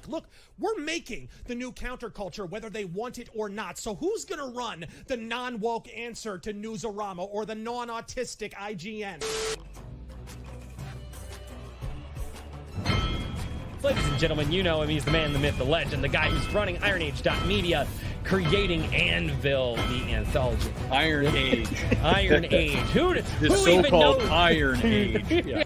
look, we're making the new counterculture whether they want it or not. So who's going to run the non-woke answer to Newsarama or the non-autistic IGN? Ladies and gentlemen, you know him. He's the man, the myth, the legend, the guy who's running IronAge.media, creating Anvil, the anthology. Iron Age. Iron Age. Who even so-called knows? Iron Age. Yeah.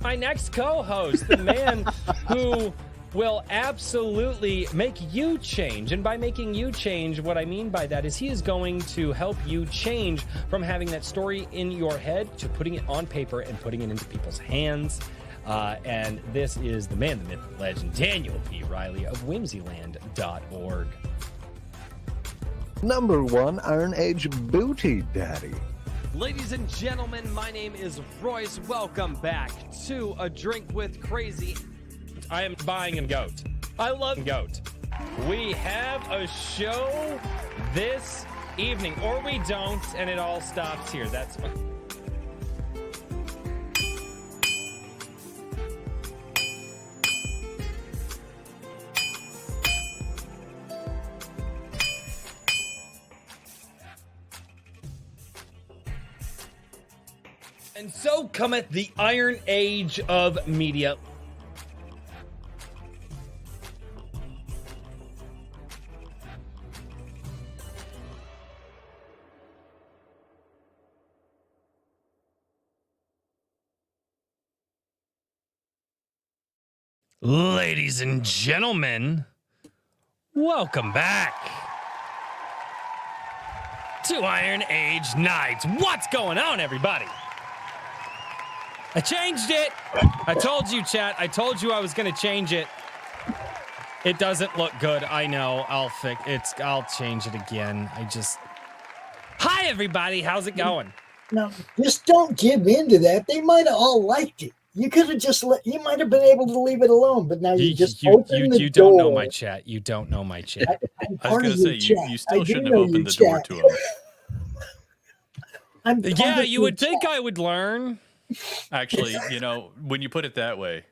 My next co-host, the man who will absolutely make you change. And by making you change, what I mean by that is he is going to help you change from having that story in your head to putting it on paper and putting it into people's hands. And this is the man, the myth, the legend, Daniel P. Riley of whimsyland.org. Number one Iron Age Booty Daddy. Ladies and gentlemen, my name is Royce. Welcome back to A Drink with Crazy. I am buying a goat. I love goat. We have a show this evening, or we don't, and it all stops here. That's fine. And so cometh the Iron Age of media. Ladies and gentlemen, welcome back to Iron Age Nights. What's going on, everybody? I changed it. I told you, chat. I told you I was going to change it. It doesn't look good. I know. I'll change it again. Hi, everybody. How's it going? No, just don't give in to that. They might have all liked it. You could have just you might have been able to leave it alone, but now you just open the door. You don't know my chat. You don't know my chat. I was going to say, you still shouldn't have opened the door to him. Yeah, you would think I would learn. Actually, when you put it that way.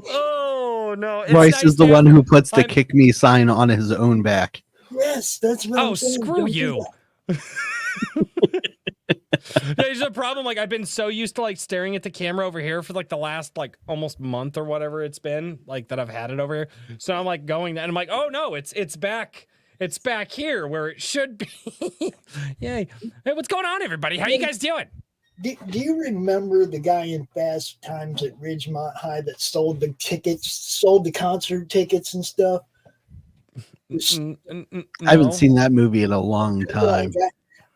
Oh, no. Royce is the one who puts the kick me sign on his own back. Yes, that's what I'm saying. Screw you. There's a problem. Like, I've been so used to like staring at the camera over here for like the last like almost month or whatever it's been like that I've had it over here. So I'm like going and I'm like, oh no, it's back. It's back here where it should be. Yay. Hey, what's going on, everybody? How you guys doing? Do you remember the guy in Fast Times at Ridgemont High that sold the concert tickets and stuff? No. I haven't seen that movie in a long time.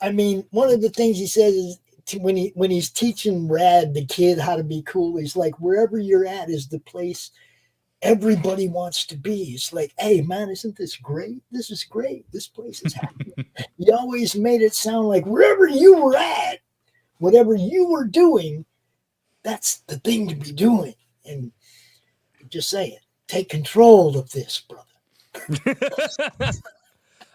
I mean, one of the things he says is when he's teaching Rad, the kid, how to be cool, he's like, wherever you're at is the place everybody wants to be. It's like, hey, man, isn't this great? This is great. This place is happy. You always made it sound like wherever you were at, whatever you were doing, that's the thing to be doing. And just say it. Take control of this, brother.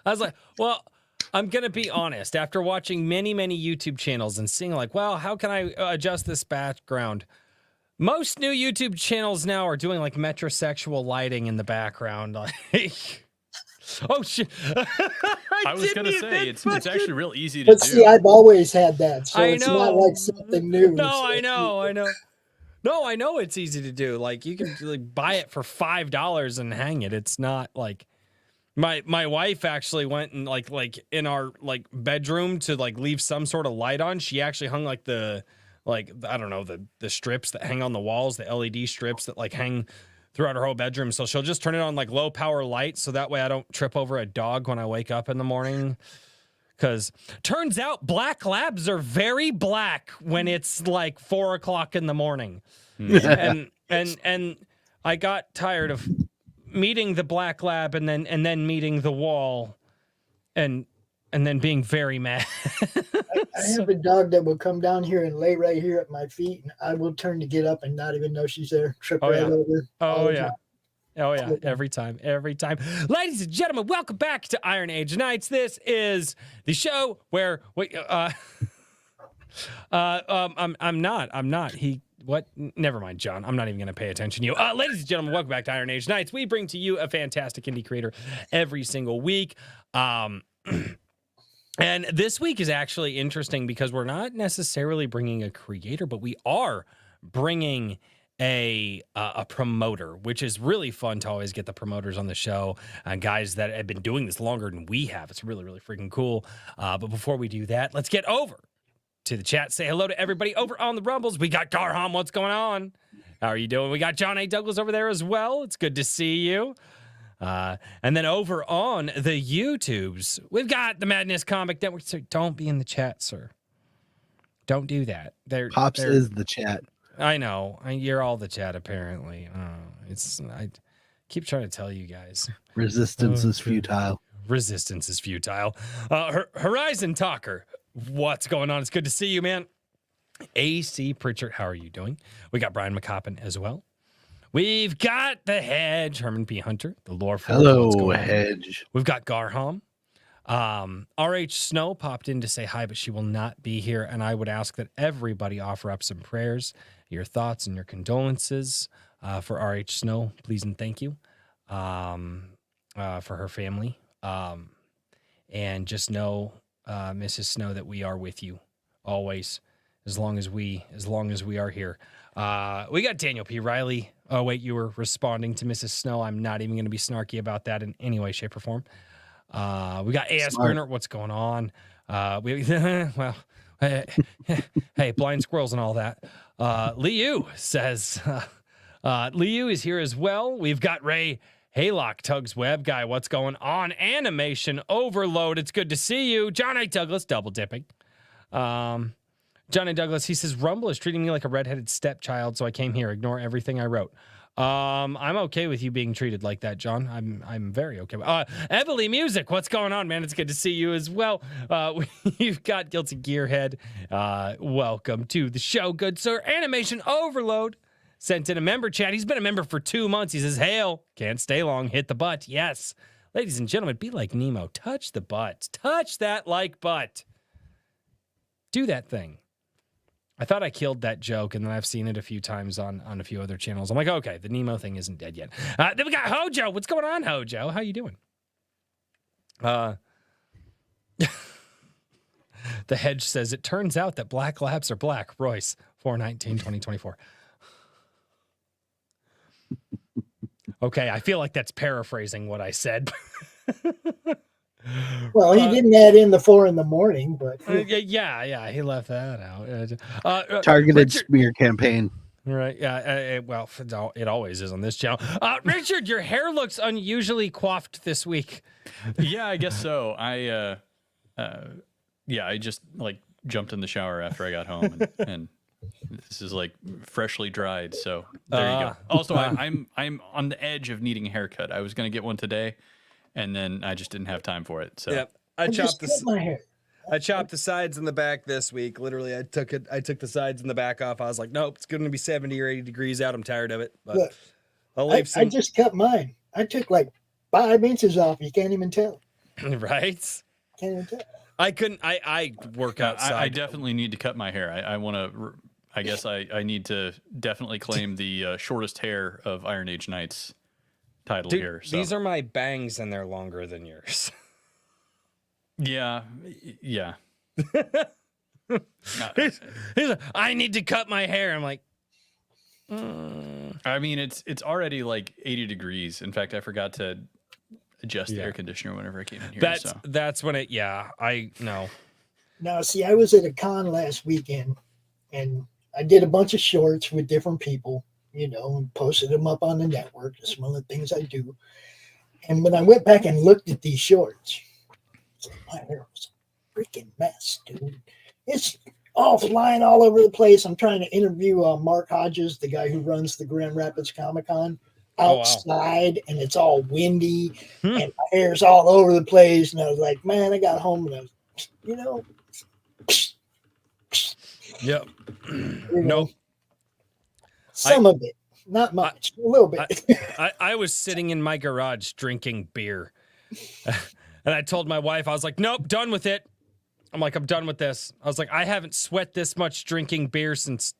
I was like, well, I'm going to be honest. After watching many, many YouTube channels and seeing like, well, how can I adjust this background? Most new YouTube channels now are doing like metrosexual lighting in the background. Oh, shit. I was going to say, it's actually real easy to do. But see, I've always had that, so it's not like something new. No, I know. No, I know it's easy to do. Like, you can like buy it for $5 and hang it. It's not like... My wife actually went and like in our like bedroom to like leave some sort of light on. She actually hung like the strips that hang on the walls, the LED strips that like hang throughout her whole bedroom. So she'll just turn it on like low power light so that way I don't trip over a dog when I wake up in the morning. Because turns out black labs are very black when it's like 4 o'clock in the morning. and I got tired of meeting the black lab and then meeting the wall and then being very mad. I have a dog that will come down here and lay right here at my feet, and I will turn to get up and not even know she's there. Trip over. Oh yeah. Every time. Ladies and gentlemen, welcome back to Iron Age Nights. This is the show where I'm not. What? Never mind, John. I'm not even going to pay attention to you. Ladies and gentlemen, welcome back to Iron Age Nights. We bring to you a fantastic indie creator every single week. And this week is actually interesting because we're not necessarily bringing a creator, but we are bringing a promoter, which is really fun to always get the promoters on the show, guys that have been doing this longer than we have. It's really, really freaking cool. But before we do that, let's get over to the chat. Say hello to everybody over on the Rumbles. We got Garham. What's going on? How are you doing? We got John A. Douglas over there as well. It's good to see you. And then over on the YouTubes, we've got the Madness Comic Network. So don't be in the chat, sir. Don't do that. Pops is the chat. I know. You're all the chat, apparently. I keep trying to tell you guys. Resistance is futile. Resistance is futile. Horizon Talker, what's going on? It's good to see you, man. AC Pritchard, how are you doing? We got Brian McCoppin as well. We've got the Hedge, Herman P. Hunter, the lore for hello, Hedge. We've got Garham. RH Snow popped in to say hi, but she will not be here. And I would ask that everybody offer up some prayers, your thoughts, and your condolences for RH Snow, please and thank you, for her family. And just know, Mrs. Snow, that we are with you always, as long as we are here. We got Daniel P. Riley. Oh, wait, you were responding to Mrs. Snow. I'm not even going to be snarky about that in any way, shape, or form. We got A.S. Bruner. What's going on? Well, hey, blind squirrels and all that. Liu says, Liu is here as well. We've got Ray Haylock, Tugs Web Guy. What's going on? Animation Overload. It's good to see you. John A. Douglas, double dipping. John A. Douglas, he says, Rumble is treating me like a redheaded stepchild, so I came here. Ignore everything I wrote. I'm okay with you being treated like that, John. I'm very okay with Everly Music, what's going on, man? It's good to see you as well. We've got Guilty Gearhead. Welcome to the show, good sir. Animation Overload sent in a member chat. He's been a member for 2 months. He says, hail, can't stay long, hit the butt. Yes. Ladies and gentlemen, be like Nemo. Touch the butt. Touch that like butt. Do that thing. I thought I killed that joke, and then I've seen it a few times on a few other channels. I'm like, okay, the Nemo thing isn't dead yet. Then we got Hojo. What's going on, Hojo? How you doing? The Hedge says, it turns out that black labs are black. Royce, 4/19/2024. Okay, I feel like that's paraphrasing what I said. Well, he didn't add in the 4 in the morning, but yeah, he left that out. Targeted smear campaign. Right. Yeah. Well, it always is on this channel. Richard, your hair looks unusually coiffed this week. Yeah, I guess so. I just like jumped in the shower after I got home, and this is like freshly dried. So there you go. Also, I'm on the edge of needing a haircut. I was gonna get one today, and then I just didn't have time for it. So yep. I chopped my hair. I chopped the sides and the back this week. Literally, I took the sides and the back off. I was like, nope, it's going to be 70 or 80 degrees out. I'm tired of it. But look, I'll leave I just cut mine. I took like 5 inches off. You can't even tell. Right? Can't even tell. I couldn't. I work outside. I definitely need to cut my hair. I want to. I guess I need to definitely claim the shortest hair of Iron Age Nights title here. So. These are my bangs, and they're longer than yours. Yeah. He's like, I need to cut my hair. I'm like, I mean, it's already like 80 degrees. In fact, I forgot to adjust the air conditioner whenever I came in here. That's when it. Yeah, I know. Now, see, I was at a con last weekend, and I did a bunch of shorts with different people, and posted them up on the network. It's one of the things I do. And when I went back and looked at these shorts, my hair was a freaking mess, dude. It's all flying all over the place. I'm trying to interview Mark Hodges, the guy who runs the Grand Rapids Comic-Con, outside, and it's all windy, and my hair's all over the place. And I was like, man, I got home and I was, Yep. Nope. Some of it, not much, a little bit. I was sitting in my garage drinking beer. And I told my wife, I was like, nope, done with it. I'm done with this. I was like, I haven't sweat this much drinking beer since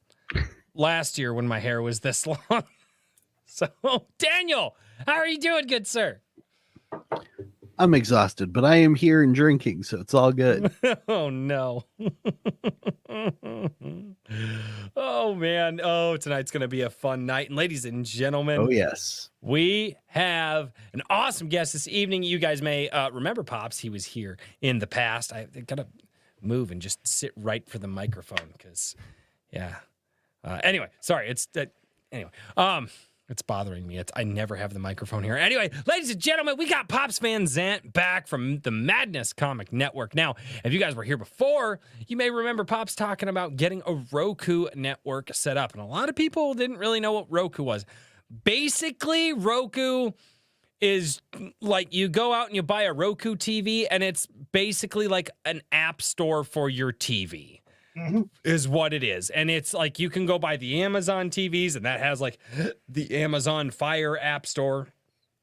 last year when my hair was this long. So, Daniel, how are you doing, good sir? I'm exhausted, but I am here and drinking, so it's all good. Oh no. Oh man. Oh, tonight's gonna be a fun night. And ladies and gentlemen, Oh yes, we have an awesome guest this evening. You guys may remember Pops. He was here in the past. I gotta move and just sit right for the microphone because, yeah. Anyway, sorry. It's bothering me. I never have the microphone here. Anyway, ladies and gentlemen, we got Pops Van Zant back from the Madness Comic Network. Now, if you guys were here before, you may remember Pops talking about getting a Roku network set up. And a lot of people didn't really know what Roku was. Basically, Roku is like you go out and you buy a Roku TV, and it's basically like an app store for your TV. Is what it is. And it's like you can go buy the Amazon TVs, and that has like the Amazon Fire app store.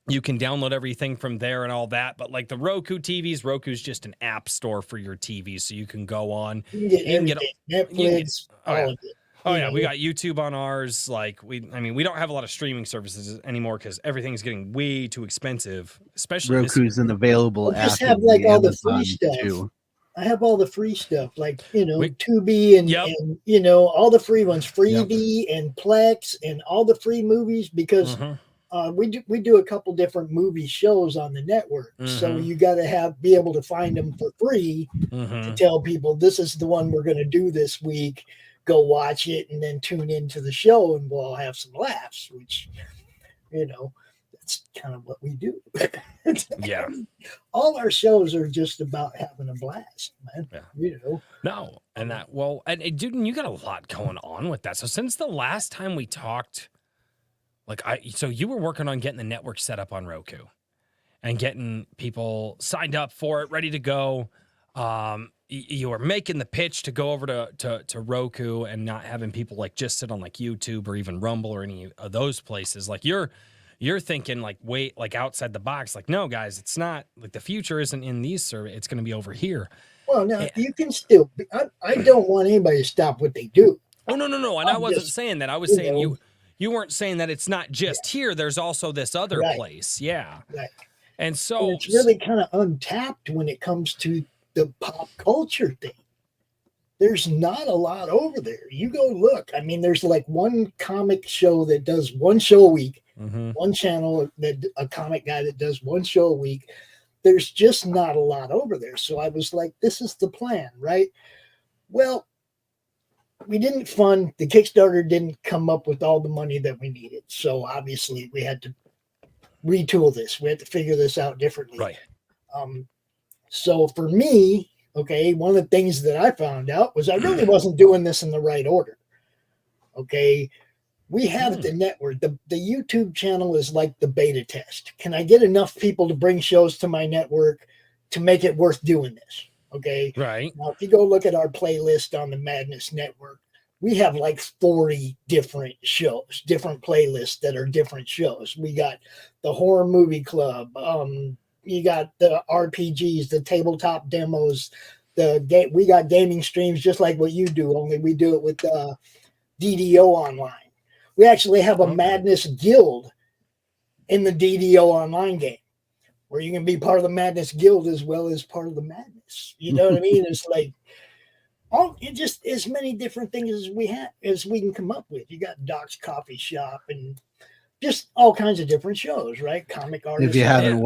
You can download everything from there and all that. But like the Roku TVs, Roku's just an app store for your TV. So you can go on. You can get Netflix, all of it. Oh yeah, we got YouTube on ours. Like we don't have a lot of streaming services anymore because everything's getting way too expensive. Especially Roku's an available app. Just have like all the free stuff. Too. I have all the free stuff, like Tubi and all the free ones, Freebie and Plex, and all the free movies because we do a couple different movie shows on the network, so you got to be able to find them for free to tell people this is the one we're going to do this week. Go watch it and then tune into the show, and we'll all have some laughs. Which that's kind of what we do. Yeah. All our shows are just about having a blast, man. Yeah. No. And dude, you got a lot going on with that. So since the last time we talked, so you were working on getting the network set up on Roku and getting people signed up for it, ready to go. You were making the pitch to go over to Roku and not having people like just sit on like YouTube or even Rumble or any of those places. Like you're thinking like, wait, like outside the box, like, no, guys, it's not like the future isn't in these surveys. It's going to be over here. Well, now you can still, I don't want anybody to stop what they do. Oh, no. And I wasn't saying that. I was saying you weren't saying that it's not just here. There's also this other place. Yeah. Right. And so it's really kind of untapped when it comes to the pop culture thing. There's not a lot over there. You go look. I mean, there's like one comic show that does one show a week. One channel, a comic guy that does one show a week. There's just not a lot over there. So I was like, this is the plan, right? Well, we didn't fund, the Kickstarter didn't come up with all the money that we needed. So obviously we had to retool this. We had to figure this out differently. Right. So for me, one of the things that I found out was I really wasn't doing this in the right order. We have the network. The YouTube channel is like the beta test. Can I get enough people to bring shows to my network to make it worth doing this? Right. Now, if you go look at our playlist on the Madness Network, we have like 40 different shows, different playlists that are different shows. We got the Horror Movie Club. You got the RPGs, the tabletop demos. We got gaming streams just like what you do, only we do it with DDO Online. We actually have a Madness Guild in the DDO Online game where you can be part of the Madness Guild as well as part of the Madness. You know what I mean? It's like, just as many different things as we can come up with. You got Doc's Coffee Shop and just all kinds of different shows, right? Comic artists. If you haven't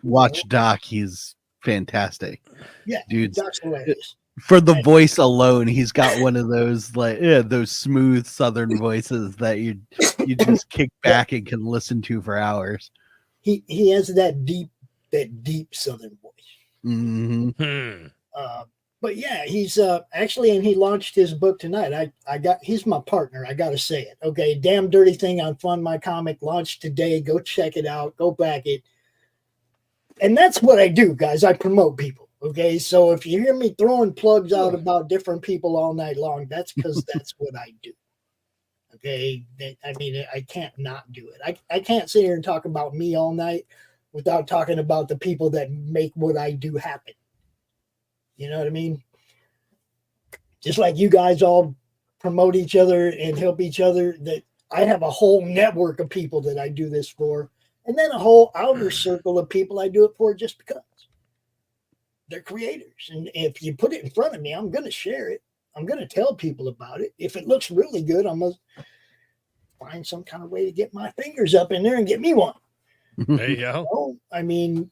watched Doc, he's fantastic. Yeah, dude. Doc's hilarious. For the voice alone, he's got one of those those smooth Southern voices that you just kick back and can listen to for hours. He has that deep Southern voice. But yeah, he's actually, and he launched his book tonight. He's my partner. I got to say it. Damn Dirty Thing on Fund My Comic launched today. Go check it out. Go back it. And that's what I do, guys. I promote people. So if you hear me throwing plugs out about different people all night long, that's because that's what I do. I mean, I can't not do it. I can't sit here and talk about me all night without talking about the people that make what I do happen. You know what I mean? Just like you guys all promote each other and help each other. That I have a whole network of people that I do this for, and then a whole outer circle of people I do it for just because they're creators. And if you put it in front of me, I'm going to share it. I'm going to tell people about it. If it looks really good, I'm going to find some kind of way to get my fingers up in there and get me one. There you go. Oh, I mean,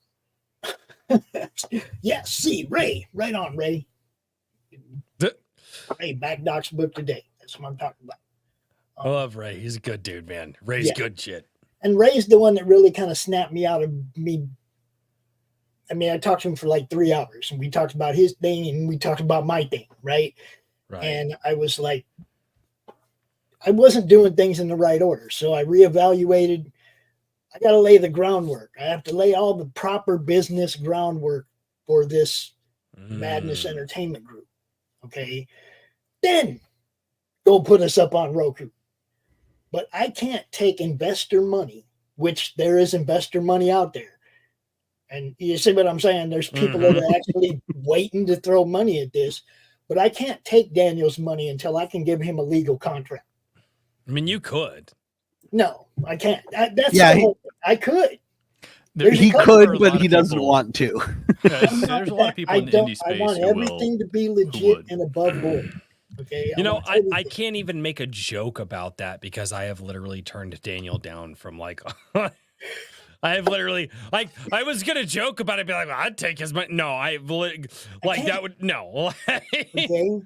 yeah, see, Ray, right on, Ray. Hey, Back Doc's book today. That's what I'm talking about. I love Ray. He's a good dude, man. Ray's good shit. And Ray's the one that really kind of snapped me out of me. I mean, I talked to him for like 3 hours, and we talked about his thing, and we talked about my thing, right? Right. And I was like, I wasn't doing things in the right order. So I reevaluated. I got to lay the groundwork. I have to lay all the proper business groundwork for this Madness Entertainment Group. Okay. Then go put us up on Roku. But I can't take investor money, which there is investor money out there. And you see what I'm saying? There's people that are actually waiting to throw money at this. But I can't take Daniel's money until I can give him a legal contract. I mean, you could. No, I can't. That's Yeah, the whole thing. I could. He could, but he doesn't want to. There's a lot of people in the indie space. I want who everything to be legit and above board. Okay. You know, I can't even make a joke about that because I have literally turned Daniel down from like I have literally like I was gonna joke about it, be like, well, I'd take his money. No, that would no. Okay.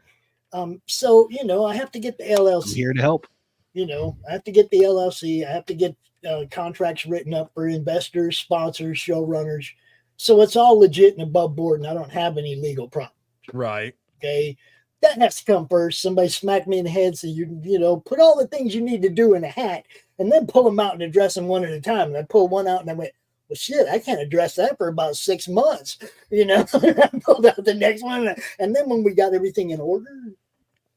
So you know, I have to get the LLC. I'm here to help. You know, I have to get the LLC. I have to get contracts written up for investors, sponsors, showrunners. So it's all legit and above board, and I don't have any legal problems. Right. Okay. That has to come first. Somebody smacked me in the head, so you know, put all the things you need to do in a hat, and then pull them out and address them one at a time. And I pulled one out, and I went, well, shit, I can't address that for about 6 months. You know, I pulled out the next one, and then when we got everything in order,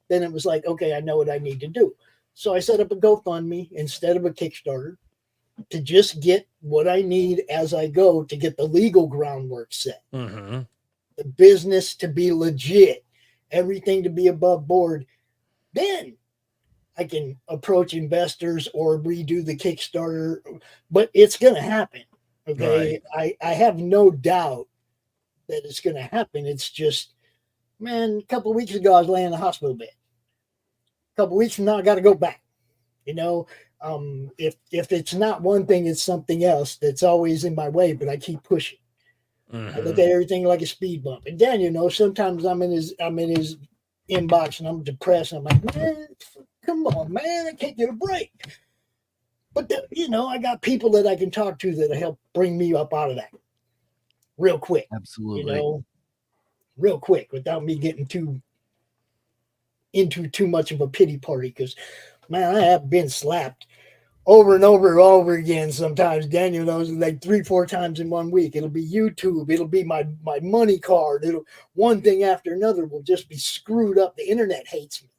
then it was like, okay, I know what I need to do. So I set up a GoFundMe instead of a Kickstarter to just get what I need as I go to get the legal groundwork set. Mm-hmm. The business to be legit, everything to be above board. Then I can approach investors or redo the Kickstarter, but it's going to happen. Okay. Right. I have no doubt that it's going to happen. It's just, man, a couple of weeks ago, I was laying in the hospital bed. A couple of weeks from now, I got to go back. You know, if it's not one thing, it's something else that's always in my way, but I keep pushing. I look at everything like a speed bump. And Dan, you know, sometimes I'm in his inbox and I'm depressed. And I'm like, man, come on, man, I can't get a break. But you know, I got people that I can talk to that help bring me up out of that real quick. Absolutely. You know, real quick without me getting into too much of a pity party. Because, man, I have been slapped over and over again. Sometimes Daniel knows, like 3-4 times in 1 week. It'll be YouTube. It'll be my money card. It'll one thing after another will just be screwed up. The internet hates me.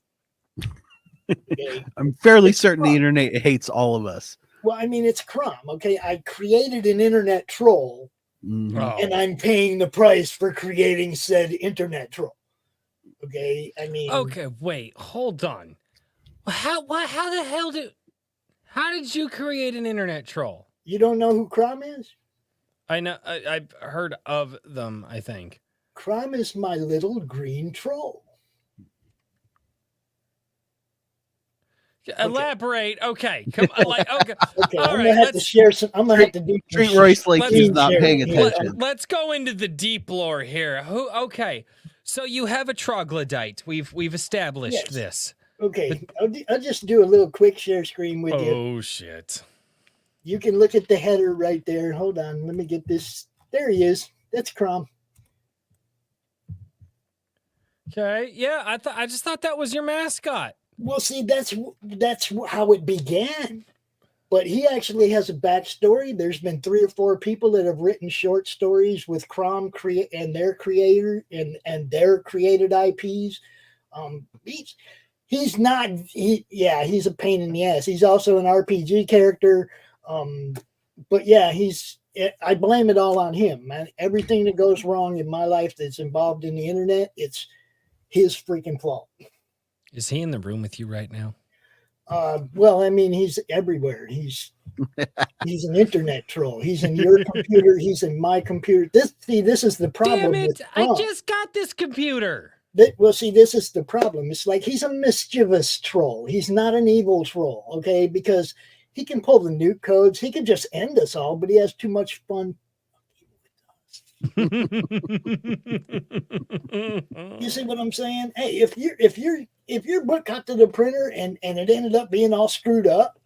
Okay? I'm fairly certain the internet hates all of us. Well, I mean, it's crime. Okay, I created an internet troll, and I'm paying the price for creating said internet troll. Okay, I mean. Okay, wait, hold on. How did you create an internet troll? You don't know who Crime is? I know. I've heard of them, I think. Crime is my little green troll. Okay. Elaborate. Okay. Come on. Like, okay. Okay. I'm gonna have to share some. I'm gonna have to do. Treat Royce like he's not paying attention. Let's go into the deep lore here. Okay. So you have a troglodyte. We've established this. Okay. I'll just do a little quick share screen with you. Oh shit. You can look at the header right there. Hold on. Let me get this. There he is. That's Crom. Okay. Yeah. I just thought that was your mascot. Well, see, that's how it began. But he actually has a backstory. There's been 3 or 4 people that have written short stories with Crom and their creator and their created IPs. He's a pain in the ass. He's also an RPG character. But yeah, I blame it all on him, man. Everything that goes wrong in my life that's involved in the internet, it's his freaking fault. Is he in the room with you right now? Well, I mean, he's everywhere. He's an internet troll. He's in your computer. He's in my computer. This is the problem. Damn it! with I Trump. just got this computer. Well, see, this is the problem. It's like he's a mischievous troll. He's not an evil troll, okay? Because he can pull the nuke codes. He can just end us all, but he has too much fun. You see what I'm saying? Hey, if your book got to the printer and it ended up being all screwed up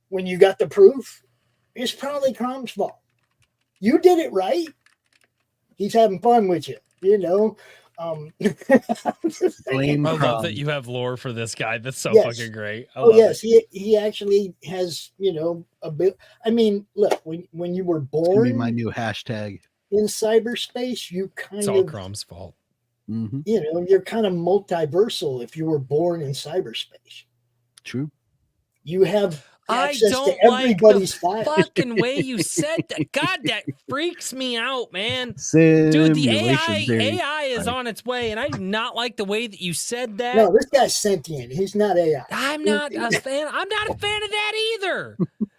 when you got the proof, it's probably Crom's fault. You did it right. He's having fun with you, you know. Blame I love Crom. that you have lore for this guy. That's so Yes. fucking great. I Oh love yes, it. he actually has, you know, a bit. I mean, look, when you were It's gonna be born my new hashtag. in cyberspace, you kind It's all of, Crom's fault. Hmm. you know, you're kind of multiversal if you were born in cyberspace. True. You have I access don't to like everybody's the files. fucking way you said that. God, that freaks me out, man. Dude, the Simulation theory. AI is Right. on its way, and I do not like the way that you said that. No, this guy's sentient. He's not AI. I'm not a fan. I'm not a fan of that either.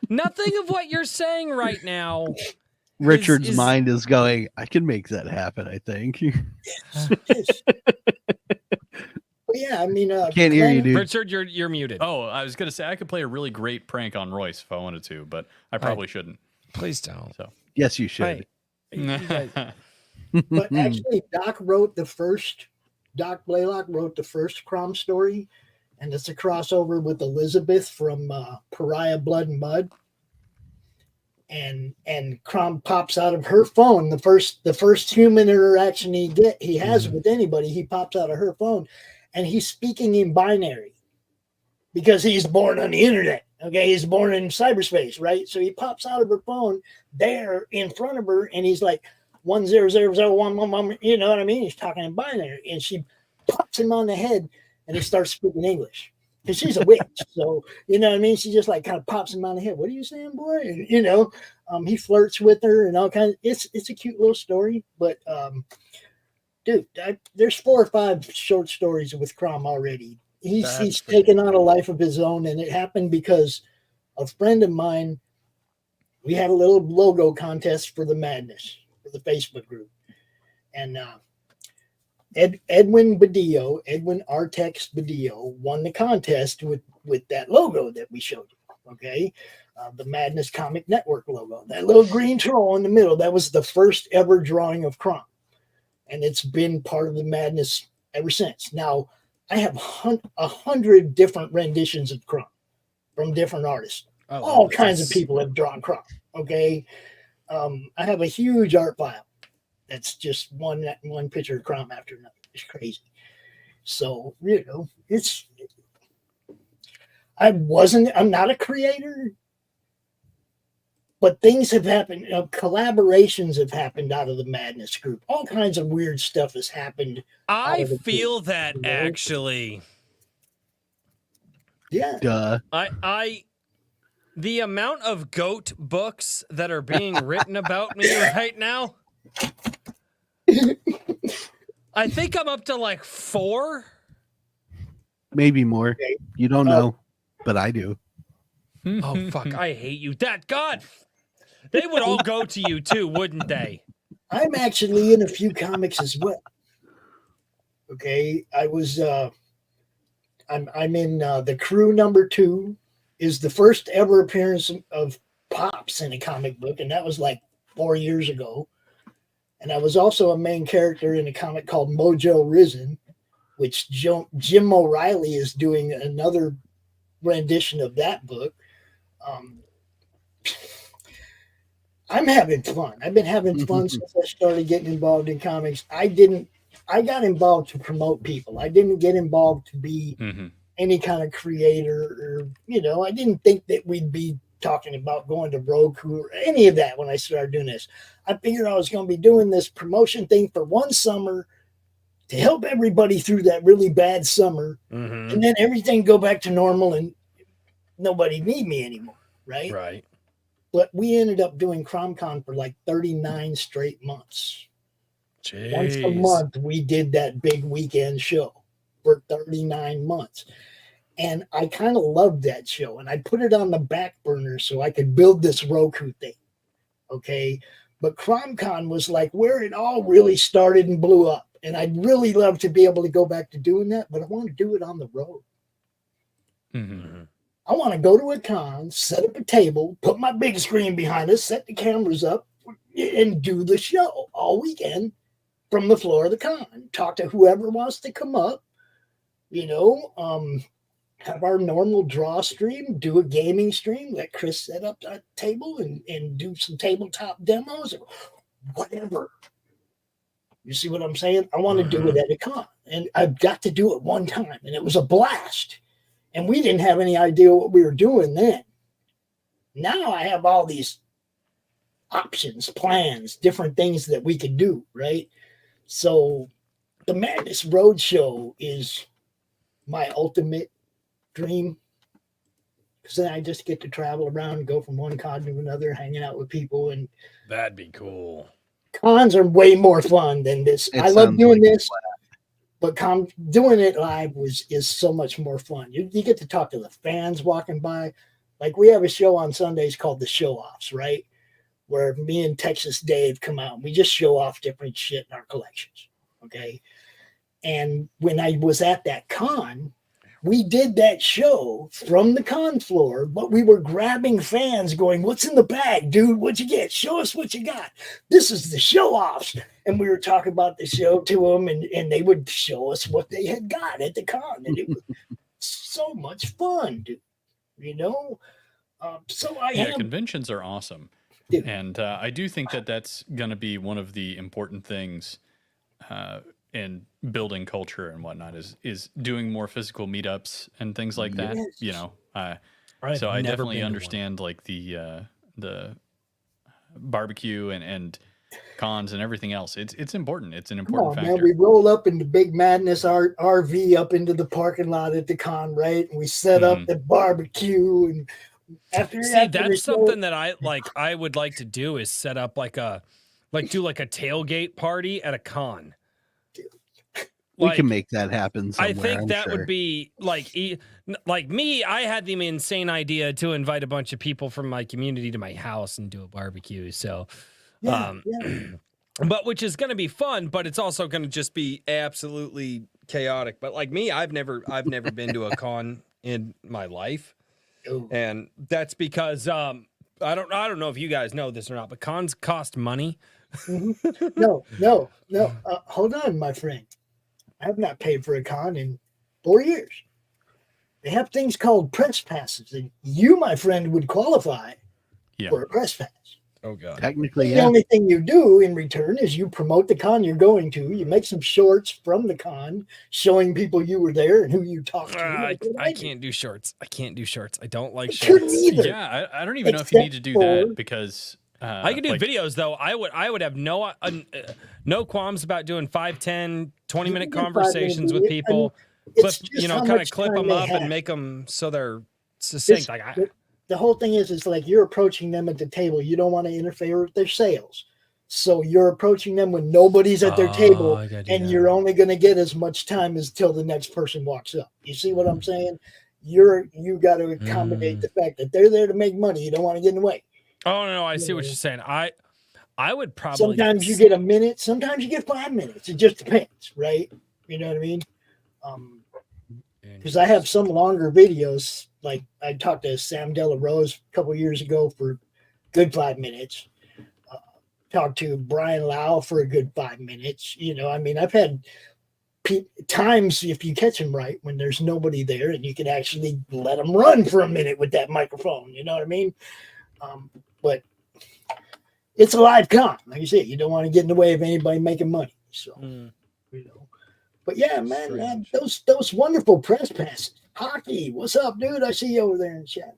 Nothing of what you're saying right now. Richard's is- mind is going, I can make that happen, I think. But yeah, I mean, Can't hear you, Glenn- dude. Richard, you're muted. Oh, I was gonna say I could play a really great prank on Royce if I wanted to, but I probably shouldn't. Please don't. So Yes, you should. Hey, you guys- But actually, Doc Blaylock wrote the first Crom story, and it's a crossover with Elizabeth from Pariah Blood and Mud. And Crom pops out of her phone. The first human interaction he has with anybody, he pops out of her phone, and he's speaking in binary because he's born on the internet. Okay, he's born in cyberspace, right? So he pops out of her phone there in front of her, and he's like 10001111. You know what I mean? He's talking in binary, and she pops him on the head, and he starts speaking English. Because she's a witch, so you know what I mean. She just like kind of pops him on the head. What are you saying, boy? And you know, he flirts with her and all kinds. It's a cute little story, but dude, there's 4 or 5 short stories with Crom already. He's taken on a life of his own, and it happened because a friend of mine. We had a little logo contest for the Madness for the Facebook group, and Edwin Artex Badillo won the contest with that logo that we showed you. Okay, the Madness Comic Network logo, that little green troll in the middle. That was the first ever drawing of Crom, and it's been part of the Madness ever since. Now I have 100 different renditions of Crom from different artists. All kinds of people have drawn Crom. Okay, I have a huge art file. That's just one picture of Crom after another. It's crazy. So, you know, I'm not a creator, but things have happened. Collaborations have happened out of the Madness group. All kinds of weird stuff has happened. I feel that you know? actually. Yeah. Duh. The amount of goat books that are being written about me right now. I think I'm up to like 4. Maybe more. Okay. You don't know, but I do. Oh fuck! I hate you. That God, they would all go to you too, wouldn't they? I'm actually in a few comics as well. Okay, I was. I'm in the Crew #2. Is the first ever appearance of Pops in a comic book, and that was like 4 years ago. And I was also a main character in a comic called Mojo Risen, which Jim O'Reilly is doing another rendition of that book. I'm having fun. I've been having fun since I started getting involved in comics. I got involved to promote people. I didn't get involved to be any kind of creator, or, you know, I didn't think that we'd be talking about going to Roku or any of that when I started doing this. I figured I was going to be doing this promotion thing for one summer to help everybody through that really bad summer, and then everything go back to normal and nobody need me anymore, right? Right. But we ended up doing CromCon for like 39 straight months. Jeez. Once a month, we did that big weekend show for 39 months. And I kind of loved that show. And I put it on the back burner so I could build this Roku thing. Okay. But CromCon was like where it all really started and blew up. And I'd really love to be able to go back to doing that, but I want to do it on the road. Mm-hmm. I want to go to a con, set up a table, put my big screen behind us, set the cameras up, and do the show all weekend from the floor of the con. Talk to whoever wants to come up, have our normal draw stream, do a gaming stream, let Chris set up a table and do some tabletop demos or whatever. You see what I'm saying? I want to do it at a con, and I've got to do it one time, and it was a blast. And we didn't have any idea what we were doing then. Now I have all these options, plans, different things that we could do, right? So the Madness Roadshow is my ultimate dream. Because then I just get to travel around and go from one con to another, hanging out with people. And That'd be cool. cons are way more fun than this. I love doing this. But doing it live is so much more fun. You get to talk to the fans walking by. Like we have a show on Sundays called The Show Offs, right? Where me and Texas Dave come out and we just show off different shit in our collections. Okay. And when I was at that con, we did that show from the con floor, but we were grabbing fans going, "What's in the bag, dude? What'd you get? Show us what you got. This is the show offs." And we were talking about the show to them, and they would show us what they had got at the con. And it was so much fun, dude. Conventions are awesome. Dude. And I do think that that's going to be one of the important things in building culture and whatnot is doing more physical meetups and things like that. Yes. So I definitely understand like the barbecue and cons and everything else. It's important. It's an important factor. Man, we roll up in the big Madness RV up into the parking lot at the con, right? And we set up the barbecue and that's something that I would like to do is set up do a tailgate party at a con. We can make that happen somewhere, I think I'm that sure. would be like me. I had the insane idea to invite a bunch of people from my community to my house and do a barbecue. So, but which is going to be fun, but it's also going to just be absolutely chaotic. But like me, I've never been to a con in my life. And that's because I don't know if you guys know this or not, but cons cost money. No. Hold on, my friend. I have not paid for a con in 4 years. They have things called press passes, and you, my friend, would qualify for a press pass. Oh God! Technically, The only thing you do in return is you promote the con you're going to. You make some shorts from the con showing people you were there and who you talked to. I can't do shorts. I don't like I shorts. couldn't either. Yeah, I don't even know if you need to do that because I could do videos though. I would have no qualms about doing 5, 10, 20-minute conversations with people. Kind of clip them up and make them so they're succinct. The whole thing is like you're approaching them at the table. You don't want to interfere with their sales. So you're approaching them when nobody's at their table, and you're only going to get as much time as till the next person walks up. You see what I'm saying? You got to accommodate the fact that they're there to make money. You don't want to get in the way. Oh no, I see what you're saying. I would probably sometimes you get a minute, sometimes you get 5 minutes. It just depends, right? You know what I mean? Because I have some longer videos. Like I talked to Sam Della Rose a couple of years ago for good 5 minutes. Talked to Brian Lau for a good 5 minutes. I've had times, if you catch them right, when there's nobody there and you can actually let them run for a minute with that microphone. You know what I mean? But it's a live con. Like you said, you don't want to get in the way of anybody making money. So, But yeah, man, those wonderful press passes. Hockey, what's up, dude? I see you over there in the chat.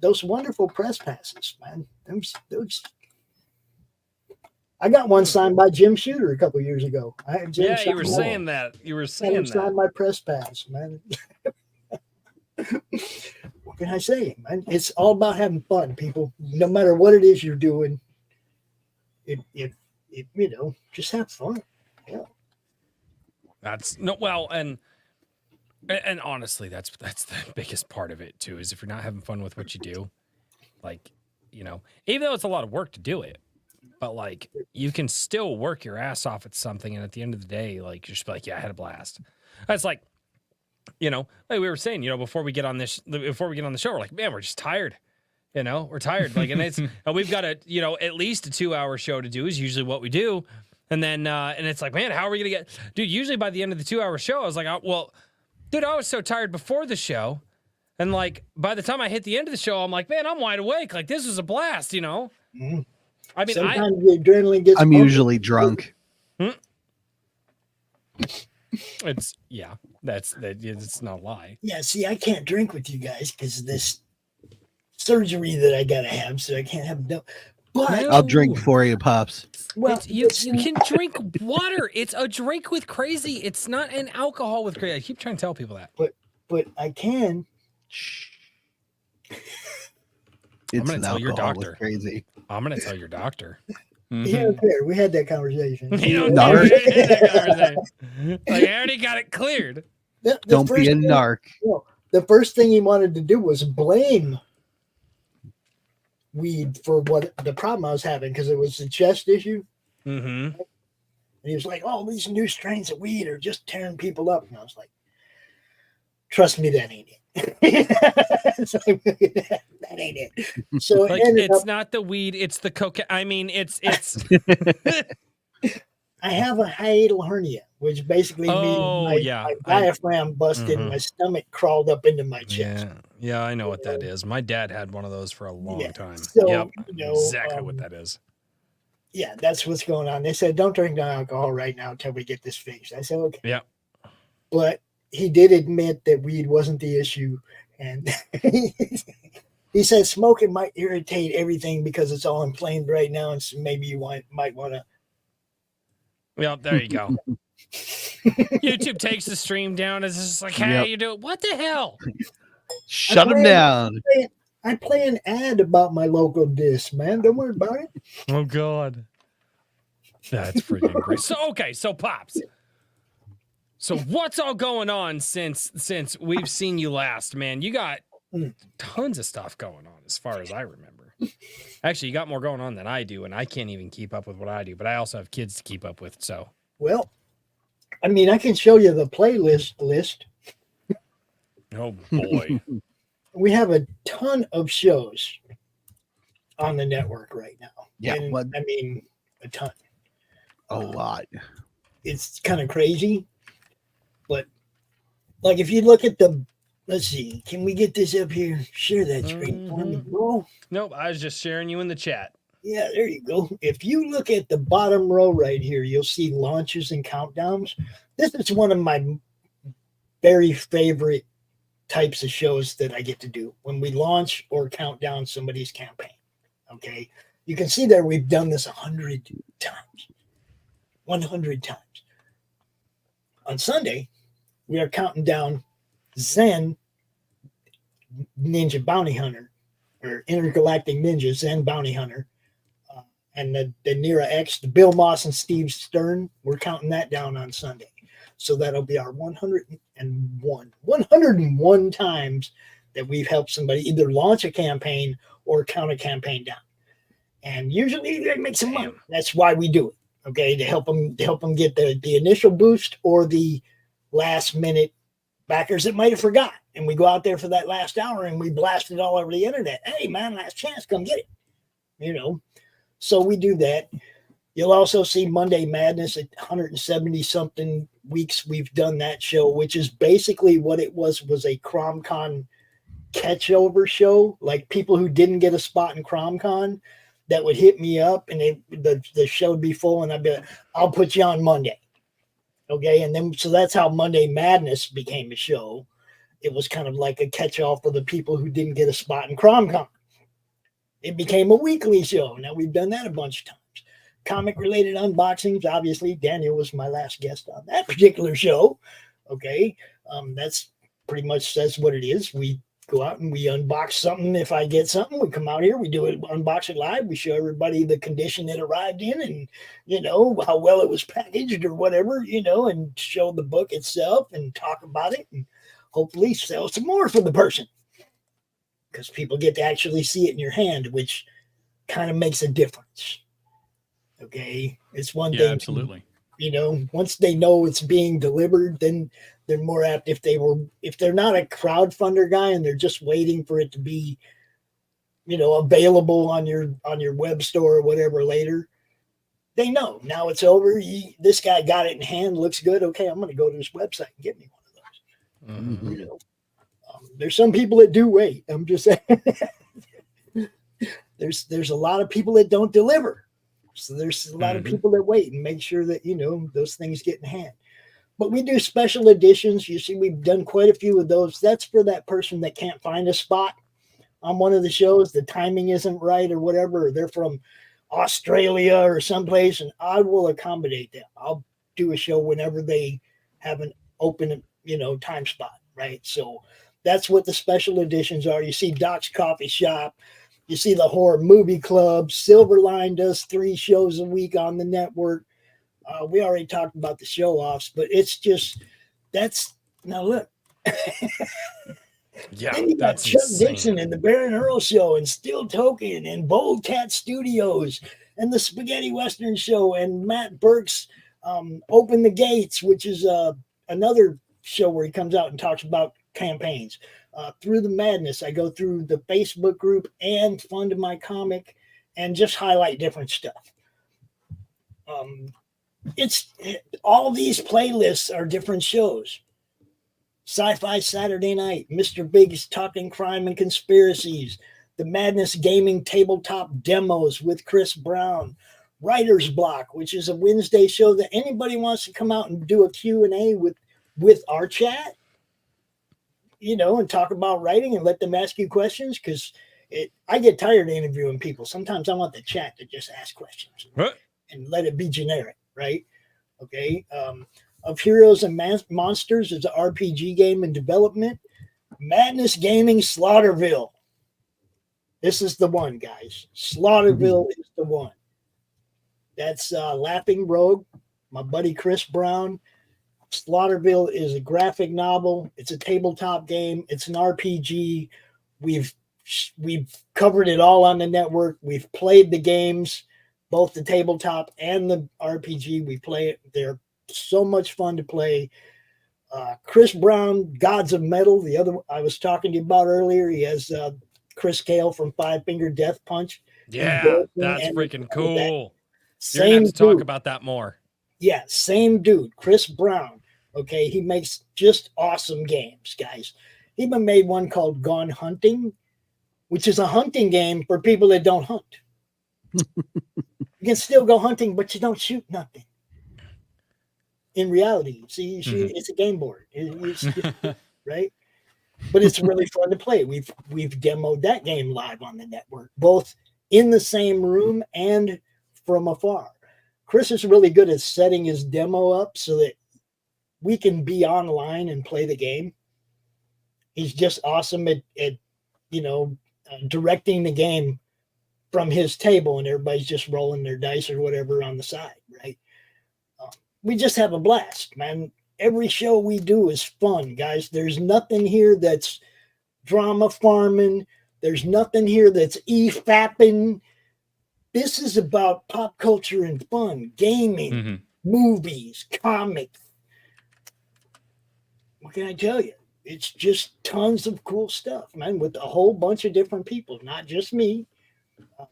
Those wonderful press passes, man. Those. I got one signed by Jim Shooter a couple years ago. You were saying that. You were saying that. Signed my press pass, man. What can I say, man? It's all about having fun, people. No matter what it is you're doing, just have fun. Yeah. That's and honestly, that's the biggest part of it too. Is if you're not having fun with what you do, like, even though it's a lot of work to do it, but like you can still work your ass off at something, and at the end of the day, like you're just like, yeah, I had a blast. That's like, like we were saying, before we get on the show, we're like, man, we're just tired. We're tired. Like, and it's we've got at least a 2-hour show to do is usually what we do. And then, and it's like, man, how are we going to dude, usually by the end of the 2-hour show, I was like, well, dude, I was so tired before the show. And like, by the time I hit the end of the show, I'm like, man, I'm wide awake. Like, this was a blast, Mm-hmm. I mean, sometimes the adrenaline gets. I'm usually drunk. It's not a lie. Yeah, see, I can't drink with you guys because of this surgery that I gotta have, so I can't have no. But I'll drink for you, Pops. well, You can drink water. It's a drink with crazy. It's not an alcohol with crazy. I keep trying to tell people that. but I can. It's gonna an tell your alcohol with doctor. Crazy. I'm going to tell your doctor. He don't care. We had that conversation. You don't Narc. care. We had that conversation. Like, I already got it cleared. The Don't first be a thing- narc. No, the first thing he wanted to do was blame weed for what the problem I was having because it was a chest issue. Mm-hmm. And he was like, "Oh, these new strains of weed are just tearing people up." And I was like, "Trust me, that ain't it." It's like, that ain't it. So Like, it ended it's up, not the weed, it's the cocaine. I mean, it's I have a hiatal hernia, which basically Oh, means yeah. my diaphragm busted and Mhm. my stomach crawled up into my chest. yeah, I know what that is. My dad had one of those for a long Yeah, time. so, Yep, you know, exactly what that is. Yeah, that's what's going on. They said, don't drink no alcohol right now until we get this fixed. I said, okay. Yeah. But he did admit that weed wasn't the issue. And he said smoking might irritate everything because it's all inflamed right now. And so maybe you might want to. Well, there you go. YouTube takes the stream down. It's just like, hey, Yep. you do what the hell? Shut him down. I play an ad about my local disc, man. Don't worry about it. Oh God. That's freaking great. So Pops. So what's all going on since we've seen you last, man? You got tons of stuff going on as far as I remember. Actually, you got more going on than I do, and I can't even keep up with what I do, but I also have kids to keep up with, so. Well, I mean, I can show you the playlist list. Oh boy. We have a ton of shows on the network right now. Yeah, And, what- I mean, a ton. A lot. It's kind of crazy, but like if you look at let's see, can we get this up here? Share that screen for me, bro. Nope, I was just sharing you in the chat. Yeah, there you go. If you look at the bottom row right here, you'll see launches and countdowns. This is one of my very favorite types of shows that I get to do when we launch or count down somebody's campaign. Okay. You can see there we've done this 100 times. 100 times. On Sunday, we are counting down Zen Ninja Bounty Hunter or Intergalactic Ninja Zen Bounty Hunter. And the Nira X, the Bill Moss and Steve Stern, we're counting that down on Sunday. So that'll be our 101 times that we've helped somebody either launch a campaign or count a campaign down. And usually they make some money. That's why we do it. Okay, to help them get the initial boost or the last minute backers that might have forgot. And we go out there for that last hour and we blast it all over the internet. Hey man, last chance, come get it. You know. So we do that. You'll also see Monday Madness at 170 something weeks we've done that show, which is basically what it was a CromCon catch-over show. Like people who didn't get a spot in CromCon that would hit me up and the show would be full and I'd be like, I'll put you on Monday. Okay. And then, so that's how Monday Madness became a show. It was kind of like a catch-all for the people who didn't get a spot in CromCon. It became a weekly show. Now we've done that a bunch of times. Comic-related unboxings. Obviously, Daniel was my last guest on that particular show. Okay, that's pretty much says what it is. We go out and we unbox something. If I get something, we come out here, we do it, unbox it live. We show everybody the condition it arrived in and, you know, how well it was packaged or whatever, you know, and show the book itself and talk about it and hopefully sell some more for the person. Because people get to actually see it in your hand, which kind of makes a difference. Okay. It's one thing. Absolutely. You know, once they know it's being delivered, then they're more apt. If they're not a crowdfunder guy and they're just waiting for it to be, you know, available on your web store or whatever later, they know now it's over. This guy got it in hand, looks good. Okay, I'm going to go to his website and get me one of those. Mm-hmm. You know, there's some people that do wait. I'm just saying. there's a lot of people that don't deliver. So there's a lot of people that wait and make sure that, you know, those things get in hand. But we do special editions. You see, we've done quite a few of those. That's for that person that can't find a spot on one of the shows. The timing isn't right or whatever. Or they're from Australia or someplace, and I will accommodate them. I'll do a show whenever they have an open, you know, time spot, right? So that's what the special editions are. You see Doc's Coffee Shop. You see the Horror Movie Club. Silverline does 3 shows a week on the network. We already talked about the show offs, but it's just now look. Yeah, then you got that's Chuck insane. Dixon and the Baron Earl Show and Steel Token and Bold Cat Studios and the Spaghetti Western Show and Matt Burke's Open the Gates, which is another show where he comes out and talks about campaigns. Through the Madness, I go through the Facebook group and Fund My Comic and just highlight different stuff. All these playlists are different shows. Sci-Fi Saturday Night, Mr. Big's Talking Crime and Conspiracies, the Madness Gaming Tabletop Demos with Chris Brown, Writer's Block, which is a Wednesday show that anybody wants to come out and do a Q&A with our chat, you know, and talk about writing and let them ask you questions, because I get tired of interviewing people. Sometimes I want the chat to just ask questions and let it be generic, right? Okay. Of Heroes and Monsters is an RPG game in development. Madness Gaming Slaughterville. This is the one, guys. Slaughterville is the one. That's Laughing Rogue, my buddy Chris Brown. Slaughterville is a graphic novel. It's a tabletop game. It's an RPG. We've covered it all on the network. We've played the games, both the tabletop and the RPG. We play it. They're so much fun to play. Chris Brown, Gods of Metal, the other I was talking to you about earlier. He has Chris Kale from Five Finger Death Punch. Yeah, that's freaking cool. You're gonna have to talk about that more. Yeah, same dude, Chris Brown. Okay, he makes just awesome games, guys. He even made one called Gone Hunting, which is a hunting game for people that don't hunt. You can still go hunting, but you don't shoot nothing. In reality, see, it's a game board. It's right? But it's really fun to play. We've demoed that game live on the network, both in the same room and from afar. Chris is really good at setting his demo up so that we can be online and play the game. He's just awesome at directing the game from his table, and everybody's just rolling their dice or whatever on the side, right? We just have a blast, man. Every show we do is fun, guys. There's nothing here that's drama farming. There's nothing here that's e-fapping. This is about pop culture and fun, gaming, movies, comics. What can I tell you? It's just tons of cool stuff, man, with a whole bunch of different people, not just me.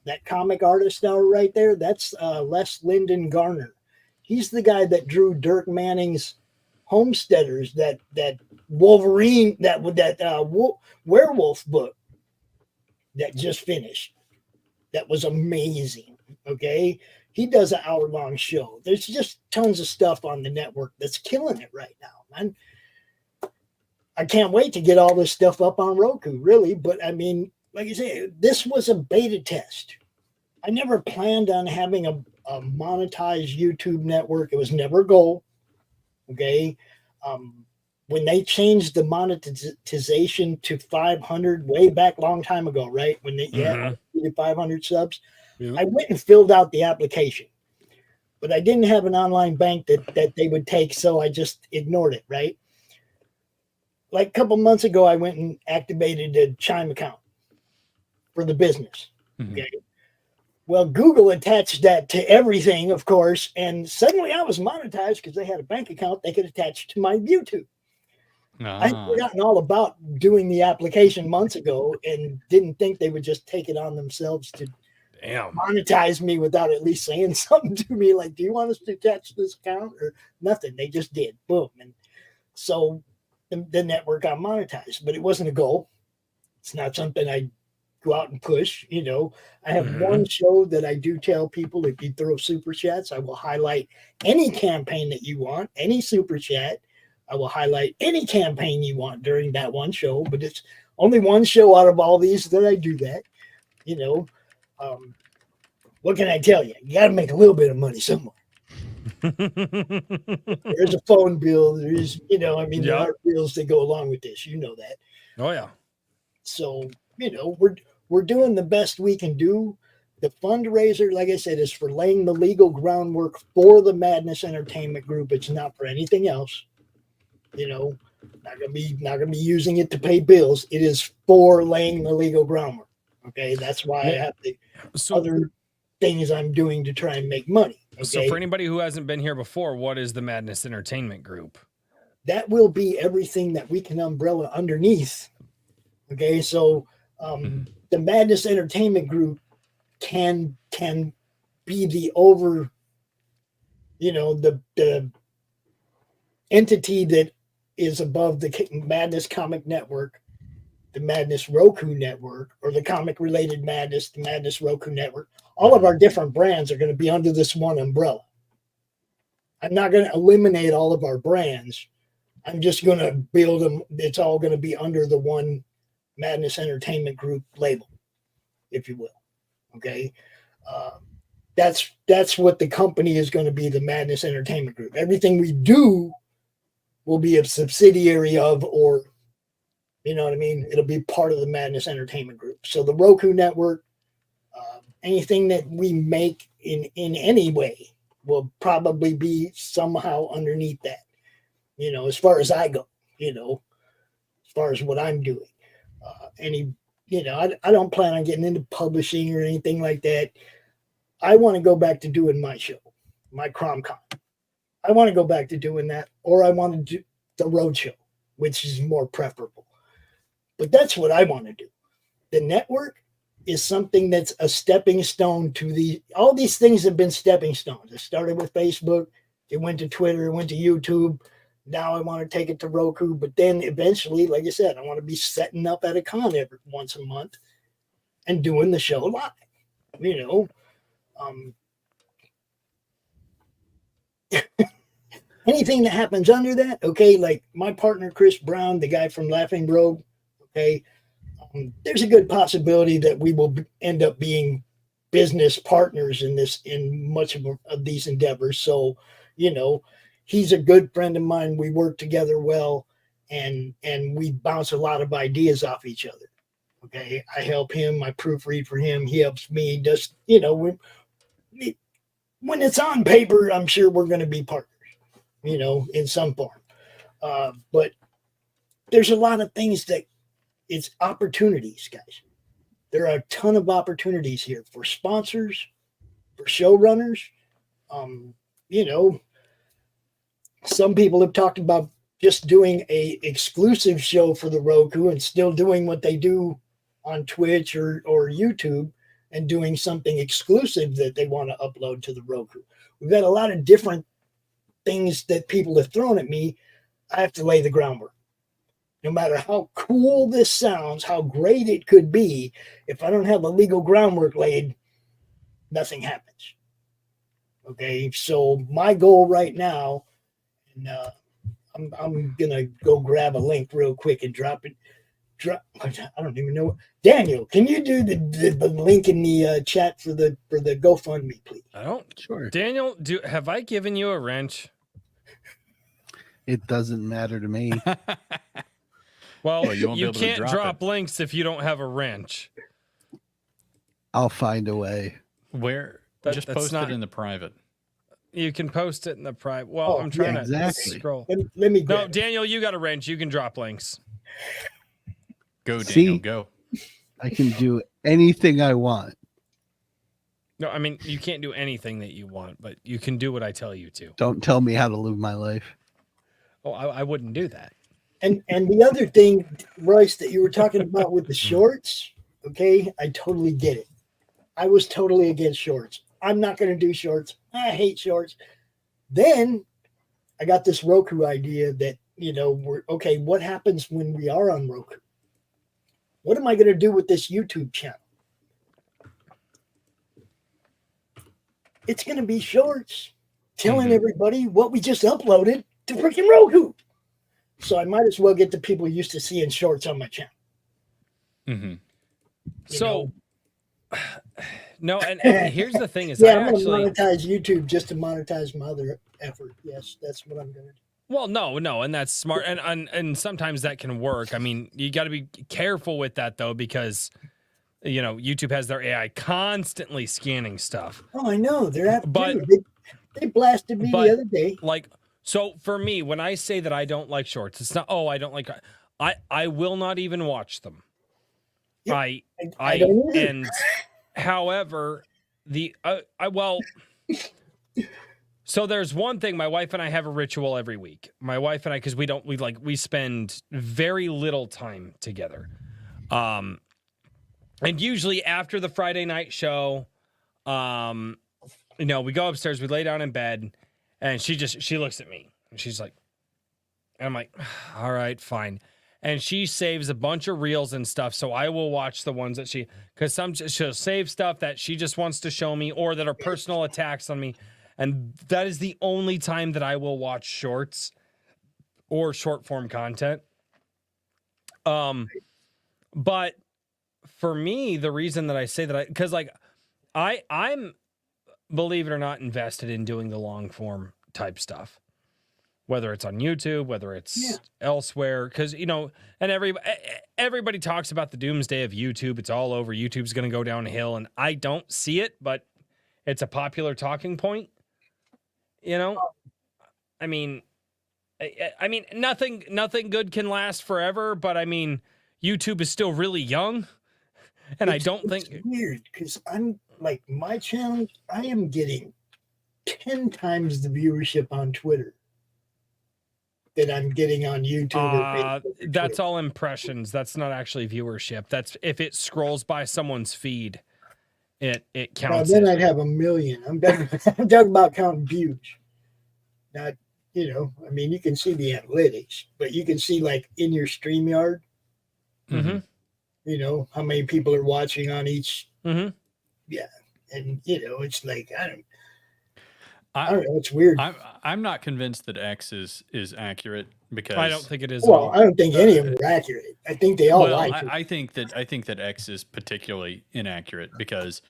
That comic artist now right there, that's Les Lyndon Garner. He's the guy that drew Dirk Manning's Homesteaders, that Wolverine, that werewolf book that just finished. That was amazing. Okay. He does an hour-long show. There's just tons of stuff on the network that's killing it right now, man. I can't wait to get all this stuff up on Roku, really. But I mean, like I say, this was a beta test. I never planned on having a monetized YouTube network. It was never a goal. Okay. when they changed the monetization to 500 way back long time ago, right? When they Mhm. did 500 subs, Yep. I went and filled out the application, but I didn't have an online bank that they would take, so I just ignored it, right? Like a couple months ago, I went and activated a Chime account for the business. Mhm. Okay. Well, Google attached that to everything, of course, and suddenly I was monetized because they had a bank account they could attach to my YouTube. I'd Ah. forgotten all about doing the application months ago and didn't think they would just take it on themselves to Damn. monetize me without at least saying something to me like, do you want us to attach this account or nothing? They just did. Boom. And so the network got monetized, but it wasn't a goal. It's not something I go out and push. You know, I have one show that I do tell people if you throw super chats, I will highlight any campaign that you want, any super chat. I will highlight any campaign you want during that one show, but it's only one show out of all these that I do that. You know, what can I tell you? You got to make a little bit of money somewhere. There's a phone bill. There's, you know, I mean, there Yep. are bills that go along with this. You know that. Oh yeah. So, you know, we're doing the best we can do. The fundraiser, like I said, is for laying the legal groundwork for the Madness Entertainment Group. It's not for anything else. You know, not gonna be using it to pay bills. It is for laying the legal groundwork. Okay, that's why I have the So other things I'm doing to try and make money. Okay, so for anybody who hasn't been here before, what is the Madness Entertainment Group? that will be everything that we can umbrella underneath. Okay, so the Madness Entertainment Group can be the over, you know, the entity that is above the Madness Comic Network, the Madness Roku Network, or the Comic Related Madness, the Madness Roku Network. All of our different brands are going to be under this one umbrella. I'm not going to eliminate all of our brands. I'm just going to build them. It's all going to be under the one Madness Entertainment Group label, if you will. Okay. That's what the company is going to be, the Madness Entertainment Group. Everything we do will be a subsidiary of, or, you know what I mean? It'll be part of the Madness Entertainment Group. So the Roku Network, anything that we make in any way will probably be somehow underneath that, you know, as far as I go, you know, as far as what I'm doing. You know, I don't plan on getting into publishing or anything like that. I want to go back to doing my show, my CromCon. I want to go back to doing that, or I want to do the road show, which is more preferable. But that's what I want to do. The network is something that's a stepping stone to all these things have been stepping stones. It started with Facebook, it went to Twitter, it went to YouTube. Now I want to take it to Roku, but then eventually, like I said, I want to be setting up at a con once a month and doing the show live, you know. Anything that happens under that, okay, like my partner Chris Brown, the guy from Laughing Brogue, okay, there's a good possibility that we will end up being business partners in much of these endeavors. So, you know, he's a good friend of mine. We work together well, and we bounce a lot of ideas off each other. Okay, I help him, I proofread for him, he helps me. Just, you know, when it's on paper, I'm sure we're going to be partners, you know, in some form. But there's a lot of things that it's opportunities, guys. There are a ton of opportunities here for sponsors, for showrunners. You know, some people have talked about just doing a exclusive show for the Roku and still doing what they do on Twitch or YouTube and doing something exclusive that they want to upload to the Roku. We've got a lot of different things that people have thrown at me. I have to lay the groundwork. No matter how cool this sounds, how great it could be, if I don't have the legal groundwork laid, nothing happens. Okay, so my goal right now, and I'm gonna go grab a link real quick and drop it. I don't even know. Daniel, can you do the link in the chat for the GoFundMe, please? I don't. Sure. Daniel, have I given you a wrench? It doesn't matter to me. Well, you won't be you able to can't drop drop it. links if you don't have a wrench. I'll find a way. Where? Just That's post not- it in the private. You can post it in the private. Well, Oh, I'm trying yeah, to exactly. scroll. Let me No, grab it. Daniel, you got a wrench. You can drop links. Go, See? Daniel, go. I can do anything I want. No, I mean, you can't do anything that you want, but you can do what I tell you to. Don't tell me how to live my life. Oh, I wouldn't do that. And the other thing, Royce, that you were talking about with the shorts, okay, I totally get it. I was totally against shorts. I'm not going to do shorts. I hate shorts. Then I got this Roku idea that, we're okay. What happens when we are on Roku? What am I going to do with this YouTube channel? It's going to be shorts telling everybody what we just uploaded to freaking Roku. So I might as well get the people used to seeing shorts on my channel. Mm-hmm. So, no, and here's the thing: is Yeah, I I'm going actually to monetize YouTube just to monetize my other effort. Yes, that's what I'm going to do. well, no, and that's smart, and sometimes that can work. I mean, you got to be careful with that though, because YouTube has their AI constantly scanning stuff. Oh, I know. They're after But- you. They blasted me but- the other day. Like, so for me, when I say that I don't like shorts, it's not. Oh, I don't like. I will not even watch them. Yep, I I don't either. and however so there's one thing. My wife and I have a ritual every week. My wife and I, because we spend very little time together. And usually after the Friday night show, we go upstairs, we lay down in bed, and she looks at me and she's like, and I'm like, all right, fine. And she saves a bunch of reels and stuff, so I will watch the ones that because she'll save stuff that she just wants to show me or that are personal attacks on me. And that is the only time that I will watch shorts or short form content. But for me, the reason that I say that because I'm, believe it or not, invested in doing the long form type stuff, whether it's on YouTube, whether it's elsewhere, because and everybody talks about the doomsday of YouTube. It's all over. YouTube's going to go downhill, and I don't see it, but it's a popular talking point. I mean, nothing good can last forever, but I mean, YouTube is still really young, and I don't think it's weird because I'm like my channel. I am getting 10 times the viewership on Twitter that I'm getting on YouTube. Or Facebook or that's Twitter. all impressions. That's not actually viewership. That's if it scrolls by someone's feed, it Well, counts. then it. I'd have 1 million. I'm talking about counting views. Not, I mean, you can see the analytics, but you can see like in your StreamYard, Mm-hmm. how many people are watching on each. Mm-hmm. Yeah. And, it's like, I don't know. It's weird. I'm not convinced that X is accurate because I don't think it is. at Well, all. I don't think any of them are accurate. I think they all lie. I think that X is particularly inaccurate because,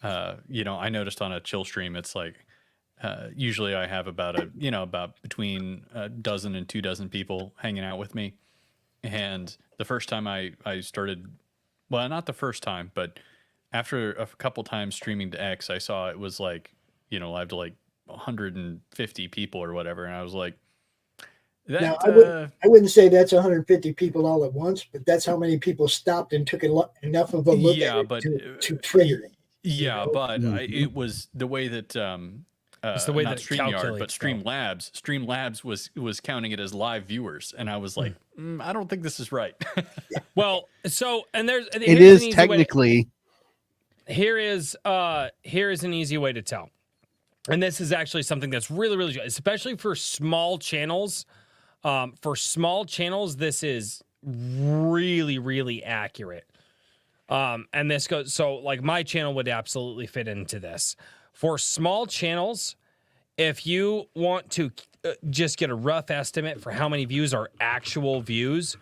I noticed on a chill stream, it's like usually I have about between a dozen and 2 dozen people hanging out with me, and the first time I started, well, not the first time, but after a couple times streaming to X, I saw it was like live to like 150 people or whatever, and I was like, that, Now, I wouldn't say that's 150 people all at once, but that's how many people stopped and took enough of a look Yeah, at it but, to trigger it. yeah, know? but it was the way that It's the way not that it StreamYard, but calculates, Streamlabs was counting it as live viewers, and I was like, I don't think this is right. Well, so and It is technically. Here is an easy way to tell. And this is actually something that's really, really good, especially for small channels. For small channels, this is really, really accurate. And this goes, so like my channel would absolutely fit into this. For small channels, if you want to just get a rough estimate for how many views are actual views,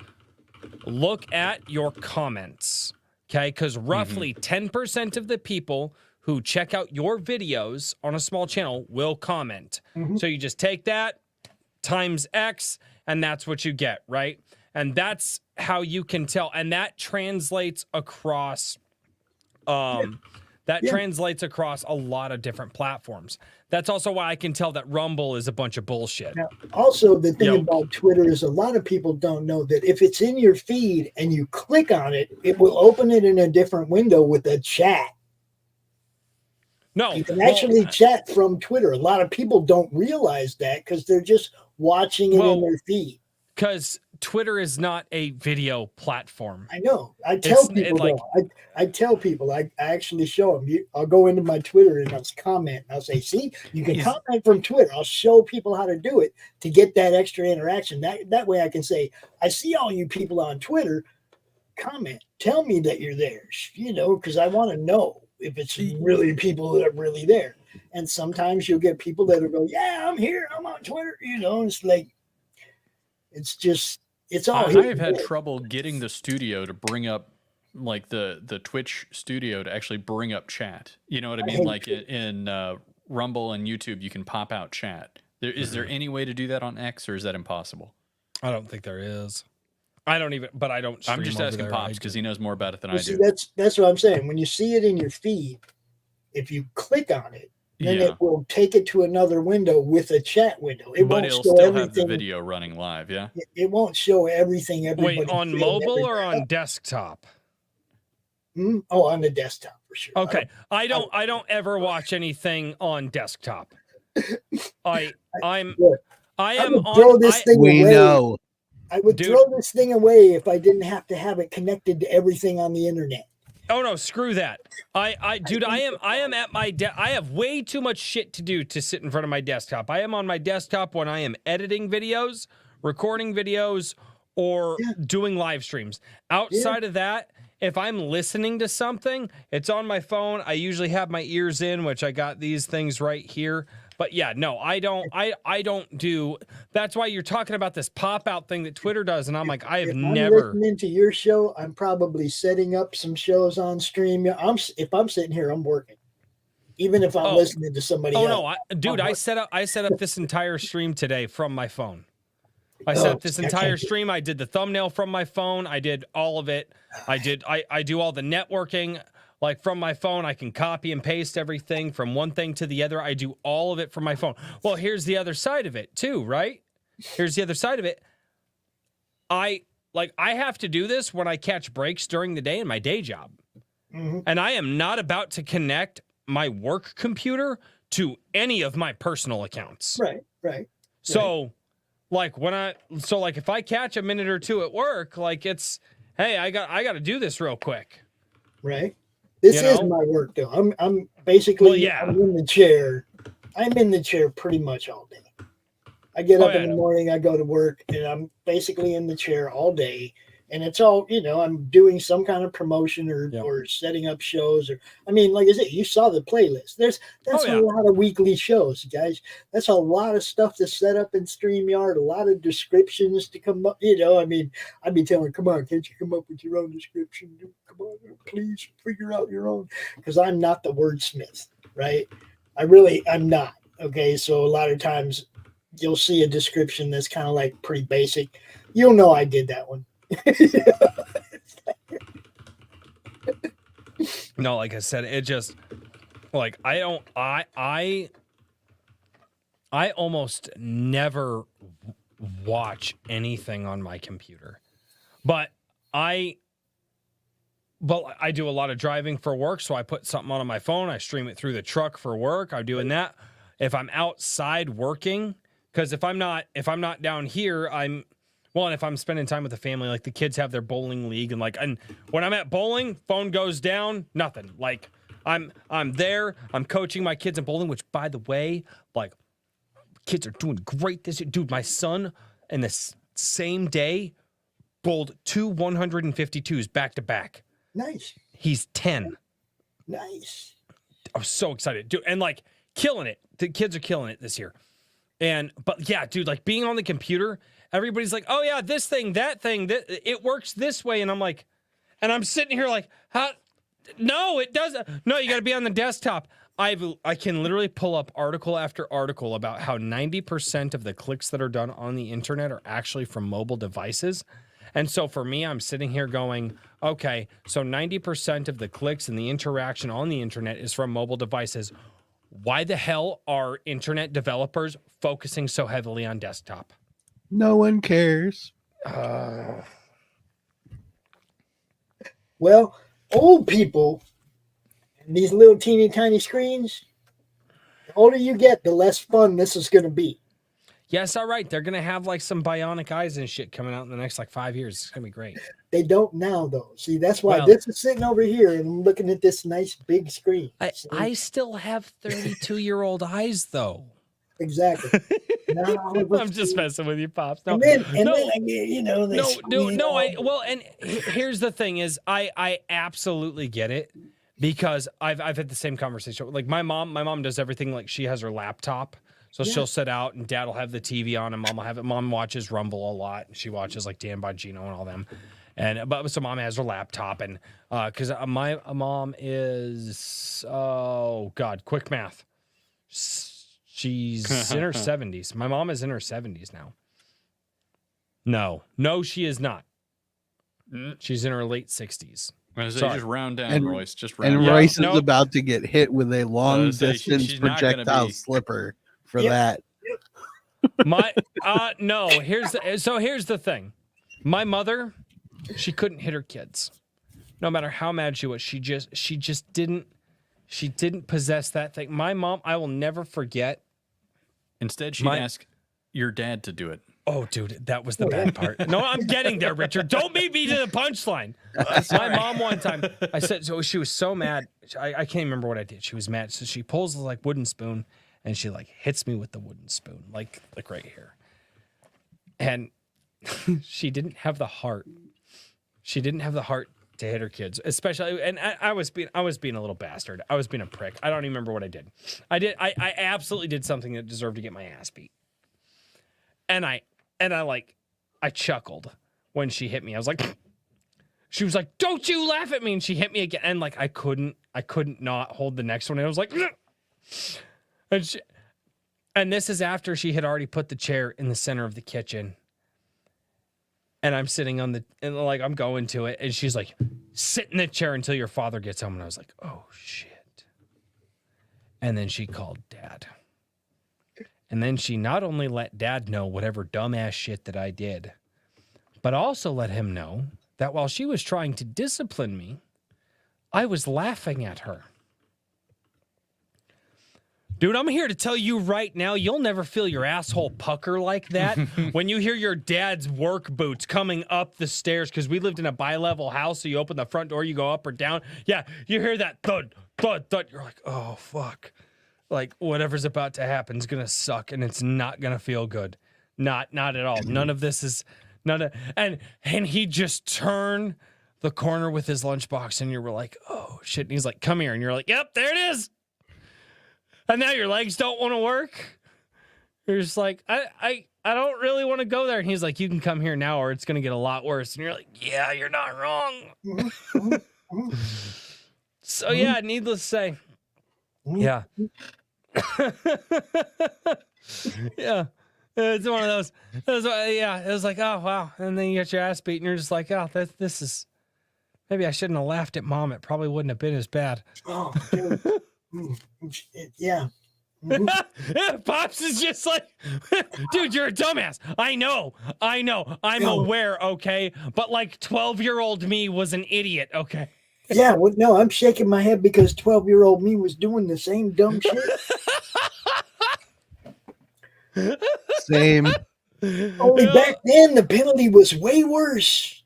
look at your comments. Okay, because roughly 10% of the people who check out your videos on a small channel will comment. So you just take that times X, and that's what you get, right? And that's how you can tell. And that translates across translates across a lot of different platforms. That's also why I can tell that Rumble is a bunch of bullshit. Now, also, the thing about Twitter is a lot of people don't know that if it's in your feed and you click on it, it will open it in a different window with a chat. No, you can actually chat from Twitter. A lot of people don't realize that because they're just watching it in their feed. Because Twitter is not a video platform. I know. I tell people, I tell people, I actually show them. I'll go into my Twitter and I'll comment. And I'll say, see, you can comment from Twitter. I'll show people how to do it to get that extra interaction. That way I can say, I see all you people on Twitter. Comment. Tell me that you're there, because I want to know if it's really people that are really there. And sometimes you'll get people that will go, yeah, I'm here. I'm on Twitter. It's like, it's all. I have had trouble getting the studio to bring up, like the Twitch studio to actually bring up chat. You know what I mean? Like in Rumble and YouTube, you can pop out chat. Is there any way to do that on X, or is that impossible? I don't think there is. I don't even, but I don't. I'm just asking Pops because he knows more about it than I do. That's what I'm saying. When you see it in your feed, if you click on it, then it will take it to another window with a chat window. But it'll still have the video running live. Yeah. It won't show everything. Wait, on mobile or on desktop? Oh, on the desktop for sure. Okay, I don't ever watch anything on desktop. I am throw this thing away. Know. I would throw this thing away if I didn't have to have it connected to everything on the internet. Oh no, screw that. I am at my I have way too much shit to do to sit in front of my desktop. I am on my desktop when I am editing videos, recording videos, or doing live streams. Outside of that, if I'm listening to something, it's on my phone. I usually have my ears in, which I got these things right here. But yeah, no, I don't do. That's why you're talking about this pop out thing that Twitter does, and I'm like, I have never. I'm listening to your show, I'm probably setting up some shows on stream. If I'm sitting here, I'm working. Even if I'm listening to somebody else. Oh no, dude, I set up this entire stream today from my phone. I set up this entire stream. I did the thumbnail from my phone. I did all of it. I do all the networking. Like from my phone, I can copy and paste everything from one thing to the other. I do all of it from my phone. Well, here's the other side of it too, right? Here's the other side of it. I have to do this when I catch breaks during the day in my day job. Mm-hmm. And I am not about to connect my work computer to any of my personal accounts. Right. So if I catch a minute or two at work, like it's, hey, I got to do this real quick. Right. This is my work though. I'm basically I'm in the chair. I'm in the chair pretty much all day. I get up in the morning, I go to work, and I'm basically in the chair all day. And it's all, I'm doing some kind of promotion or setting up shows. Or I mean, like I said, you saw the playlist. That's a lot of weekly shows, guys. That's a lot of stuff to set up in StreamYard, a lot of descriptions to come up. I mean, I'd be telling, come on, can't you come up with your own description? Come on, please figure out your own. Because I'm not the wordsmith, right? I'm not. Okay, so a lot of times you'll see a description that's kind of like pretty basic. You'll know I did that one. No, like I said, it just like I almost never watch anything on my computer. But I do a lot of driving for work, so I put something on my phone, I stream it through the truck for work. I'm doing that. If I'm outside working, because if I'm not down here, and if I'm spending time with the family, like the kids have their bowling league, and when I'm at bowling, phone goes down, nothing. Like I'm there, I'm coaching my kids in bowling, which by the way, like kids are doing great this year. Dude, my son in the same day bowled 2 152s back to back. Nice. He's 10. Nice. I was so excited, dude, and like killing it. The kids are killing it this year. But yeah, dude, like being on the computer, everybody's like, oh yeah, this thing, that thing, it works this way. And I'm like, and I'm sitting here like, how? No, it doesn't. No, you got to be on the desktop. I can literally pull up article after article about how 90% of the clicks that are done on the internet are actually from mobile devices. And so for me, I'm sitting here going, okay, so 90% of the clicks and the interaction on the internet is from mobile devices. Why the hell are internet developers focusing so heavily on desktop? No one cares. Well, old people, these little teeny tiny screens, the older you get, the less fun this is going to be. Yes, all right. They're going to have like some bionic eyes and shit coming out in the next like 5 years. It's going to be great. They don't now, though. See, that's why Well- this is sitting over here and I'm looking at this nice big screen. See? I still have 32-year-old eyes, though. Exactly. Now, I'm just messing with you, Pops. No, and then no, I get, this. and here's the thing is I absolutely get it because I've had the same conversation. Like my mom does everything like she has her laptop. So she'll sit out and dad will have the TV on and mom will have it. Mom watches Rumble a lot. She watches like Dan Bongino and all them. But so mom has her laptop and because my mom is, oh God, quick math. She's in her 70s. My mom is in her 70s now. No, she is not. She's in her late 60s. Just round down, And- Royce. Just round And down. Royce is nope. about to get hit with a long say, distance she's not gonna projectile be- slipper for Yep. that. No, here's the thing. My mother, she couldn't hit her kids. No matter how mad she was, she just didn't possess that thing. My mom, I will never forget. Instead, she'd My- ask your dad to do it. Oh, dude, that was the bad part. No, I'm getting there, Richard. Don't beat me to the punchline. My mom one time, I said, so she was so mad. I can't remember what I did. She was mad. So she pulls the like wooden spoon and she like hits me with the wooden spoon, like right here. And she didn't have the heart. She didn't have the heart to hit her kids, especially. And I was being a little bastard. I was being a prick. I don't even remember what I did. I absolutely did something that deserved to get my ass beat. And I chuckled when she hit me. I was like, she was like, "Don't you laugh at me!" And she hit me again. And like, I couldn't not hold the next one. And I was like, and this is after she had already put the chair in the center of the kitchen. And I'm sitting and like, I'm going to it. And she's like, "Sit in the chair until your father gets home." And I was like, "Oh shit." And then she called Dad. And then she not only let Dad know whatever dumbass shit that I did, but also let him know that while she was trying to discipline me, I was laughing at her. Dude, I'm here to tell you right now, you'll never feel your asshole pucker like that when you hear your dad's work boots coming up the stairs, because we lived in a bi-level house, so you open the front door, you go up or down. Yeah, you hear that thud, thud, thud. You're like, oh, fuck. Like, whatever's about to happen is going to suck, and it's not going to feel good. Not at all. None of this is... And he just turned the corner with his lunchbox, and you were like, oh, shit. And he's like, come here. And you're like, yep, there it is. And now your legs don't want to work. You're just like, I don't really want to go there. And he's like, you can come here now or it's going to get a lot worse. And you're like, yeah, you're not wrong. So, yeah, needless to say. Yeah. Yeah. It's one of those. Yeah. It was like, oh, wow. And then you get your ass beat and you're just like, oh, this is. Maybe I shouldn't have laughed at Mom. It probably wouldn't have been as bad. Oh, dude. Yeah. Pops is just like, dude, you're a dumbass. I know. I'm aware, okay? But like 12-year-old me was an idiot, okay? Yeah, well, no, I'm shaking my head because 12-year-old me was doing the same dumb shit. Same. Only back then the penalty was way worse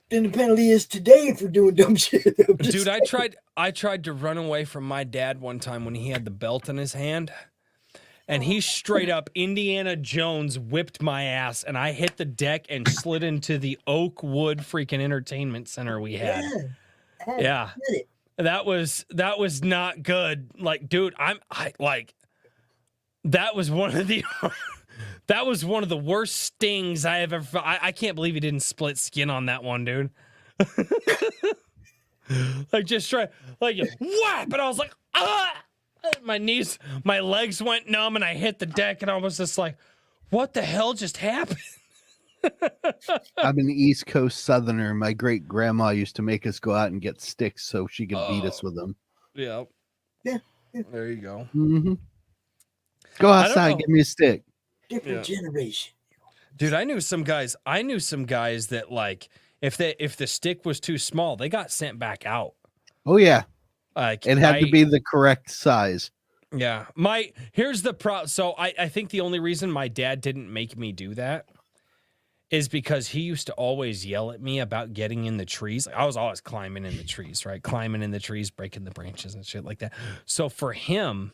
than the penalty is today for doing dumb shit. Dude, I tried to run away from my dad one time when he had the belt in his hand. And he straight up Indiana Jones whipped my ass, and I hit the deck and slid into the oak wood freaking entertainment center we had. Yeah. That was not good. Like, dude, that was one of the that was one of the worst stings I have ever. I can't believe he didn't split skin on that one, dude. like just try, like whap, and I was like, ah, my knees, my legs went numb, and I hit the deck, and I was just like, what the hell just happened? I'm an East Coast Southerner. My great grandma used to make us go out and get sticks so she could beat us with them. Yeah. Yeah. There you go. Mm-hmm. Go outside, give me a stick. Different generation. Dude, I knew some guys that like if the stick was too small, they got sent back out. Oh yeah. Like it had to be the correct size. Yeah. Here's the so I think the only reason my dad didn't make me do that is because he used to always yell at me about getting in the trees. I was always climbing in the trees, right? Climbing in the trees, breaking the branches and shit like that. So for him,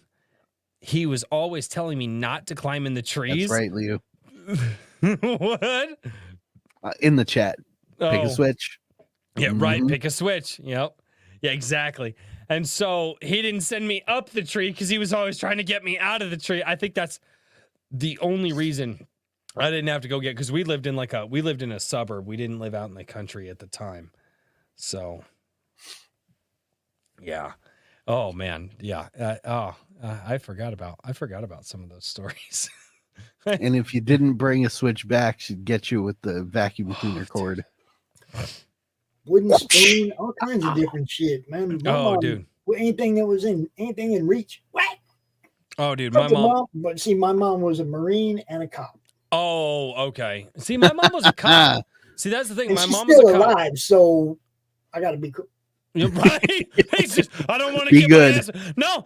he was always telling me not to climb in the trees. That's right, Leo. What? In the chat. Pick a switch. Yeah, right. Pick a switch. Yep. Yeah, exactly. And so he didn't send me up the tree because he was always trying to get me out of the tree. I think that's the only reason I didn't have to go get, because we lived in a suburb. We didn't live out in the country at the time. So yeah. Oh man. Yeah. I forgot about some of those stories. And if you didn't bring a switch back, she'd get you with the vacuum cleaner cord. Wooden spoon, all kinds of different shit, man. My mom, dude. Anything in reach. What? Oh, dude, my mom. But see, my mom was a Marine and a cop. Oh, okay. See, my mom was a cop. See, that's the thing. And my she's mom still was a cop. alive, so I got to be cool. You're right. He's just, I don't want to be get good. my ass. No.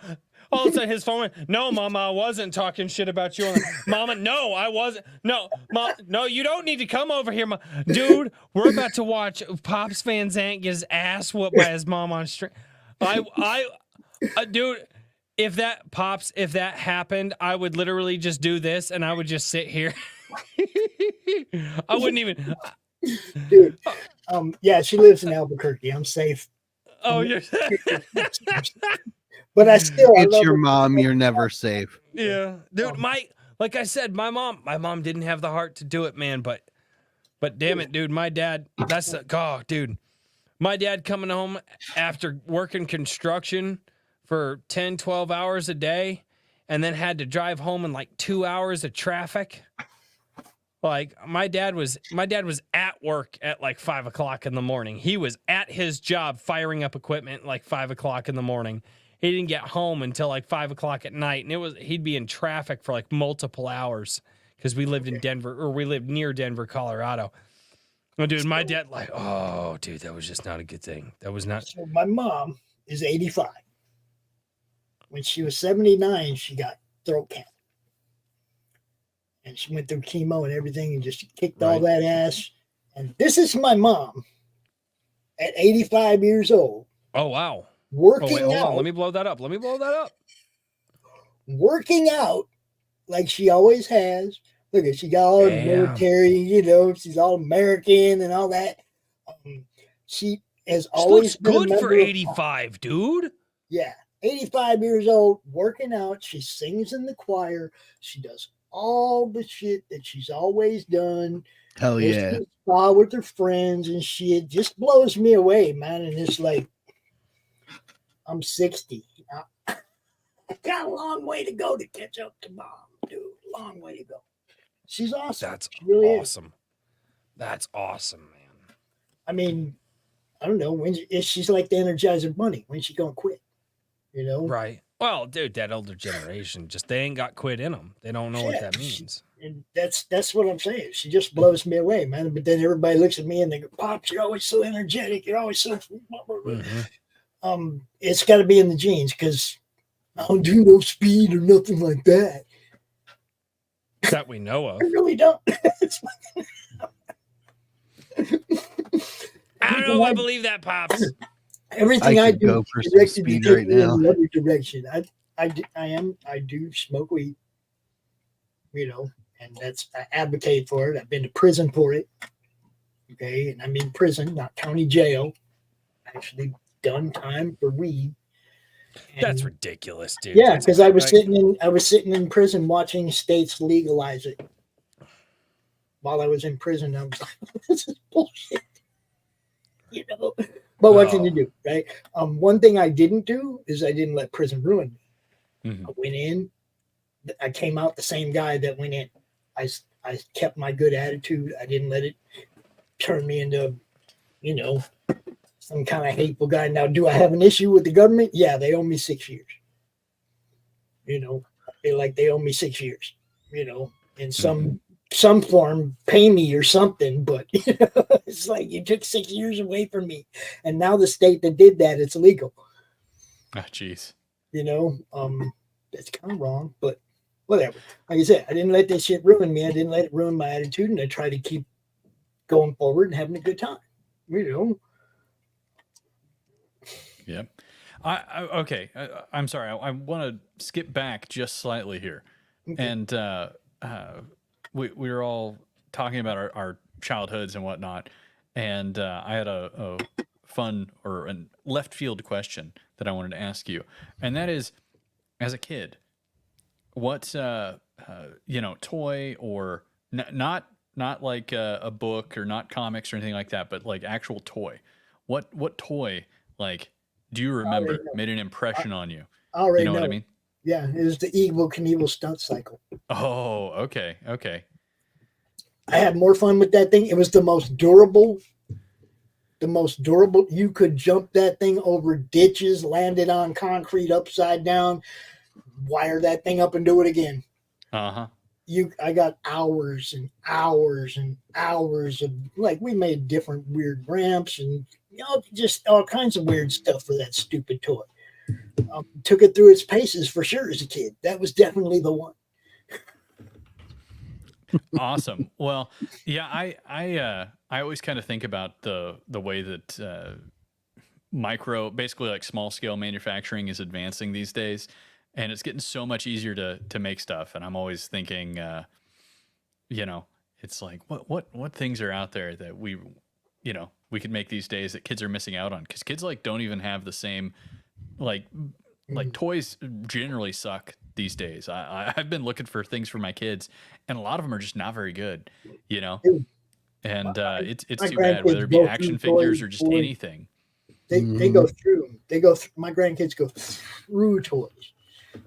All of a sudden, his phone went, no, Mama, I wasn't talking shit about you. Mama, no, I wasn't. No, Mom, no, you don't need to come over here. Dude, we're about to watch Pops Van Zandt get his ass whooped by his mom on stream. Dude, if that happened, I would literally just do this and I would just sit here. I wouldn't even. Dude, yeah, she lives in Albuquerque. I'm safe. Oh, you're. But I it's your mom. You're never safe. Yeah, dude. Like I said, my mom didn't have the heart to do it, man. But damn it, dude. My dad. Dude. My dad coming home after working construction for 10, 12 hours a day, and then had to drive home in like 2 hours of traffic. Like my dad was at work at like 5 o'clock in the morning. He was at his job firing up equipment like 5 o'clock in the morning. He didn't get home until like 5 o'clock at night, and he'd be in traffic for like multiple hours because we lived in Denver, or we lived near Denver, Colorado. Oh, dude, my dad dude, that was just not a good thing. That was not. So my mom is 85. When she was 79, she got throat cancer. And she went through chemo and everything and just kicked all that ass. And this is my mom at 85 years old. Oh, wow. Working hold out. on. Let me blow that up. Working out like she always has. Look at, she got all the military, she's all American and all that. She has always looks good for 85, dude. Yeah. 85 years old, working out. She sings in the choir. She does all the shit that she's always done. Hell yeah. With her friends and shit. Just blows me away, man. And it's like, I'm 60. I got a long way to go to catch up to mom, dude. Long way to go. She's awesome. That's really awesome. Is. That's awesome, man. I mean, I don't know she's like the Energizer Bunny. When's she gonna quit? Right. Well, dude, that older generation they ain't got quit in them. They don't know what that means. And that's what I'm saying. She just blows me away, man. But then everybody looks at me and they go, "Pops, you're always so energetic. You're always so." Mm-hmm. It's got to be in the genes because I don't do no speed or nothing like that. That we know of. I really don't. I don't know. I believe that, Pops. Everything I do go for some speed right now. In every direction. I do smoke weed, and I advocate for it. I've been to prison for it. Okay, and I'm in prison, not county jail. Actually done time for weed. And that's ridiculous, dude. Yeah, because I was sitting in prison watching states legalize it. While I was in prison, I was like, this is bullshit. But what can you do, right? One thing I didn't do is I didn't let prison ruin me. Mhm. I went in, I came out the same guy that went in. I kept my good attitude. I didn't let it turn me into, you know, some kind of hateful guy. Now, do I have an issue with the government? Yeah, they owe me 6 years. You know, I feel like they owe me 6 years. You know, in some form, pay me or something. But you know, it's like you took 6 years away from me, and now the state that did that, it's legal. Ah, jeez. You know, that's kind of wrong, but whatever. Like I said, I didn't let this shit ruin me. I didn't let it ruin my attitude, and I try to keep going forward and having a good time. You know. Yep. Okay. I'm sorry. I want to skip back just slightly here, Okay. and we were all talking about our childhoods and whatnot, and I had a fun or a left field question that I wanted to ask you, and that is, as a kid, what toy or not like a book or not comics or anything like that, but like actual toy. What toy like do you remember made an impression on you? I already You know know. what I mean? Yeah, it was the Evel Knievel stunt cycle. Oh, okay. I had more fun with that thing. It was the most durable. The most durable. You could jump that thing over ditches, land it on concrete upside down, wire that thing up and do it again. Uh-huh. I got hours and hours and hours of, like, we made different weird ramps and just all kinds of weird stuff for that stupid toy. Took it through its paces for sure as a kid. That was definitely the one. Awesome. Well, yeah, I always kind of think about the way that basically like small scale manufacturing is advancing these days, and it's getting so much easier to make stuff. And I'm always thinking, it's like what things are out there that we could make these days that kids are missing out on, because kids like don't even have the same like toys generally suck these days. I've been looking for things for my kids, and a lot of them are just not very good, and it's too bad, whether it be action figures or just anything. They go through. My grandkids go through toys.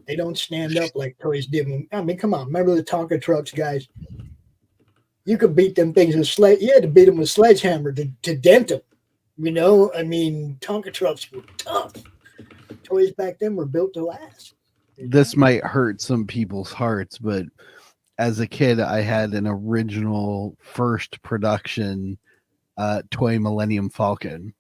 They don't stand up like toys did. I mean, come on. Remember the Tonka trucks, guys? You could beat them things with You had to beat them with sledgehammer to dent them. I mean, Tonka trucks were tough. Toys back then were built to last. This might hurt some people's hearts, but as a kid, I had an original first production toy Millennium Falcon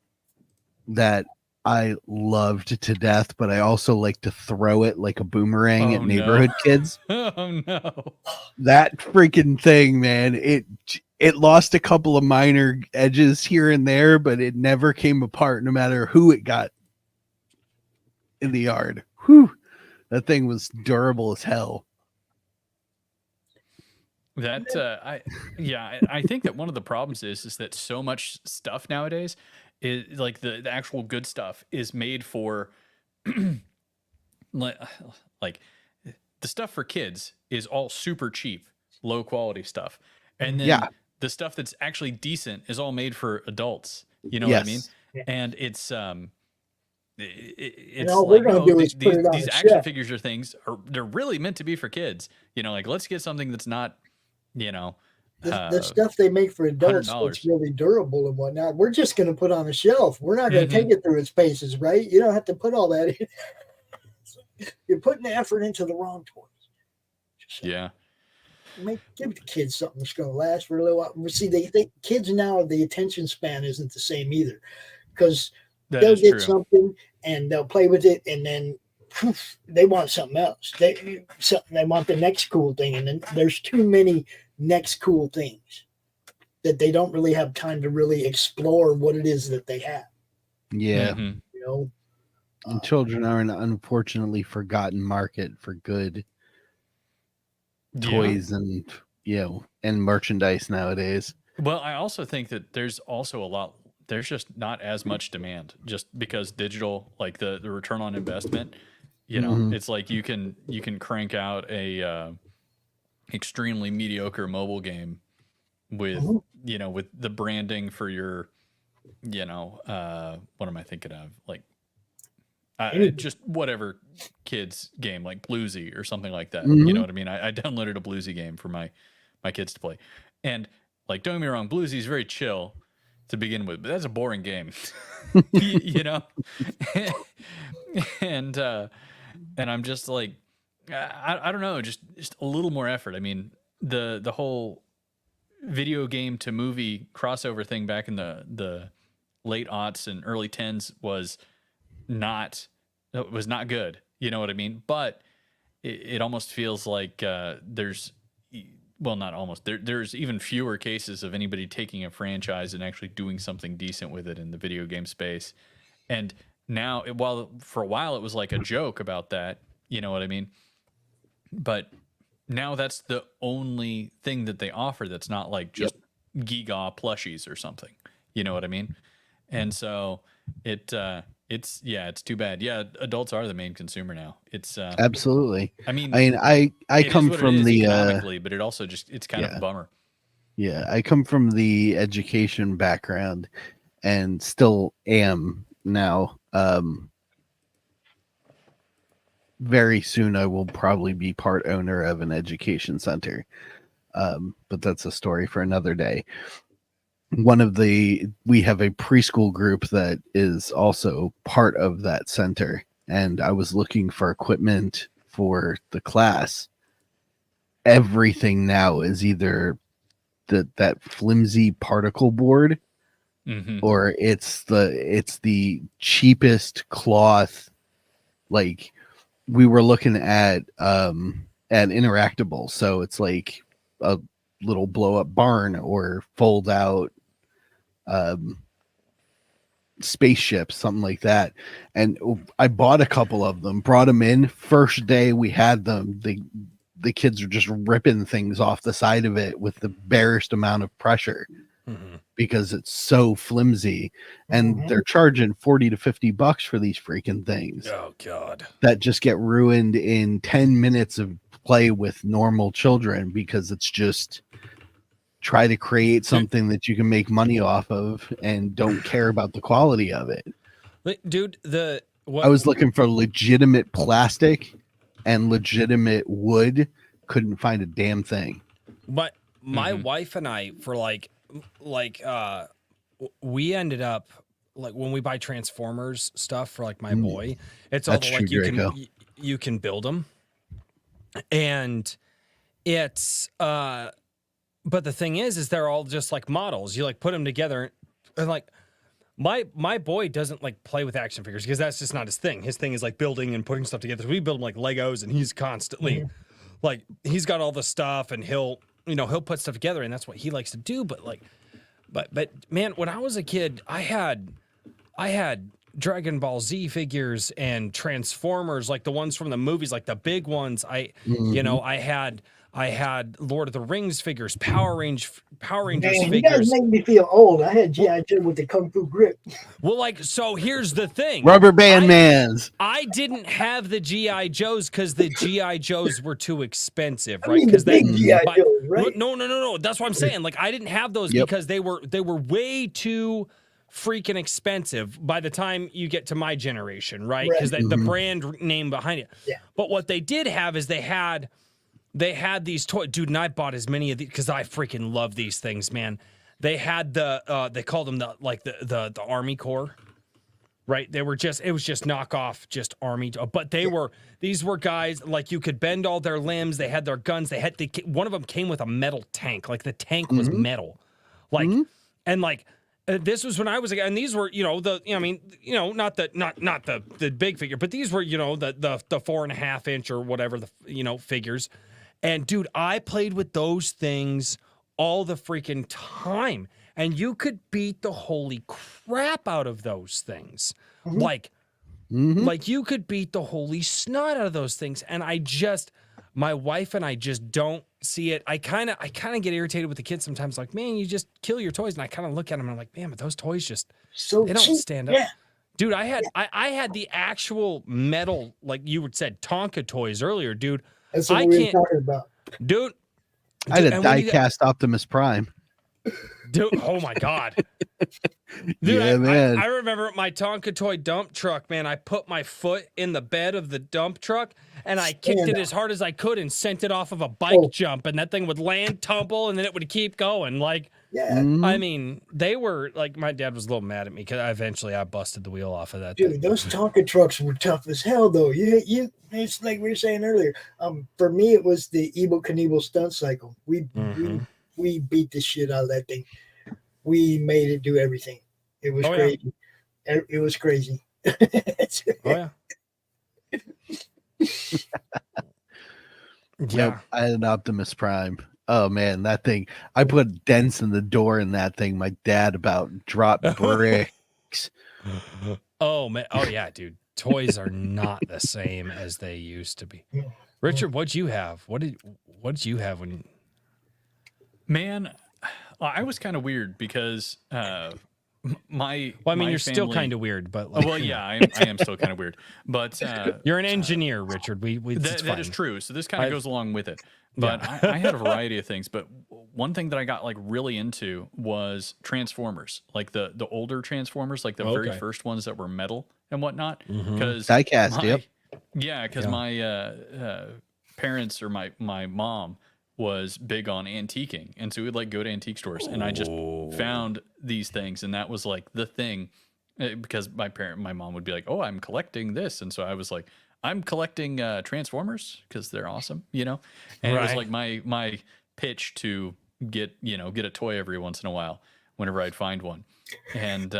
that I loved to death, but I also like to throw it like a boomerang at neighborhood kids. Oh no. That freaking thing, man. It lost a couple of minor edges here and there, but it never came apart no matter who it got in the yard. Whew. That thing was durable as hell. That I think that one of the problems is that so much stuff nowadays is like the actual good stuff is made for like the stuff for kids is all super cheap, low quality stuff. And then the stuff that's actually decent is all made for adults. You know what I mean? Yeah. And it's it's all like, we're gonna do is put it on these a action shelf. figures or things they're really meant to be for kids. Like let's get something that's not, the stuff they make for adults is really durable and whatnot. We're just going to put on a shelf. We're not going to take it through its paces, right? You don't have to put all that in. You're putting the effort into the wrong toys. Yeah. Give the kids something that's going to last for a little while. See, they think kids now, the attention span isn't the same either, because they'll get something and they'll play with it, and then poof, they want something else. They want the next cool thing, and then there's too many next cool things that they don't really have time to really explore what it is that they have. Yeah. And children are an unfortunately forgotten market for good toys and merchandise nowadays. Well, I also think that there's just not as much demand, just because digital, like the return on investment, it's like you can crank out a extremely mediocre mobile game with with the branding for your what am I thinking of? Like, Anything. just whatever kids game, like Bluesy or something like that. Mhm. You know what I mean? I downloaded a Bluesy game for my kids to play, and like, don't get me wrong, Bluesy is very chill to begin with, but that's a boring game, you know. and I'm just like, I don't know, just a little more effort. I mean, the whole video game to movie crossover thing back in the late aughts and early tens was not good. You know what I mean? But it almost feels like there's, well, not almost, there's even fewer cases of anybody taking a franchise and actually doing something decent with it in the video game space. And now, while for a while it was like a joke about that, you know what I mean? But now that's the only thing that they offer that's not like just Giga plushies or something. You know what I mean? And so it's too bad. Yeah, adults are the main consumer now. It's Absolutely. I mean, I it come is what from it is the economically, but it also just, it's kind of a bummer. yeah, I come from the education background and still am now. Very soon I will probably be part owner of an education center. But that's a story for another day. We have a preschool group that is also part of that center, and I was looking for equipment for the class. Everything now is either that flimsy particle board, or it's the cheapest cloth. Like, we were looking at Interactable, so it's like a little blow up barn or fold out spaceship, something like that. And I bought a couple of them, brought them in. First day we had them, the kids are just ripping things off the side of it with the barest amount of pressure because it's so flimsy, and they're charging $40 to $50 for these freaking things. Oh God. That just get ruined in 10 minutes of play with normal children because it's just try to create something that you can make money off of and don't care about the quality of it. Dude, I was looking for legitimate plastic and legitimate wood, couldn't find a damn thing. But my wife and I, for we ended up, like, when we buy Transformers stuff for like my boy, it's all like you can build them, and it's but the thing is they're all just like models. You like put them together, and like my boy doesn't like play with action figures because that's just not his thing. His thing is like building and putting stuff together. So we build them like Legos, and he's constantly like, he's got all the stuff, and he'll put stuff together, and that's what he likes to do. But man, when I was a kid, I had Dragon Ball Z figures and Transformers, like the ones from the movies, like the big ones. I had Lord of the Rings figures, Power Rangers Man, figures. you guys make me feel old. I had G.I. Joe with the Kung Fu grip. Well, like, so here's the thing. Rubber Band Mans. I didn't have the G.I. Joes because the G.I. Joes were too expensive, I right? mean, the big G.I. Joes, right? No. That's what I'm saying. Like, I didn't have those because they were way too freaking expensive by the time you get to my generation, right? Because the brand name behind it. Yeah. But what they did have is they had these toys, dude, and I bought as many of these because I freaking love these things, man. They had they called them the Army Corps, right? It was just knockoff, just Army, but these were guys, like, you could bend all their limbs. They had their guns. One of them came with a metal tank, like the tank was metal, like, and like. This was when I was, and these were, not the big figure, but these were, the 4.5 inch or whatever figures. And dude, I played with those things all the freaking time, and you could beat the holy crap out of those things. Like you could beat the holy snot out of those things. And my wife and I just don't see it. I kind of get irritated with the kids sometimes. Like, man, you just kill your toys. And I kind of look at them and I'm like, man, but those toys just, they don't stand up. Dude, I had the actual metal, like you said, Tonka toys earlier, dude. That's what we were talking about. Dude. I had a die-cast Optimus Prime Dude, oh my God. Dude, Yeah, man. I remember my Tonka toy dump truck, man. I put my foot in the bed of the dump truck and I kicked it as hard as I could and sent it off of a bike jump, and that thing would land, tumble, and then it would keep going. Like, Yeah. I mean, they were like, my dad was a little mad at me because eventually I busted the wheel off of that Dude, thing. those Tonka trucks were tough as hell, though. It's like we were saying earlier. For me, it was the Evel Knievel stunt cycle. We beat the shit out of that thing. We made it do everything. It was crazy. Yeah. It was crazy. Oh yeah. Yeah, I had an Optimus Prime. Oh man, that thing! I put dents in the door in that thing. My dad about dropped bricks. Oh man! Oh yeah, dude. Toys are not the same as they used to be. Richard, what'd you have? What did you have when? Man, I was kind of weird because my. Well, I mean, you're family, still kind of weird, but like, well, yeah, I am still kind of weird, but you're an engineer, Richard. That is true. So this kind of goes along with it. But I had a variety of things. But one thing that I got like really into was Transformers, like the older Transformers, like the very first ones that were metal and whatnot. Because diecast, yep. Yeah, because my parents or my mom was big on antiquing, and so we'd like go to antique stores, and I just found these things, and that was like the thing. Because my mom would be like, "Oh, I'm collecting this," and so I was like, I'm collecting Transformers because they're awesome, you know? And it was like my pitch to get a toy every once in a while whenever I'd find one. And,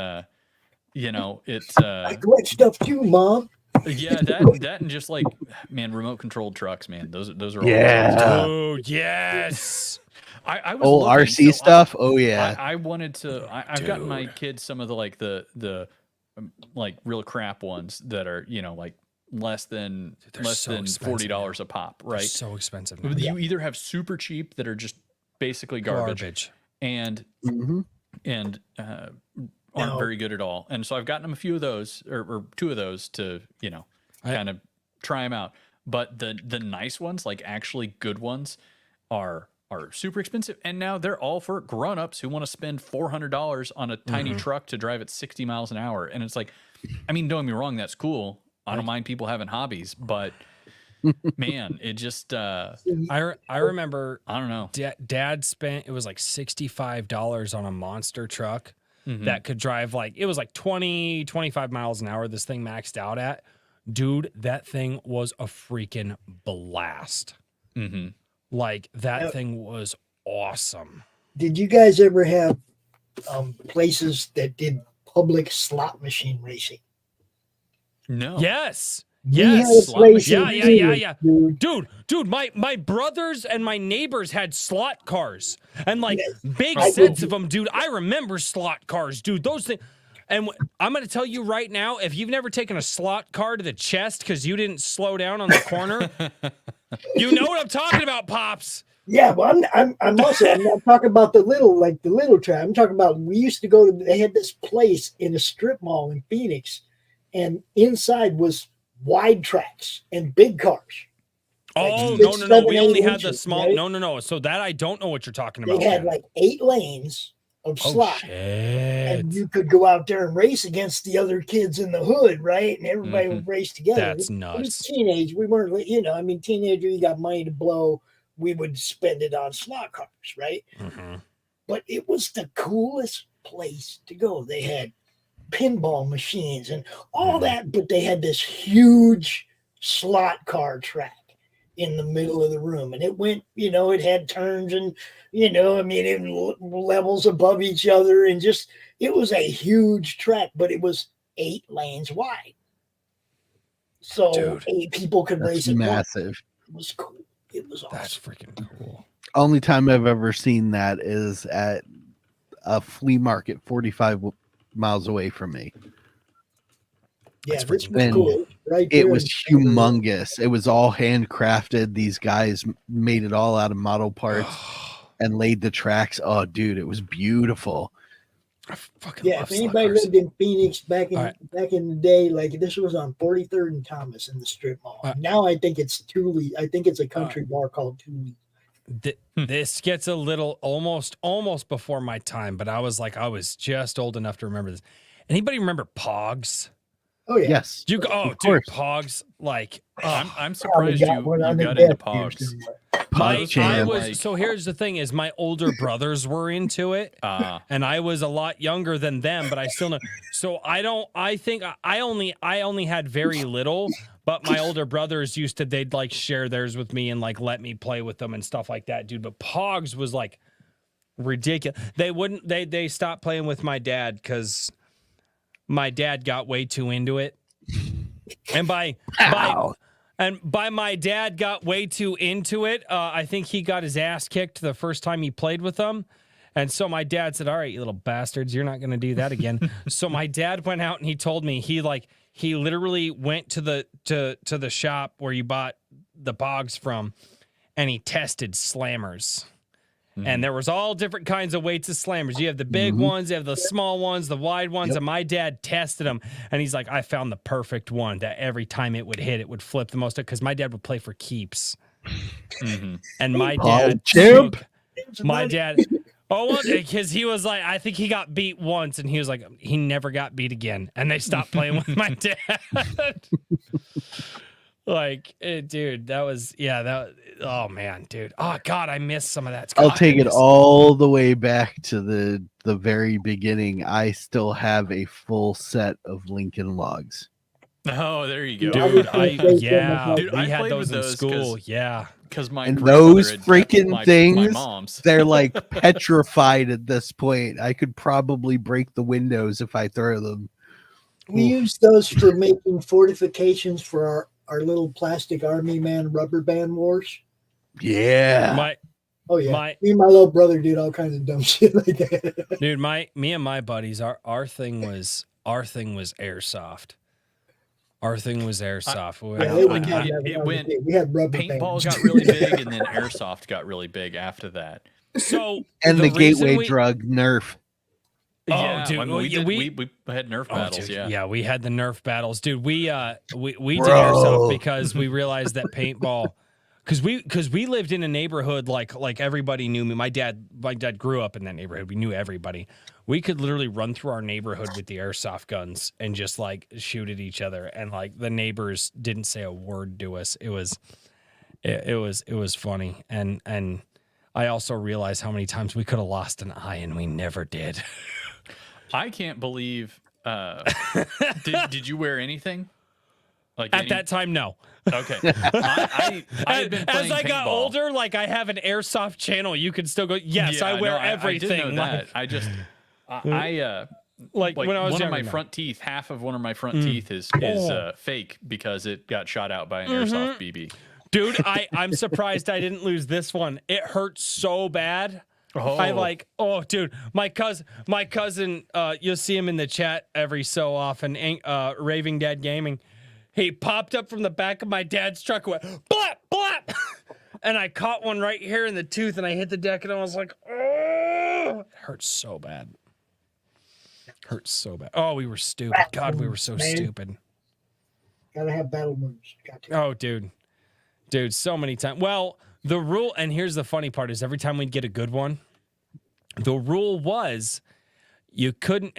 it's... I collect stuff too, Mom. Yeah, that and just like, man, remote controlled trucks, man. Those are all Oh, yes. I was RC stuff. I wanted to. I've gotten my kids some of the like the like real crap ones that are like less than $40 a pop, right? They're so expensive. You either have super cheap that are just basically garbage. and aren't very good at all. And so I've gotten them a few of those or two of those to kind of try them out. But the nice ones, like actually good ones, are super expensive, and now they're all for grown-ups who want to spend $400 on a tiny truck to drive at 60 miles an hour. And it's like, I mean, don't get me wrong, that's cool. I don't mind people having hobbies, but man, it just I remember, I don't know. Dad spent, it was like $65 on a monster truck that could drive like, it was like 25 miles an hour. This thing maxed out at. Dude, that thing was a freaking blast. Like that thing was awesome. Did you guys ever have places that did public slot machine racing? No. Yes. Yes. Yeah. Dude, my brothers and my neighbors had slot cars and like big sets of them, dude. I remember slot cars, dude. Those things. And I'm going to tell you right now, if you've never taken a slot car to the chest because you didn't slow down on the corner, you know what I'm talking about, Pops. Yeah, well, I'm not talking about the little track. I'm talking about, we used to go to, they had this place in a strip mall in Phoenix, and inside was wide tracks and big cars. Oh, no. We only had the small, right? No. So that I don't know what you're talking about. They had like 8 lanes of slot. Shit. And you could go out there and race against the other kids in the hood, right? And everybody would race together. That's nuts. It was teenage. We weren't, teenager, you got money to blow. We would spend it on slot cars, right? But it was the coolest place to go. They had pinball machines and all that, but they had this huge slot car track in the middle of the room, and it went, it had turns and, it levels above each other, and just, it was a huge track, but it was 8 lanes wide. So dude, 8 people could race it. Massive. It was cool. It was awesome. That's freaking cool. Only time I've ever seen that is at a flea market 45 miles away from me. Yeah, this was cool. Right, it was humongous. It was all handcrafted. These guys made it all out of model parts and laid the tracks. Oh, dude, it was beautiful. I fucking love if anybody lived in Phoenix back in the day, like this was on 43rd and Thomas in the strip mall. Now I think it's Thule. I think it's a country bar called Thule. this gets a little almost before my time, but I was just old enough to remember this. Anybody remember Pogs? Oh yeah. Yes. Dude, Pogs, like I'm surprised got you one on the got into desk Pogs. So here's the thing: is my older brothers were into it, and I was a lot younger than them, but I still know. So I think I only had very little, but my older brothers they'd like share theirs with me and like let me play with them and stuff like that, dude. But Pogs was like ridiculous. They stopped playing with my dad because my dad got way too into it, and by my dad got way too into it, I think he got his ass kicked the first time he played with them. And so my dad said, all right, you little bastards, you're not going to do that again. So my dad went out and he told me, he literally went to the shop where you bought the Pogs from and he tested slammers. And there was all different kinds of weights of slammers. You have the big ones, you have the small ones, the wide ones. And my dad tested them. And he's like, I found the perfect one that every time it would hit, it would flip the most. Because my dad would play for keeps. And my dad because he was like, I think he got beat once. And he was like, he never got beat again. And they stopped playing with my dad. Dude, oh man, dude. Oh God, I missed some of that. I'll take it all the way back to the very beginning. I still have a full set of Lincoln Logs. Oh, there you go. Dude, Dude, we had played those with in school. Yeah. Because my and those had freaking my things, mom's. they're like petrified at this point. I could probably break the windows if I throw them. We use those for making fortifications for our little plastic army man rubber band wars. Yeah. Me and my little brother did all kinds of dumb shit like that. Dude, me and my buddies, our thing was airsoft. Our thing was airsoft. It went. We had rubber paintball bands. got really big, and then airsoft got really big after that. So and the gateway drug Nerf. Yeah, dude, I mean, we had Nerf battles. Dude, yeah, we had the Nerf battles, dude. We did airsoft because we realized that paintball, because we lived in a neighborhood like everybody knew me. My dad grew up in that neighborhood. We knew everybody. We could literally run through our neighborhood with the airsoft guns and just like shoot at each other, and like the neighbors didn't say a word to us. It was funny, and I also realized how many times we could have lost an eye and we never did. I can't believe. Did you wear anything? Like at that time, no. Okay. I had been playing as I got paintball. older, like I have an airsoft channel. You can still go. Yes, I wear everything. I didn't know that. I just. Like when I was one of my younger, front teeth, half of one of my front teeth is fake because it got shot out by an airsoft BB. Dude, I'm surprised I didn't lose this one. It hurt so bad. Dude, my cousin, you'll see him in the chat every so often, Raving Dad Gaming. He popped up from the back of my dad's truck and went, blap, blap. And I caught one right here in the tooth and I hit the deck and I was like, oh, it hurts so bad. Hurts so bad. Oh, we were stupid. God, we were so stupid. Gotta have battle moves. Oh, dude, so many times. Well, the rule, and here's the funny part, is every time we'd get a good one, the rule was you couldn't,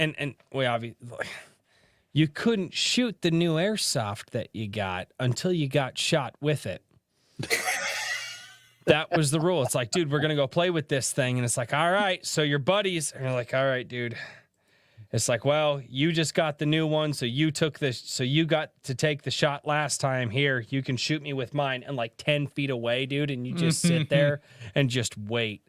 you couldn't shoot the new airsoft that you got until you got shot with it. That was the rule. It's like, dude, we're going to go play with this thing. And it's like, all right, so your buddies, and you're like, all right, dude. It's like, well, you just got the new one, so you got to take the shot last time. Here, you can shoot me with mine, and like 10 feet away, dude, and you just sit there and just wait.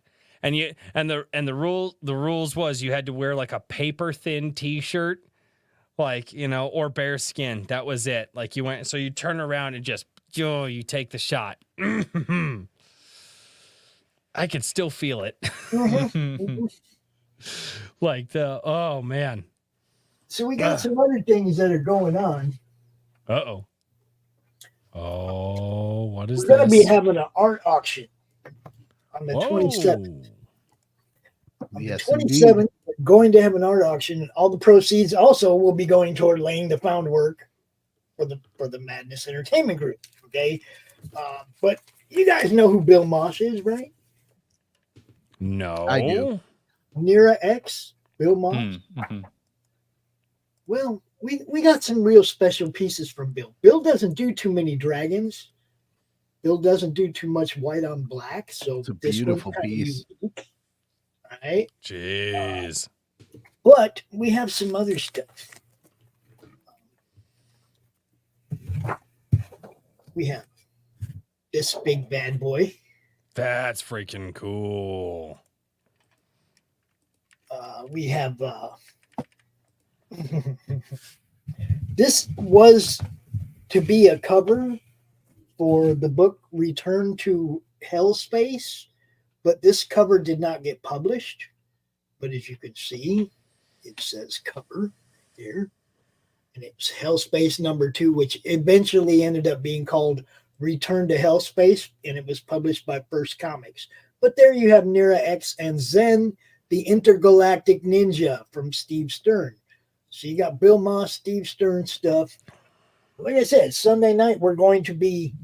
And the rules was you had to wear like a paper thin t-shirt, like, or bear skin. That was it. Like so you turn around and just you take the shot. I can still feel it. Like oh man. So we got some other things that are going on. Oh, what is We're going to this? be having an art auction on the 27th. Yes, 27th, we're going to have an art auction, and all the proceeds also will be going toward laying the groundwork for the Madness Entertainment Group. Okay, but you guys know who Bill Moss is, right? No. I do. Nira X, Bill Moss. Mm-hmm. Well, we got some real special pieces from Bill. Bill doesn't do too many dragons. Bill doesn't do too much white on black. So It's a this one's beautiful kind of piece. unique, right? Jeez. But we have some other stuff. We have this big bad boy. That's freaking cool. We have this was to be a cover for the book Return to Hellspace, but this cover did not get published. But as you can see, it says cover here, and it's Hellspace #2, which eventually ended up being called Return to Hellspace, and it was published by First Comics. But there you have Nira X and Zen, the Intergalactic Ninja from Steve Stern. So you got Bill Moss, Steve Stern stuff. Like I said, Sunday night we're going to be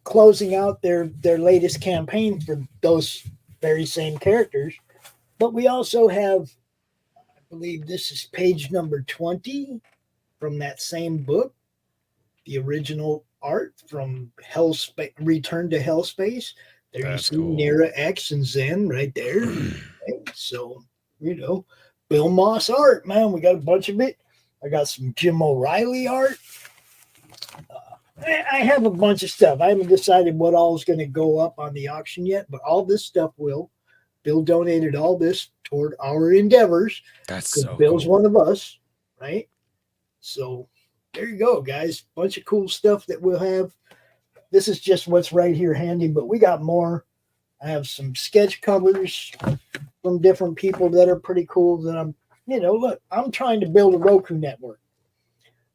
closing out their latest campaign for those very same characters. But we also have, I believe this is page number 20 from that same book, the original art from Hellspace, Return to Hellspace. There That's you see cool. Nira X and Zen right there. So, Bill Moss art, man. We got a bunch of it. I got some Jim O'Reilly art. I have a bunch of stuff. I haven't decided what all is going to go up on the auction yet, but all this stuff will. Bill donated all this toward our endeavors. That's Because so Bill's cool. one of us, right? So there you go, guys. Bunch of cool stuff that we'll have. This is just what's right here handy, but we got more. I have some sketch covers from different people that are pretty cool that look, I'm trying to build a Roku network.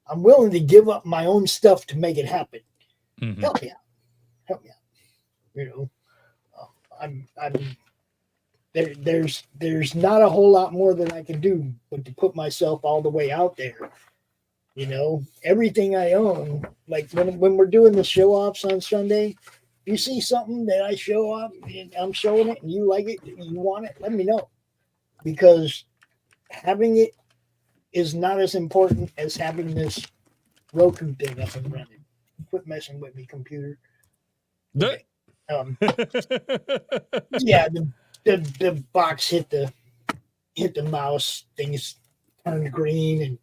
I'm willing to give up my own stuff to make it happen. Mm-hmm. Help me out. I'm there's not a whole lot more that I can do but to put myself all the way out there. Everything I own, like when we're doing the show offs on Sunday, if you see something that I show off and I'm showing it and you like it, you want it, let me know. Because having it is not as important as having this Roku thing up and running. Quit messing with me, computer. Okay. Yeah, the box hit the mouse, things turned green, and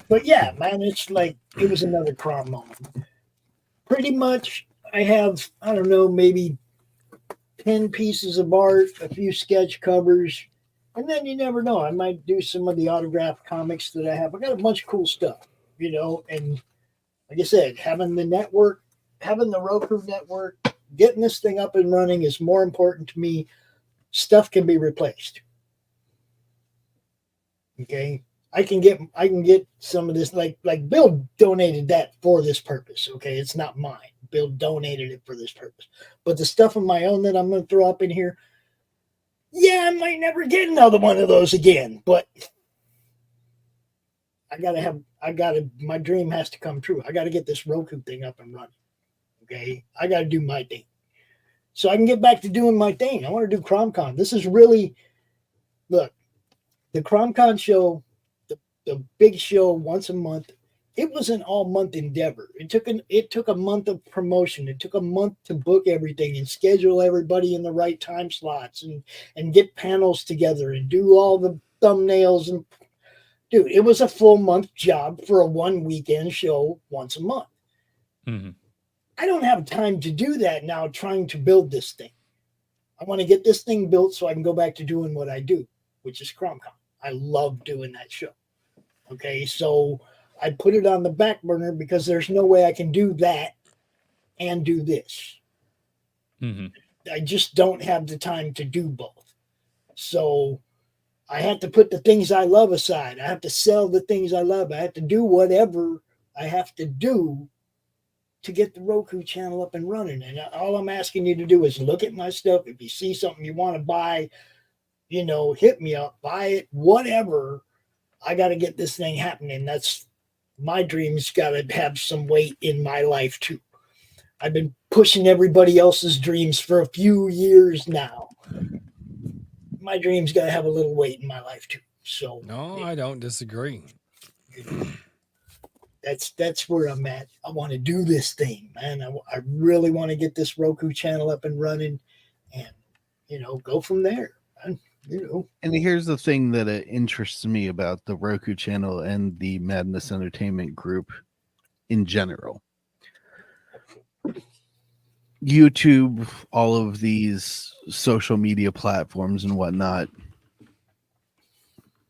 But yeah, man, it's like it was another Crom moment. Pretty much, I have, I don't know, maybe 10 pieces of art, a few sketch covers, and then you never know. I might do some of the autographed comics that I have. I got a bunch of cool stuff, and like I said, having the network, having the Roku network, getting this thing up and running is more important to me. Stuff can be replaced. Okay. I can get some of this, like Bill donated that for this purpose. Okay. It's not mine. Bill donated it for this purpose. But the stuff of my own that I'm going to throw up in here, yeah, I might never get another one of those again, but my dream has to come true. I got to get this Roku thing up and running. Okay. I got to do my thing so I can get back to doing my thing. I want to do CromCon. This is really, look, the CromCon show, the big show once a month, it was an all-month endeavor. It took a month of promotion. It took a month to book everything and schedule everybody in the right time slots and get panels together and do all the thumbnails. And dude, it was a full month job for a one weekend show once a month. Mm-hmm. I don't have time to do that now trying to build this thing. I want to get this thing built so I can go back to doing what I do, which is CromCon. I love doing that show. Okay, so I put it on the back burner because there's no way I can do that and do this. Mm-hmm. I just don't have the time to do both. So I have to put the things I love aside. I have to sell the things I love. I have to do whatever I have to do to get the Roku channel up and running. And all I'm asking you to do is look at my stuff. If you see something you want to buy, hit me up, buy it, whatever. I got to get this thing happening. That's my dreams. Got to have some weight in my life too. I've been pushing everybody else's dreams for a few years now. my dreams got to have a little weight in my life too. So No, I don't disagree. that's where I'm at. I want to do this thing, man. I really want to get this Roku channel up and running, and go from there. And, And here's the thing that interests me about the Roku channel and the Madness Entertainment Group in general. YouTube, all of these social media platforms and whatnot,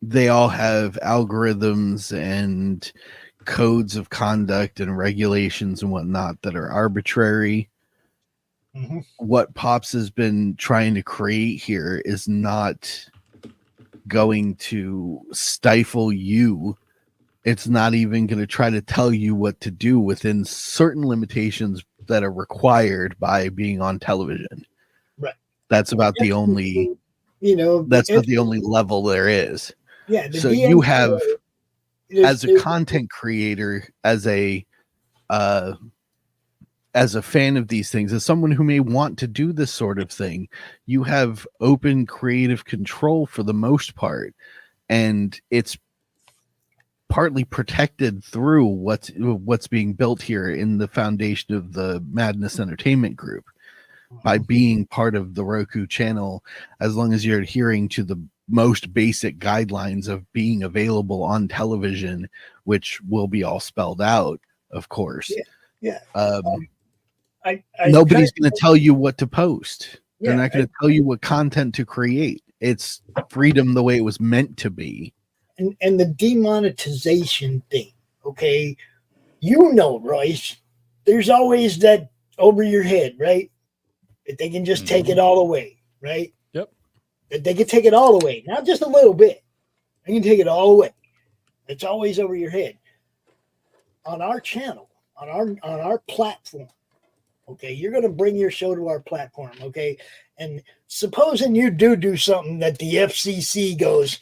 they all have algorithms and codes of conduct and regulations and whatnot that are arbitrary. Mm-hmm. What Pops has been trying to create here is not going to stifle you. It's not even going to try to tell you what to do within certain limitations that are required by being on television. Right. That's about the only, that's not the only level there is. Yeah. So you have, as a content creator, as a fan of these things, as someone who may want to do this sort of thing, you have open creative control for the most part, and it's partly protected through what's being built here in the foundation of the Madness Entertainment Group by being part of the Roku channel, as long as you're adhering to the most basic guidelines of being available on television, which will be all spelled out, of course. Yeah. Nobody's going to tell you what to post. Yeah, They're not going to tell you what content to create. It's freedom the way it was meant to be. And the demonetization thing, okay? Royce, there's always that over your head, right? That they can just take it all away, right? Yep. That they can take it all away, not just a little bit. They can take it all away. It's always over your head. On our channel, on our platform, okay, you're going to bring your show to our platform, okay? And supposing you do something that the FCC goes,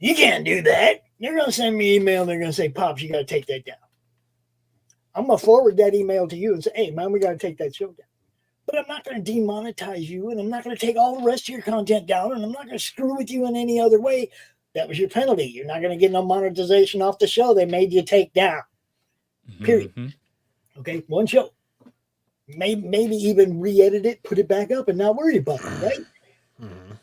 you can't do that. They're going to send me an email. And they're going to say, Pops, you got to take that down. I'm going to forward that email to you and say, hey, man, we got to take that show down. But I'm not going to demonetize you, and I'm not going to take all the rest of your content down, and I'm not going to screw with you in any other way. That was your penalty. You're not going to get no monetization off the show they made you take down. Period. Mm-hmm. Okay, one show. Maybe even re-edit it, put it back up, and not worry about it, right? Mm-hmm.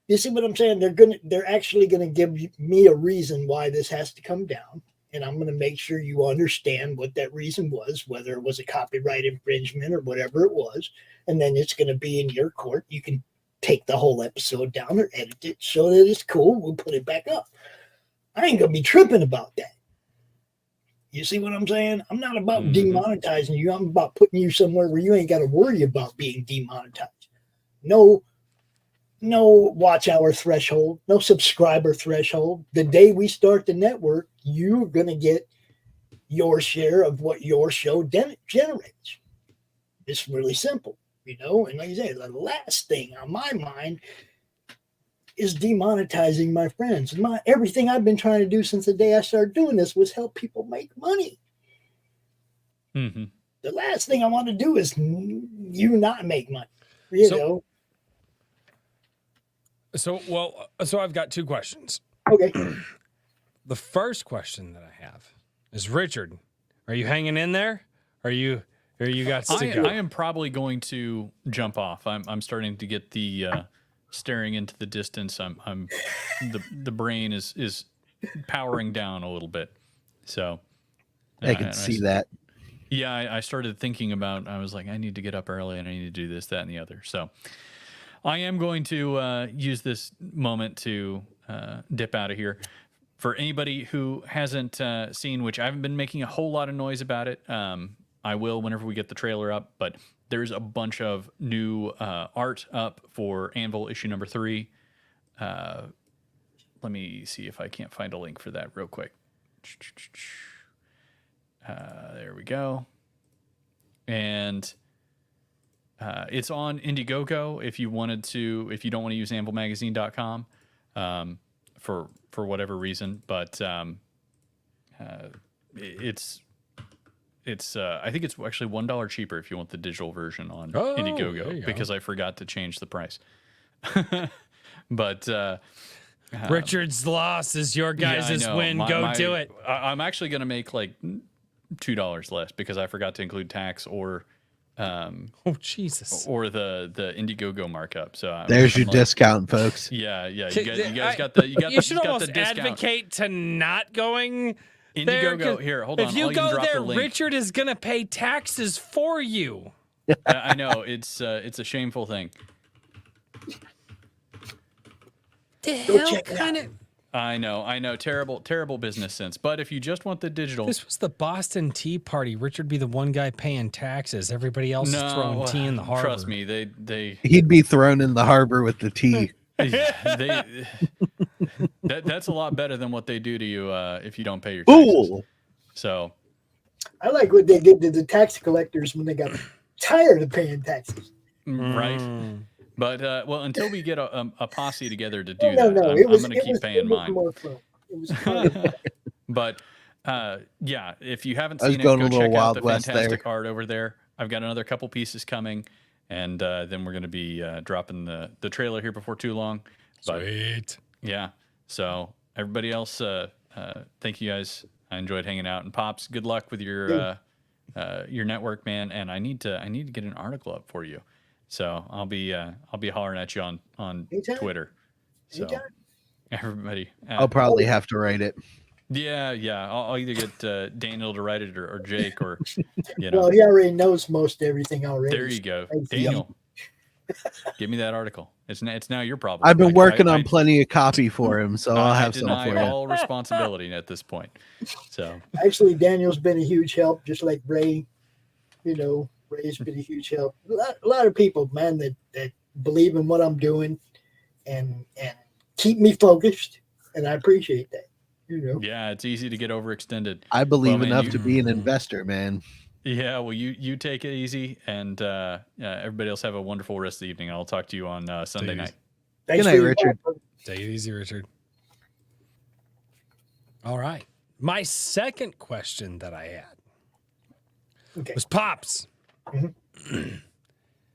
You see what I'm saying? They're actually gonna give me a reason why this has to come down, and I'm gonna make sure you understand what that reason was, whether it was a copyright infringement or whatever it was, and then it's gonna be in your court. You can take the whole episode down or edit it so that it's cool. We'll put it back up. I ain't gonna be tripping about that. You see what I'm saying? I'm not about demonetizing you. I'm about putting you somewhere where you ain't got to worry about being demonetized. No watch hour threshold, no subscriber threshold. The day we start the network, you're going to get your share of what your show generates. It's really simple, and like you say, the last thing on my mind is demonetizing my friends. Everything I've been trying to do since the day I started doing this was help people make money. Mm-hmm. The last thing I want to do is you not make money, know. So I've got two questions. Okay. The first question that I have is, Richard, are you hanging in there? Are you got to go? I am probably going to jump off. I'm starting to get the staring into the distance. The brain is powering down a little bit. So I can see that. Yeah, I started thinking about, I was like, I need to get up early and I need to do this, that, and the other. So I am going to use this moment to dip out of here. For anybody who hasn't seen, which I haven't been making a whole lot of noise about it, I will whenever we get the trailer up, but there's a bunch of new art up for Anvil issue number 3. Let me see if I can't find a link for that real quick. There we go. And it's on Indiegogo if you don't want to use anvilmagazine.com for whatever reason, but it's it's I think it's actually $1 cheaper if you want the digital version on Oh, there Indiegogo you go. because I forgot to change the price. But Richard's loss is your yeah, I guys' know. win. Go do it. I'm actually going to make like $2 less because I forgot to include tax or Oh Jesus! or the Indiegogo markup. So There's your like, discount, folks. Yeah, yeah. You guys got the You should got almost the discount. advocate to not going there. Indiegogo. Here, hold on. If you I'll even go drop there, the link. Richard is gonna pay taxes for you. I know it's a shameful thing. The Go hell check it kind out. of. I know. Terrible business sense. But if you just want the digital, This was the Boston Tea Party. Richard be the one guy paying taxes. Everybody else is throwing tea in the harbor. Trust me, they He'd be thrown in the harbor with the tea. that's a lot better than what they do to you if you don't pay your taxes. Ooh. So I like what they did to the tax collectors when they got tired of paying taxes. right. Mm. But well, until we get a posse together to do No, that, no, I'm going to keep paying mine. More fun. It was fun. But yeah, if you haven't I was seen it, going go a little check out Wild the West fantastic there. art over there. I've got another couple pieces coming, and then we're going to be dropping the trailer here before too long. But Sweet. yeah, so everybody else, thank you guys. I enjoyed hanging out. And Pops, good luck with your network, man. And I need to get an article up for you. So I'll be hollering at you on Anytime. Twitter. So Anytime. everybody, I'll probably have to write it. yeah. I'll either get Daniel to write it or Jake or you know. Well, he already knows most everything already. There you go, Thanks, Daniel. Give me that article. It's now your problem. I've been working I on plenty of copy for him, so I'll have some deny for you. all responsibility at this point. So Actually, Daniel's been a huge help, just like Ray. You know, Ray's been a huge help. A lot of people, man, that believe in what I'm doing and keep me focused, and I appreciate that. You know, yeah, it's easy to get overextended. I believe Well, man, enough you- to be an investor, man. Yeah, well, you take it easy, and everybody else have a wonderful rest of the evening. I'll talk to you on Sunday night. thanks Good for night, your Richard. help. Take it easy, Richard. All right. My second question that I had Okay. was Pops. Mhm.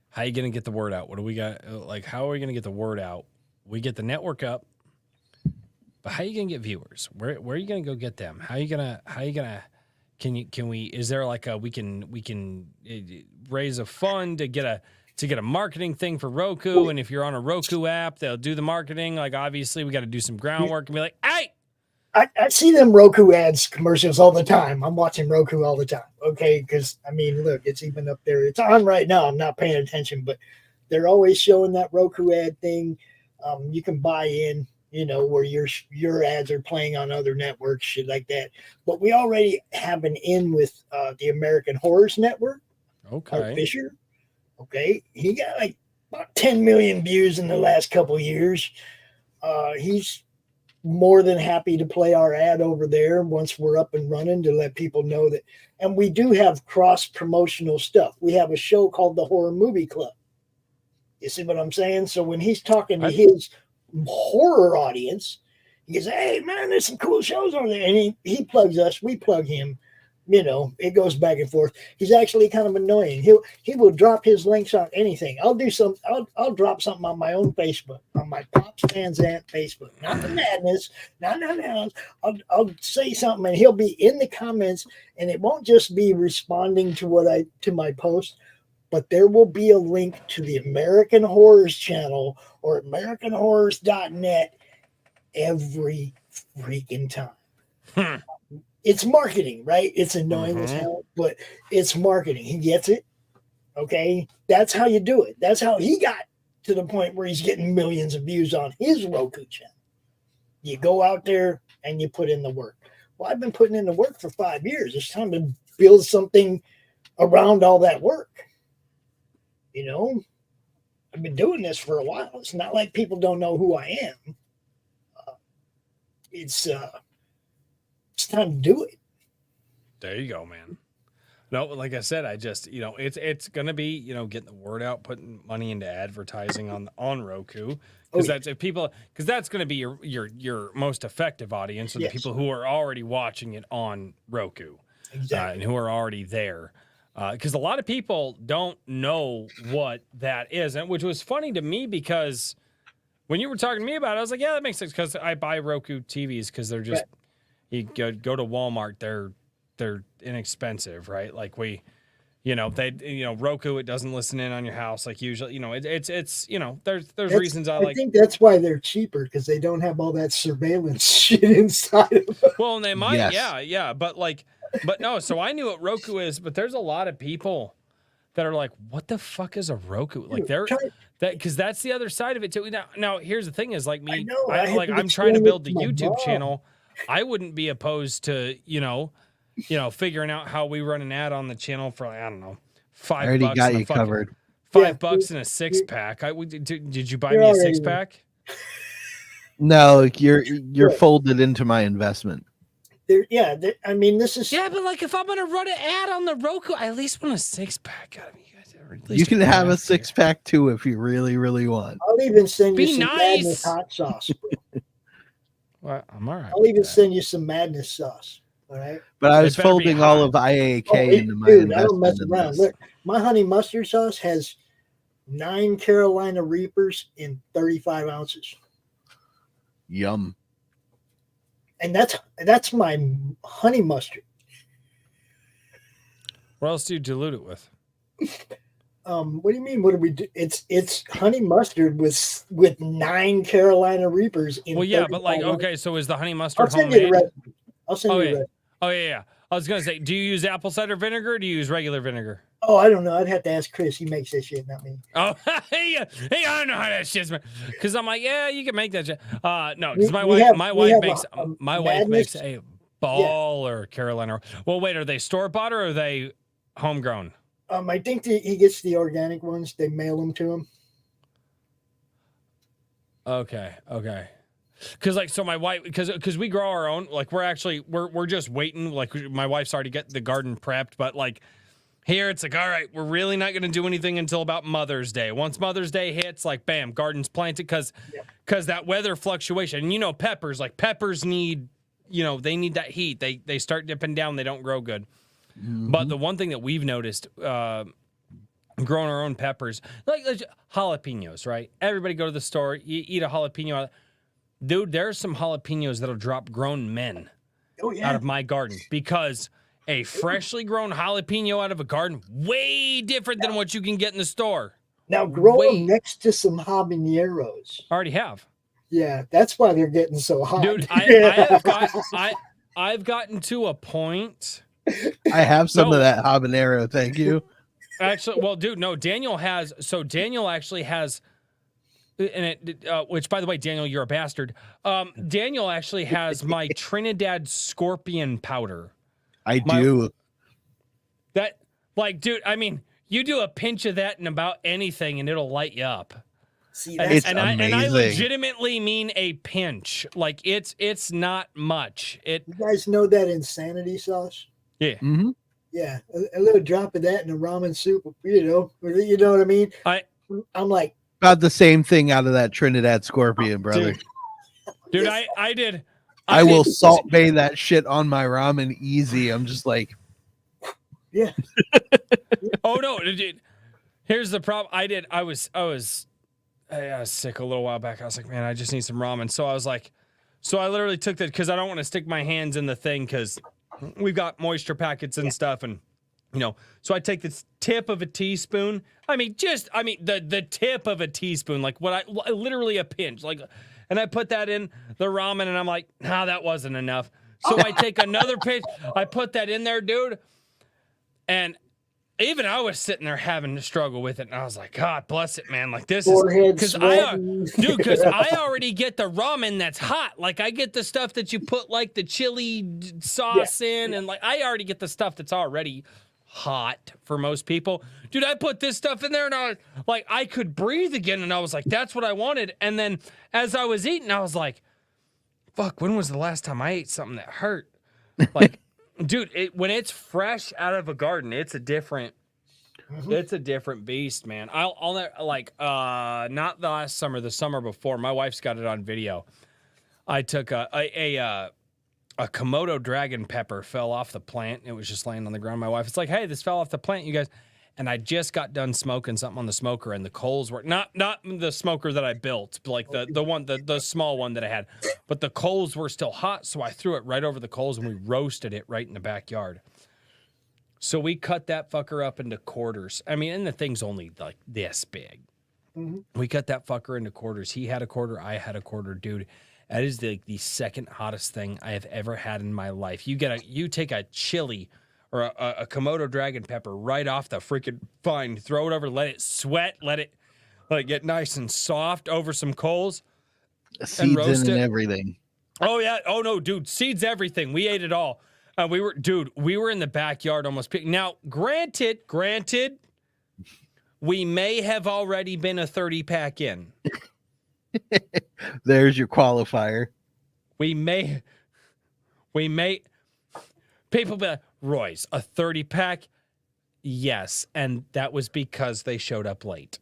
How you gonna get the word out? What do we got? Like, how are we gonna get the word out? We get the network up, but how you gonna get viewers? Where are you gonna go get them? How you gonna? Can we? Is there like we can raise a fund to get a marketing thing for Roku? And if you're on a Roku app, they'll do the marketing. Like, obviously, we got to do some groundwork and be like, hey. I see them Roku ads commercials all the time. I'm watching Roku all the time. Okay. Because, I mean, look, it's even up there. It's on right now. I'm not paying attention, but they're always showing that Roku ad thing. You can buy in, you know, where your ads are playing on other networks, shit like that. But we already have an in with the American Horrors Network. Art Okay. Fisher. Okay. He got like about 10 million views in the last couple years. He's more than happy to play our ad over there once we're up and running to let people know that. And we do have cross promotional stuff. We have a show called the Horror Movie Club. You see what I'm saying? So when he's talking to his horror audience, he goes, hey man, there's some cool shows over there. And he plugs us, we plug him. You know, it goes back and forth. He's actually kind of annoying. He will drop his links on anything. I'll drop something on my own Facebook, on my Pops Fans Ant Facebook. Not the madness. No. I'll say something and he'll be in the comments, and it won't just be responding to my post, but there will be a link to the American Horrors channel or AmericanHorrors.net every freaking time. It's marketing, right? It's annoying as hell, but it's marketing. He gets it. Okay. That's how you do it. That's how he got to the point where he's getting millions of views on his Roku channel. You go out there and you put in the work. Well, I've been putting in the work for 5 years. It's time to build something around all that work. You know, I've been doing this for a while. It's not like people don't know who I am. It's time to do it. There you go, man. No, like I said, I just, it's gonna be, getting the word out, putting money into advertising on Roku, because that's gonna be your most effective audience, are the Yes. people who are already watching it on Roku. and who are already there. Because a lot of people don't know what that is, and which was funny to me because when you were talking to me about it, I was like, yeah, that makes sense because I buy Roku TVs because they're just you go to Walmart, they're inexpensive, right? Like Roku, it doesn't listen in on your house like usually. It's there's reasons I think that's why they're cheaper because they don't have all that surveillance shit inside of them. Well, and they might, Yes. yeah, but no. So I knew what Roku is, but there's a lot of people that are like, "What the fuck is a Roku?" Like because that's the other side of it too. Now here's the thing: is like me, I'm trying to build the YouTube channel. I wouldn't be opposed to figuring out how we run an ad on the channel for I don't know, $5. I already got you covered. $5 and a 6-pack. Did you buy me a 6-pack? No, you're folded into my investment. I mean, this is but like if I'm gonna run an ad on the Roku, I at least want a 6-pack out of you guys. You can have a 6-pack too if you really, really want. I'll even send you Be some nice. Madness hot sauce. Well, I'm all right. I'll even send you some Madness sauce. All right. But I was better be folding hot. all of IAK into my I investment. don't mess in around. this. Look, my honey mustard sauce has 9 Carolina Reapers in 35 ounces. Yum. And that's my honey mustard. What else do you dilute it with? What do you mean? What do we do? It's honey mustard with 9 Carolina Reapers in. Well, yeah, but like, 35 ounces. okay, so is the honey mustard I'll send you the homemade? recipe. I'll send you the recipe. Oh yeah. I was gonna say, do you use apple cider vinegar or do you use regular vinegar? Oh, I don't know. I'd have to ask Chris. He makes that shit, not me. Oh, hey, I don't know how that shit's made. Because I'm like, yeah, you can make that shit. No, because my wife makes a baller Carolina. Well, wait, are they store bought or are they homegrown? I think he gets the organic ones. They mail them to him. Okay. Because like, so my wife, because we grow our own. Like, we're just waiting. Like, my wife's already got the garden prepped, but like. Here, it's like, all right, we're really not going to do anything until about Mother's Day. Once Mother's Day hits, like, bam, garden's planted because that weather fluctuation. And, peppers need, they need that heat. They start dipping down. They don't grow good. Mm-hmm. But the one thing that we've noticed growing our own peppers, like jalapenos, right? Everybody go to the store, you eat a jalapeno. Dude, there are some jalapenos that'll drop grown men out of my garden because – a freshly grown jalapeno out of a garden, way different than what you can get in the store. Now grow them next to some habaneros. Already have. Yeah, that's why they're getting so hot. Dude, I've gotten to a point. I have some of that habanero, thank you. Actually, well, dude, no, Daniel actually has, and which, by the way, Daniel, you're a bastard. Daniel actually has my Trinidad scorpion powder. I do. That, like, dude, I mean, you do a pinch of that in about anything and it'll light you up. See, it's and amazing. I legitimately mean a pinch. Like, it's not much. You guys know that insanity sauce? Yeah. Mm-hmm. Yeah, a little drop of that in a ramen soup, you know what I mean? I'm like. About the same thing out of that Trinidad scorpion, brother. Dude, I did. I will salt bay that shit on my ramen easy. I'm just like, yeah. Oh no, dude. Here's the problem. I was sick a little while back. I was like, man, I just need some ramen. So I literally took that because I don't want to stick my hands in the thing because we've got moisture packets and stuff, and so I take the tip of a teaspoon. The tip of a teaspoon, like literally a pinch, like. And I put that in the ramen, and I'm like, that wasn't enough. So I take another pinch. I put that in there, dude. And even I was sitting there having to struggle with it. And I was like, God bless it, man. Like, this Forehead is... Because I already get the ramen that's hot. Like, I get the stuff that you put, like, the chili sauce in. And, like, I already get the stuff that's already hot for most people. Dude, I put this stuff in there and I was like, I could breathe again, and I was like, that's what I wanted. And then as I was eating, I was like, fuck, when was the last time I ate something that hurt? Like, dude, when it's fresh out of a garden, it's a different beast, man. I'll not the last summer, the summer before, my wife's got it on video. I took a a Komodo dragon pepper fell off the plant. It was just laying on the ground. My wife was like, "Hey, this fell off the plant, you guys." And I just got done smoking something on the smoker, and the coals were not the smoker that I built, but like the small one that I had, but the coals were still hot. So I threw it right over the coals, and we roasted it right in the backyard. So we cut that fucker up into quarters. I mean, and the thing's only like this big. Mm-hmm. We cut that fucker into quarters. He had a quarter. I had a quarter, dude. That is the second hottest thing I have ever had in my life. You take a chili or a Komodo dragon pepper right off the freaking vine, throw it over, let it sweat, let it get nice and soft over some coals, Seeds roast in and it. everything. Oh yeah. Oh no, dude, seeds, everything. We ate it all. We were in the backyard almost. Now, granted, we may have already been a 30-pack in. There's your qualifier. We may. People be like, Roy's, a 30-pack? Yes, and that was because they showed up late.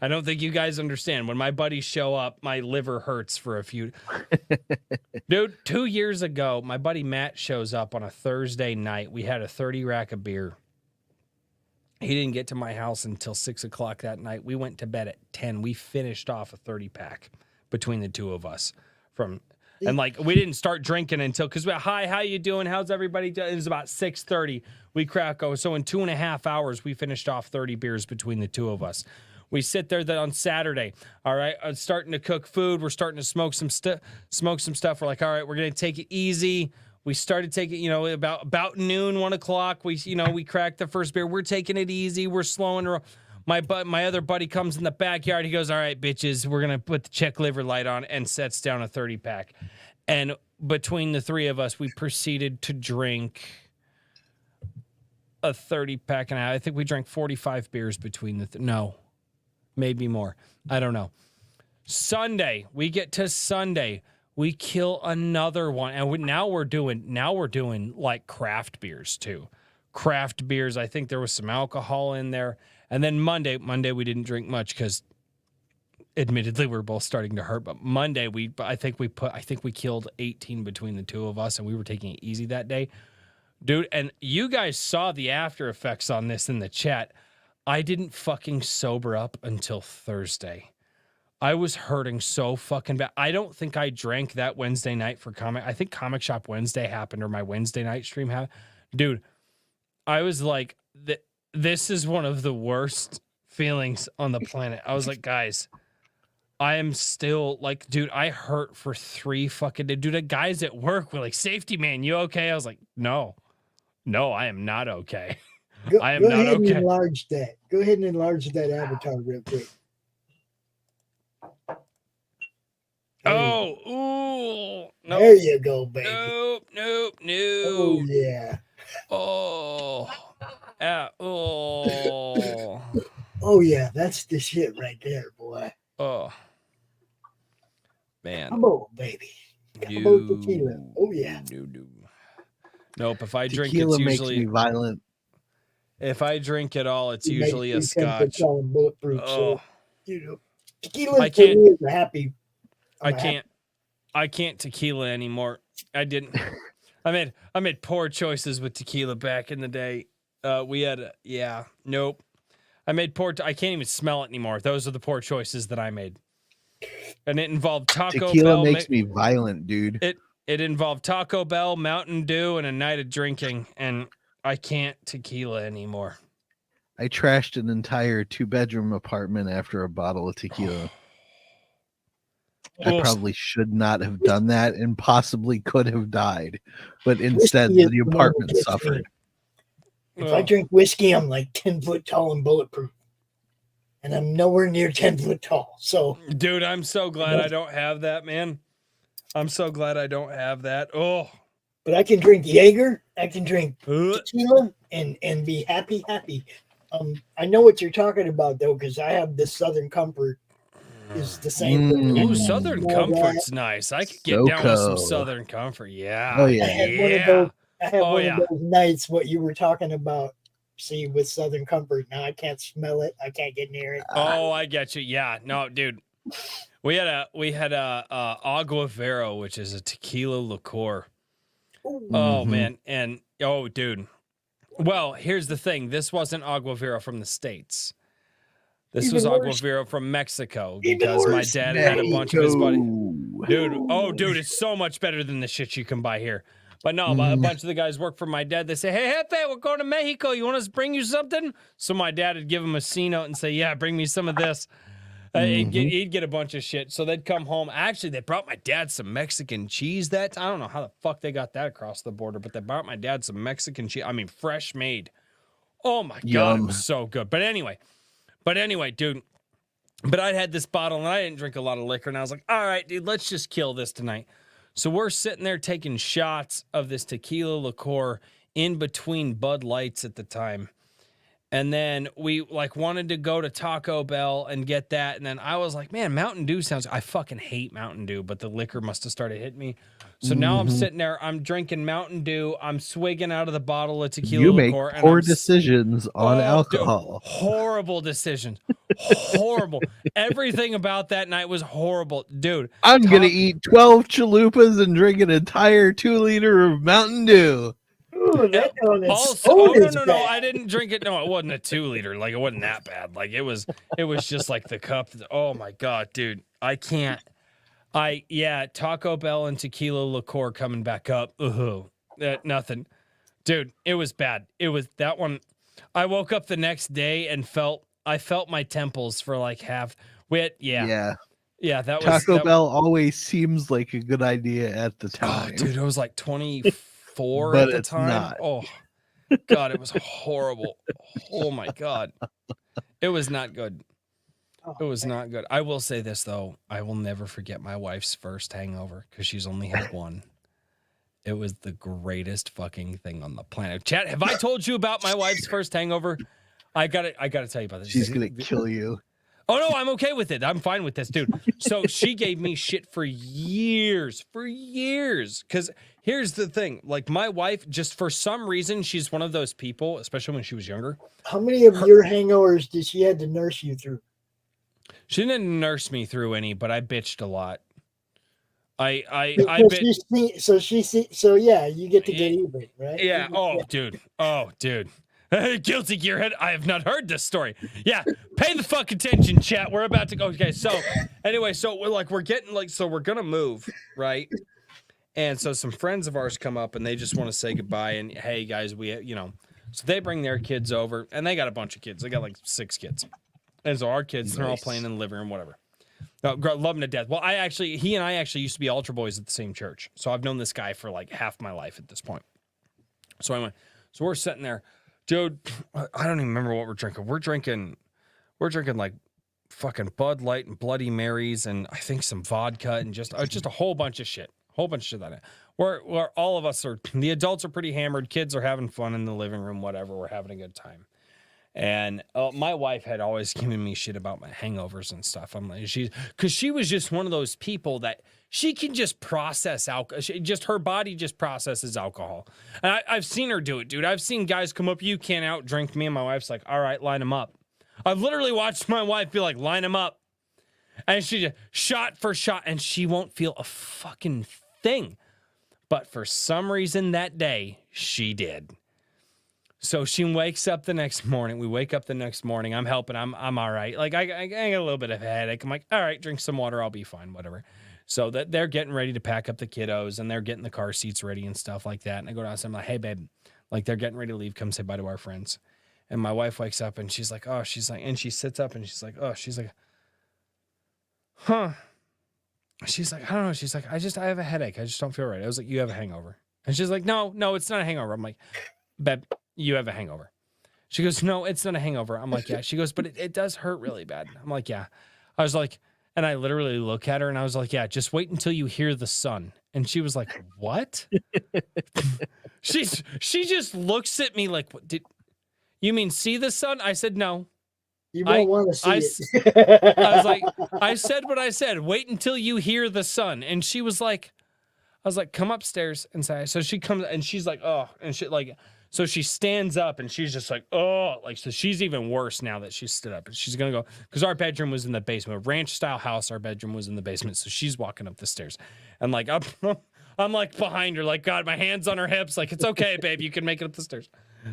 I don't think you guys understand. When my buddies show up, my liver hurts for a few. Dude, 2 years ago, my buddy Matt shows up on a Thursday night. We had a 30-rack of beer. He didn't get to my house until 6 o'clock that night. We went to bed at 10. We finished off a 30-pack between the two of us. And we didn't start drinking until, because hi, how you doing? How's everybody doing? It was about 6:30. We crack over. So in 2.5 hours, we finished off 30 beers between the two of us. We sit there on Saturday. All right, starting to cook food. We're starting to smoke some stuff. We're like, all right, we're gonna take it easy. We started taking, about noon, 1 o'clock. We cracked the first beer. We're taking it easy. We're slowing. My other buddy comes in the backyard. He goes, all right, bitches, we're going to put the Czech liver light on, and sets down a 30-pack. And between the three of us, we proceeded to drink a 30-pack. And I think we drank 45 beers between no, maybe more. I don't know. Sunday, we get to Sunday. We kill another one, and now we're doing like craft beers too. Craft beers. I think there was some alcohol in there. And then Monday we didn't drink much because, admittedly, we're both starting to hurt. But Monday I think we killed 18 between the two of us, and we were taking it easy that day, dude. And you guys saw the after effects on this in the chat. I didn't fucking sober up until Thursday. I was hurting so fucking bad. I don't think I drank that Wednesday night for comic. I think Comic Shop Wednesday happened, or my Wednesday night stream happened. Dude, I was like, this is one of the worst feelings on the planet. I was like, guys, I am still like, dude, I hurt for 3 fucking days. Dude, the guys at work were like, safety man, you okay? I was like, no, I am not okay. I am not okay. Enlarge that. Go ahead and enlarge that avatar real quick. Oh, ooh. Nope. There you go, baby. Nope. Oh, yeah. Oh. Oh. Oh, yeah. That's the shit right there, boy. Oh. Man. Come on, baby. Come on, tequila. Oh, yeah. Nope. If I drink, tequila it's usually makes me violent. If I drink at all, it's usually a scotch. Bulletproof, oh. So, tequila is a happy. I can't tequila anymore. I didn't. I made poor choices with tequila back in the day. Nope. I made I can't even smell it anymore. Those are the poor choices that I made. And it involved Taco Bell. Tequila makes me violent, dude. It involved Taco Bell, Mountain Dew, and a night of drinking, and I can't tequila anymore. I trashed an entire 2-bedroom apartment after a bottle of tequila. I probably should not have done that and possibly could have died, but instead the apartment suffered. If I drink whiskey, I'm like 10 foot tall and bulletproof, and I'm nowhere near 10 foot tall. So, dude, I'm so glad I don't have that, man. I'm so glad I don't have that. Oh, but I can drink Jaeger, I can drink tequila, and be happy. I know what you're talking about though, because I have this Southern Comfort. Is the same. Ooh, Southern Comfort's nice. I could get down with some Southern Comfort. Yeah. Oh yeah. I had one of those nights. What you were talking about. See, with Southern Comfort, now I can't smell it. I can't get near it. Oh, I get you. Yeah. No, dude. We had a Agua Vero, which is a tequila liqueur. Oh man, and oh dude. Well, here's the thing. This wasn't Agua Vero from the States. This Even was Agua worse. Vero from Mexico Even because my worse. dad had a bunch of his buddies. Mexico. Dude, it's so much better than the shit you can buy here. But no, a bunch of the guys work for my dad. They say, hey, Jefe, we're going to Mexico. You want us to bring you something? So my dad would give him a C note and say, yeah, bring me some of this. He'd get a bunch of shit. So they'd come home. Actually, they brought my dad some Mexican cheese. I don't know how the fuck they got that across the border, but they brought my dad some Mexican cheese. I mean, fresh made. Oh my God, it was so good. But anyway, dude. But I'd had this bottle and I didn't drink a lot of liquor. And I was like, all right, dude, let's just kill this tonight. So we're sitting there taking shots of this tequila liqueur in between Bud Lights at the time. And then we wanted to go to Taco Bell and get that. And then I was like, man, Mountain Dew I fucking hate Mountain Dew, but the liquor must have started hitting me. So now I'm sitting there, I'm drinking Mountain Dew. I'm swigging out of the bottle of tequila You make liqueur. poor decisions on alcohol. Dude, horrible decisions. Horrible. Everything about that night was horrible. Dude. I'm going to eat 12 chalupas and drink an entire 2-liter of Mountain Dew. Ooh, that one is no. I didn't drink it. No, it wasn't a 2-liter. Like, it wasn't that bad. Like, it was just like the cup. Oh my God, dude. I can't. Taco Bell and tequila liqueur coming back up. Nothing. Dude, it was bad. It was that one. I woke up the next day and I felt my temples for like half. Yeah, that was Taco Bell always seems like a good idea at the time. Oh, dude, it was like 24 but at the it's time. Not. Oh God, it was horrible. Oh my God. It was not good. It was not good. I will say this though. I will never forget my wife's first hangover because she's only had one. It was the greatest fucking thing on the planet. Chat, have I told you about my wife's first hangover? I gotta tell you about this. She's gonna kill you. Oh no, I'm okay with it. I'm fine with this, dude. So she gave me shit for years. Because here's the thing. Like, my wife, just for some reason, she's one of those people, especially when she was younger. How many of your hangovers did she had to nurse you through? She didn't nurse me through any, but I bitched a lot. So yeah, you get to get even, right? Yeah. Oh, dude. Guilty Gearhead. I have not heard this story. Yeah. Pay the fuck attention, chat. We're about to go. Okay. So anyway, we're gonna move, right? And so some friends of ours come up and they just want to say goodbye. And hey, guys, so they bring their kids over and they got a bunch of kids. They got like 6 kids. And so our kids, they're all playing in the living room, whatever. No, love him to death. Well, he and I actually used to be altar boys at the same church. So I've known this guy for like half my life at this point. So we're sitting there, dude. I don't even remember what we're drinking. We're drinking like fucking Bud Light and Bloody Marys and I think some vodka and just a whole bunch of shit. That we're all of us the adults are pretty hammered. Kids are having fun in the living room, whatever. We're having a good time. And my wife had always given me shit about my hangovers and stuff. I'm like, because she was just one of those people that she can just process alcohol. Her body just processes alcohol. And I've seen her do it, dude. I've seen guys come up, you can't out drink me. And my wife's like, all right, line them up. I've literally watched my wife be like, line them up. And she just shot for shot and she won't feel a fucking thing. But for some reason that day, she did. So she wakes up the next morning. We wake up the next morning. I'm helping. I'm all right. Like I got a little bit of a headache. I'm like, all right, drink some water. I'll be fine. Whatever. So that they're getting ready to pack up the kiddos and they're getting the car seats ready and stuff like that. And I go downstairs. I'm like, hey babe, like they're getting ready to leave. Come say bye to our friends. And my wife wakes up and she's like, and she sits up and she's like, huh? She's like, I don't know. She's like, I have a headache. I just don't feel right. I was like, you have a hangover. And she's like, no, it's not a hangover. I'm like, babe, you have a hangover. She goes, no, it's not a hangover. I'm like, yeah. She goes, but it does hurt really bad. I'm like, yeah. I was like, and I literally look at her and I was like, yeah, just wait until you hear the sun. And she was like, what? she just looks at me like, what did you mean see the sun? I said, no. You won't want to see it. I was like, I said what I said. Wait until you hear the sun. And she was like, I was like, come upstairs and say. So she comes and she's like, oh, and she like, so she stands up and she's just like, oh, like, so she's even worse now that she stood up and she's going to go, because our bedroom was in the basement, ranch style house. Our bedroom was in the basement. So she's walking up the stairs and like, I'm like behind her, like, God, my hands on her hips. Like, it's okay, babe. You can make it up the stairs.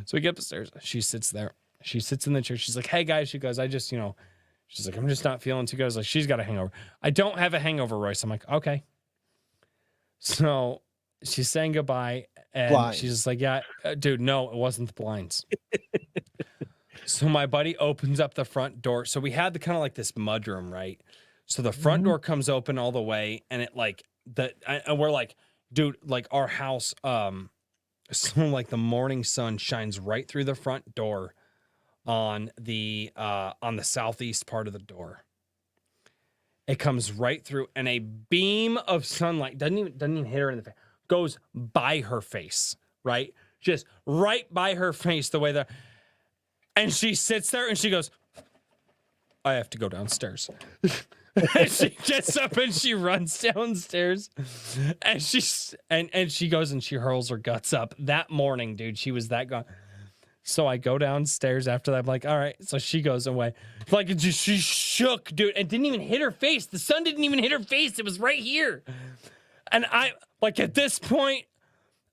So we get up the stairs. She sits there. She sits in the chair. She's like, hey guys, she goes, I just, she's like, I'm just not feeling too good. I was like, she's got a hangover. I don't have a hangover, Royce. I'm like, okay. So she's saying goodbye, and Blinds. she's just like, yeah, dude, no, it wasn't the blinds. So my buddy opens up the front door. So we had the kind of like this mudroom, right? So the front door comes open all the way, and it like and we're like, dude, like our house, so like the morning sun shines right through the front door on the southeast part of the door. It comes right through, and a beam of sunlight doesn't even hit her in the face. Goes by her face, right? Just right by her face, the way that. And she sits there, and she goes, "I have to go downstairs." And she gets up and she runs downstairs, and she goes and she hurls her guts up. That morning, dude, she was that gone. So I go downstairs after that. I'm like, all right. So she goes away. Like, she shook, dude, and didn't even hit her face. The sun didn't even hit her face. It was right here. And I, like, at this point,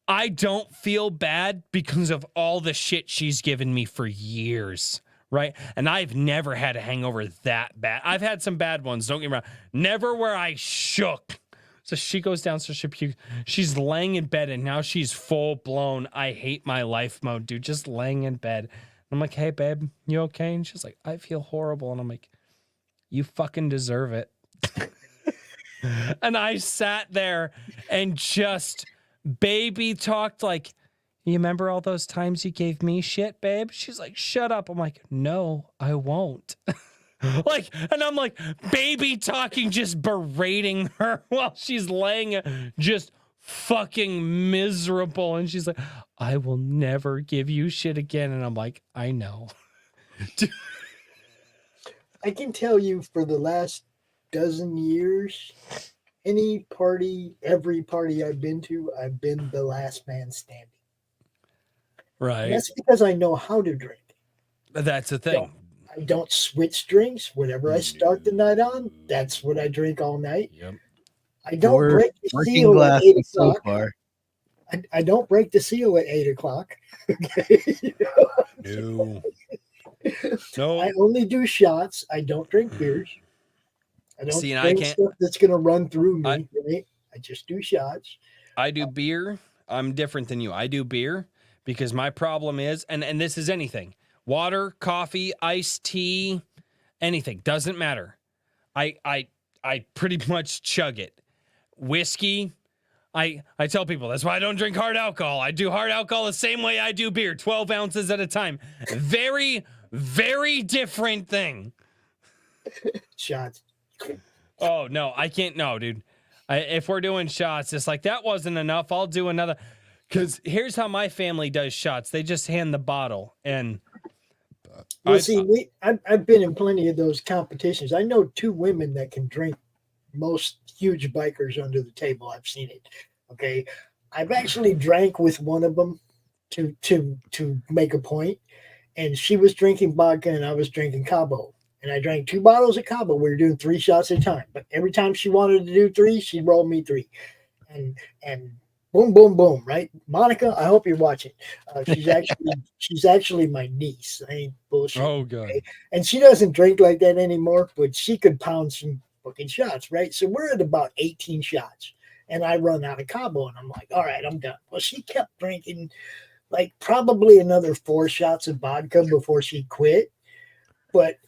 I don't feel bad because of all the shit she's given me for years, right? And I've never had a hangover that bad. I've had some bad ones, don't get me wrong. Never where I shook. So she goes downstairs, she's laying in bed, and now she's full blown I hate my life mode, dude, just laying in bed. I'm like, hey, babe, you okay? And she's like, I feel horrible. And I'm like, you fucking deserve it. And I sat there and just baby talked like, you remember all those times you gave me shit, babe? She's like, shut up. I'm like, no, I won't. Like, and I'm like, baby talking, just berating her while she's laying just fucking miserable. And she's like, I will never give you shit again. And I'm like, I know. I can tell you for the last dozen years, every party I've been to, I've been the last man standing. Right. And that's because I know how to drink. That's the thing. I don't switch drinks. Whatever I start the night on, that's what I drink all night. Yep. I don't We're break the working seal at 8 glasses so o'clock. far. I don't break the seal at 8 o'clock. Okay. No. No. I only do shots. I don't drink beers. I don't See, and drink I can't- stuff that's going to run through me. Right? I just do shots. I do beer. I'm different than you. I do beer because my problem is, and this is anything. Water, coffee, iced tea, anything. Doesn't matter. I pretty much chug it. Whiskey, I tell people that's why I don't drink hard alcohol. I do hard alcohol the same way I do beer, 12 ounces at a time. Very, very different thing. Shots. Oh, no, I can't. No, dude. If we're doing shots, it's like, that wasn't enough. I'll do another. Because here's how my family does shots. They just hand the bottle. And Well, see, I've been in plenty of those competitions. I know two women that can drink most huge bikers under the table. I've seen it. Okay. I've actually drank with one of them to make a point, and she was drinking vodka and I was drinking Cabo. And I drank 2 bottles of Cabo. We were doing 3 shots at a time. But every time she wanted to do 3, she rolled me 3. And boom, boom, boom, right? Monica, I hope you're watching. She's actually my niece. I ain't bullshit. oh, God. Okay? And she doesn't drink like that anymore, but she could pound some fucking shots, right? So we're at about 18 shots. And I run out of Cabo, and I'm like, all right, I'm done. Well, she kept drinking like probably another 4 shots of vodka before she quit. But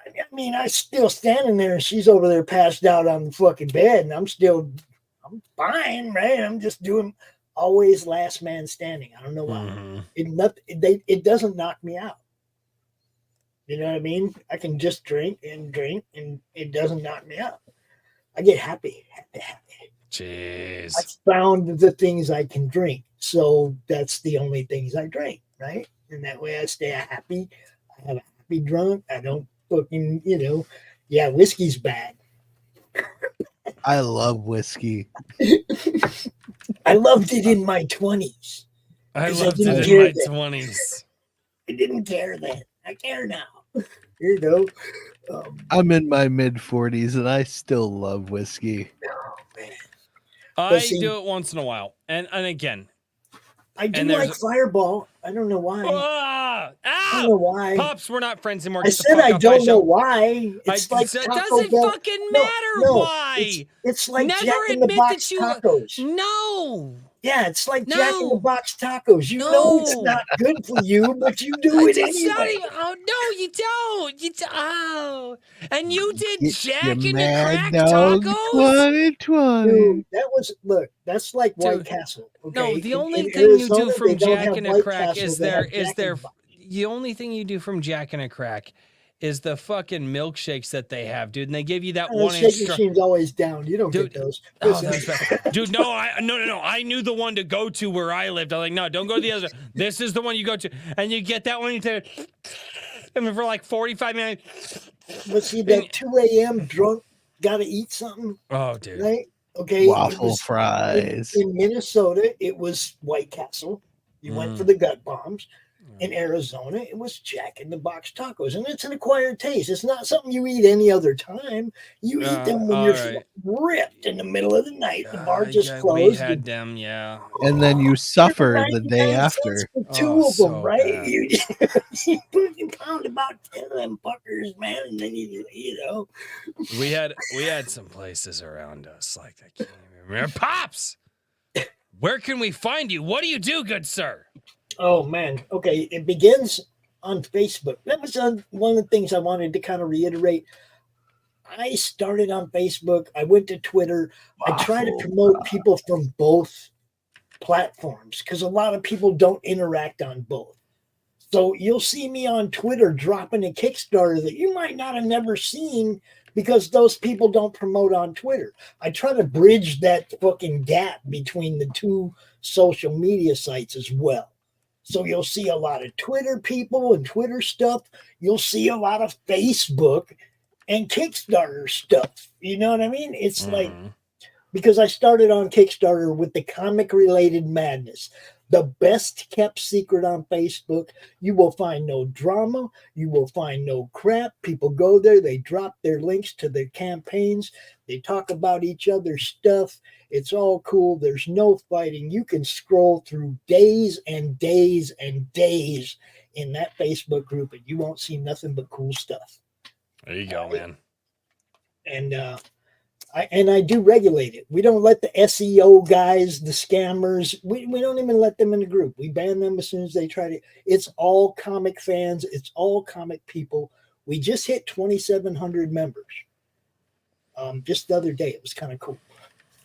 I mean, I still standing there, and she's over there passed out on the fucking bed, and I'm fine, right? I'm just doing always last man standing. I don't know why. Mm-hmm. It doesn't knock me out. You know what I mean? I can just drink, and it doesn't knock me out. I get happy. Jeez. I found the things I can drink, so that's the only things I drink, right? And that way I stay happy. I have a happy drunk. I don't fucking, yeah, whiskey's bad. I love whiskey. I loved it in my 20s. I 'Cause I loved didn't it in care my then. 20s. I didn't care then. I care now. You know. I'm in my mid 40s and I still love whiskey. Oh, man. I see- do it once in a while. And again, I do And there's- like Fireball. I don't know why. I don't know why. Pops, we're not friends anymore. I Get the said fuck I off my don't know show. why. It's like it Taco doesn't Bell. fucking No, matter no, why. It's like Never Jack in the admit Box that you tacos. No. Yeah, it's like Jack in the No. Box tacos. You know it's No. not good for you, but you do it It's not anyway. even, oh no, you don't. Oh, and you did Jack You in the Mad Crack Dog tacos. 2020. Dude, that was look. That's like White Dude, Castle. Okay? No, the only in thing you do Arizona, from they don't Jack have in a White Crack Castle, is they there have is Jack in there. the Box. The only thing you do from Jack in a Crack is the fucking milkshakes that they have, dude. And they give you that And the 1 inch. shake machine's always down. You don't Dude, get those. Oh, Listen. that's bad. Dude, no. I knew the one to go to where I lived. I'm like, no, don't go to the other. This is the one you go to, and you get that one. You take, I mean, for like 45 minutes. But see, that 2 a.m. drunk got to eat something, Oh, dude. right? Okay. Waffle fries. In Minnesota, it was White Castle. You went for the gut bombs. In Arizona, it was Jack in the Box tacos, and it's an acquired taste. It's not something you eat any other time. You eat them when you're right. ripped in the middle of the night. The bar just We closed. had them, yeah. And then you suffer the day 99 after. cents for two Oh, of them, so right? bad. You fucking pound about 10 of them fuckers, man, and then you know. We had some places around us like I can't even remember. Pops, where can we find you? What do you do, good sir? Oh man. Okay. It begins on Facebook. That was one of the things I wanted to kind of reiterate. I started on Facebook. I went to Twitter. I try to promote people from both platforms because a lot of people don't interact on both. So you'll see me on Twitter dropping a Kickstarter that you might not have never seen because those people don't promote on Twitter. I try to bridge that fucking gap between the two social media sites as well. So you'll see a lot of Twitter people and Twitter stuff. You'll see a lot of Facebook and Kickstarter stuff. You know what I mean? It's like, because I started on Kickstarter with the comic related madness, the best kept secret on Facebook. You will find no drama. You will find no crap. People go there. They drop their links to their campaigns. They talk about each other's stuff. It's all cool. There's no fighting. You can scroll through days and days and days in that Facebook group and you won't see nothing but cool stuff. There you go, man. And I do regulate it. We don't let the SEO guys, the scammers, we don't even let them in the group. We ban them as soon as they try to. It's all comic fans. It's all comic people. We just hit 2,700 members. Just the other day, it was kind of cool.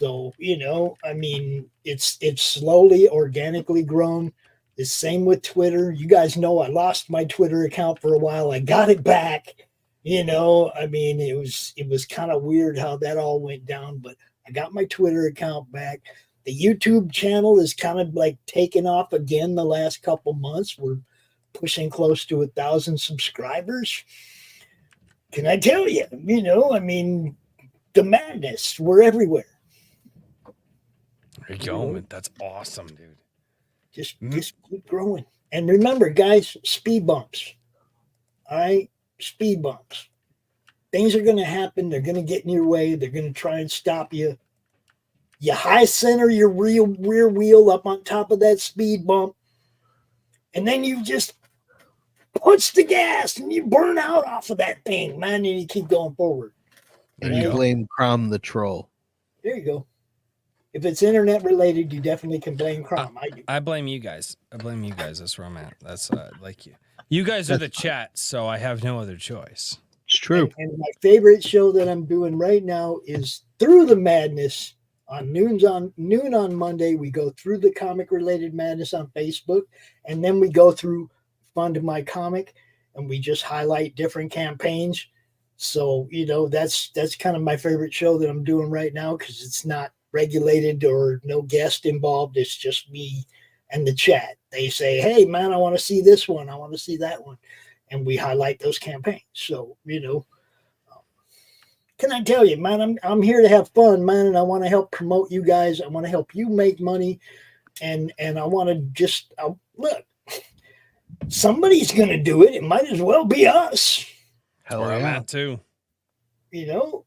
So, I mean, it's slowly, organically grown. The same with Twitter. You guys know I lost my Twitter account for a while. I got it back. I mean, it was kind of weird how that all went down, but I got my Twitter account back. The YouTube channel is kind of like taken off again the last couple months. We're pushing close to 1,000 subscribers. Can I tell you? I mean, the madness. We're everywhere. There you go, man. That's awesome, dude. Just keep growing. And remember, guys, speed bumps. All right? Speed bumps. Things are going to happen. They're going to get in your way. They're going to try and stop you. You high center your rear wheel up on top of that speed bump. And then you just punch the gas and you burn out off of that thing, man. And you keep going forward. And you blame Crom the troll. There you go. If it's internet related, you definitely can blame Crom. I do. I blame you guys. That's where I'm at. That's like you. You guys are the chat, so I have no other choice. It's true. And my favorite show that I'm doing right now is Through the Madness on noon on Monday. We go through the comic related madness on Facebook, and then we go through Fund My Comic, and we just highlight different campaigns. So that's kind of my favorite show that I'm doing right now because it's not regulated or no guest involved. It's just me and the chat. They say, hey man, I want to see this one, I want to see that one, and we highlight those campaigns. So can I tell you, man, I'm here to have fun, man, and I want to help promote you guys. I want to help you make money, and I want to just look. Somebody's going to do it. It might as well be us. Hell Where I'm yeah. at too. You know.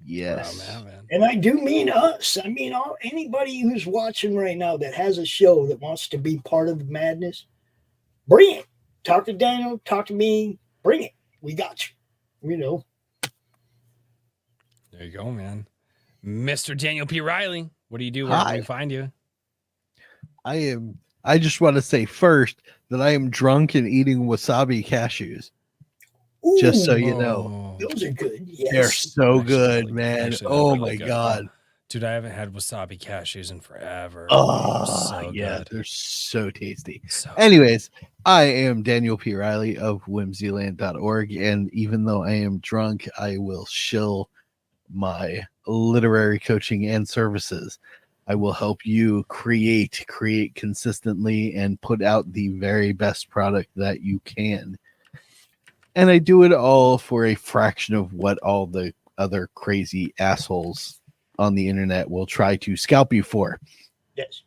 Yes. Where I'm at, man. And I do mean us. I mean anybody who's watching right now that has a show that wants to be part of the madness. Bring it. Talk to Daniel. Talk to me. Bring it. We got you. You know. There you go, man. Mr. Daniel P. Riley, what do you do? Where can Hi. we find you? I just want to say first that I am drunk and eating wasabi cashews. Ooh, Just so you know. Oh. those are good. They're Yes. so Actually, good, really- man. actually, they're Oh really my good. god. Dude, I haven't had wasabi cashews in forever. Oh, so yeah, good. they're so tasty. So Anyways, I am Daniel P. Riley of whimsyland.org, and even though I am drunk, I will shill my literary coaching and services. I will help you create consistently and put out the very best product that you can. And I do it all for a fraction of what all the other crazy assholes on the internet will try to scalp you for. Yes.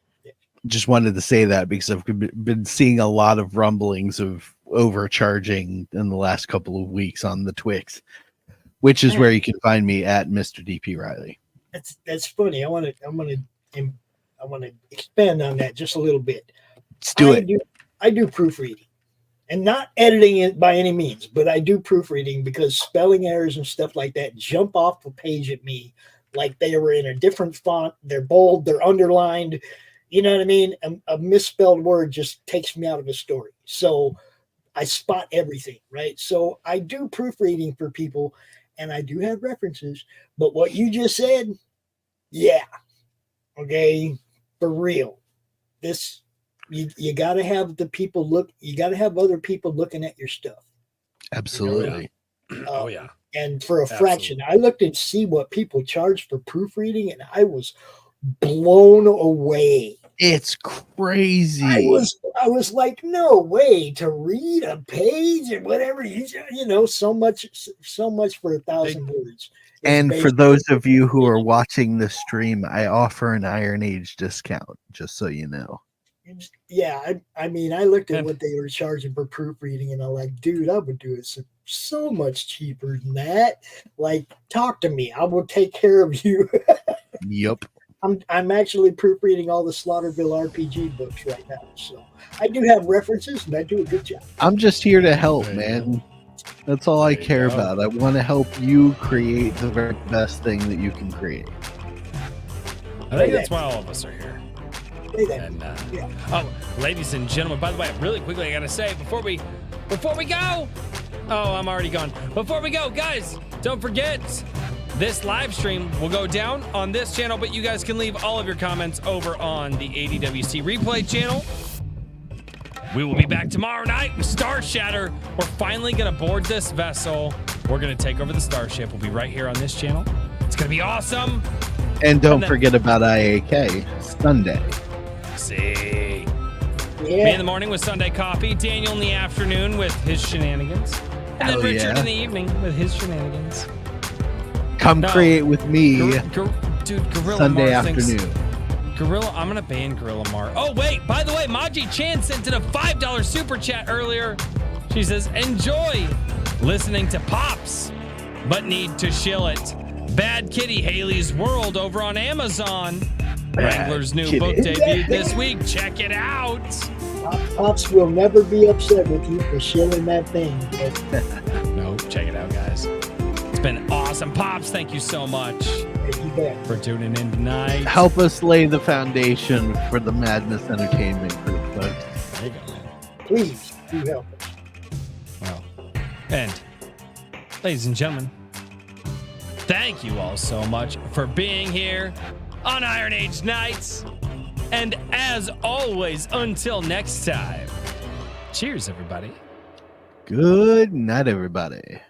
Just wanted to say that because I've been seeing a lot of rumblings of overcharging in the last couple of weeks on the Twix, which is where you can find me at Mr. DP Riley. That's funny. I want to expand on that just a little bit. Let's do it. I do proofreading. And not editing it by any means, but I do proofreading because spelling errors and stuff like that jump off the page at me like they were in a different font. They're bold, they're underlined. You know what I mean? A misspelled word just takes me out of a story. So I spot everything, right? So I do proofreading for people and I do have references. But what you just said, yeah. Okay, for real. This you got to have the people look. You got to have other people looking at your stuff. Absolutely. oh yeah. And for a fraction, I looked and see what people charge for proofreading, and I was blown away. It's crazy. I was like, no way to read a page and whatever you know, so much for 1,000 words. And for those of you who are watching this stream, I offer an Iron Age discount, just so you know. Yeah, I mean, I looked at what they were charging for proofreading, and I'm like, dude, I would do it so much cheaper than that. Like, talk to me. I will take care of you. Yep. I'm actually proofreading all the Slaughterville RPG books right now, so I do have references, and I do a good job. I'm just here to help, man. That's all I care about. I want to help you create the very best thing that you can create. I think that's why all of us are here. And, Yeah. oh, ladies and gentlemen, by the way, really quickly, I gotta say before we go. Oh, I'm already gone. Before we go, guys, don't forget this live stream will go down on this channel, but you guys can leave all of your comments over on the ADWC replay channel. We will be back tomorrow night with Star Shatter. We're finally gonna board this vessel. We're gonna take over the starship. We'll be right here on this channel. It's gonna be awesome. And don't forget about IAK Sunday. See. Yeah. Me in the morning with Sunday Coffee. Daniel in the afternoon with his shenanigans. And then Hell Richard yeah. in the evening with his shenanigans. Come No. create with me Dude, Gorilla Sunday Mar thinks- afternoon. Gorilla, I'm gonna ban Gorilla Mar. Oh wait, by the way, Maji Chan sent in a $5 super chat earlier. She says, enjoy listening to Pops, but need to shill it. Bad Kitty Haley's World over on Amazon. Wrangler's new Kitty. book debuted this week. Check it out. Pops will never be upset with you for shilling that thing. No, check it out, guys. It's been awesome. Pops, thank you so much You bet. for tuning in tonight. Help us lay the foundation for the Madness Entertainment Group, folks. There you go, man. Please do help us. Well, and ladies and gentlemen, thank you all so much for being here on Iron Age Nights. And as always, until next time, cheers, everybody. Good night, everybody.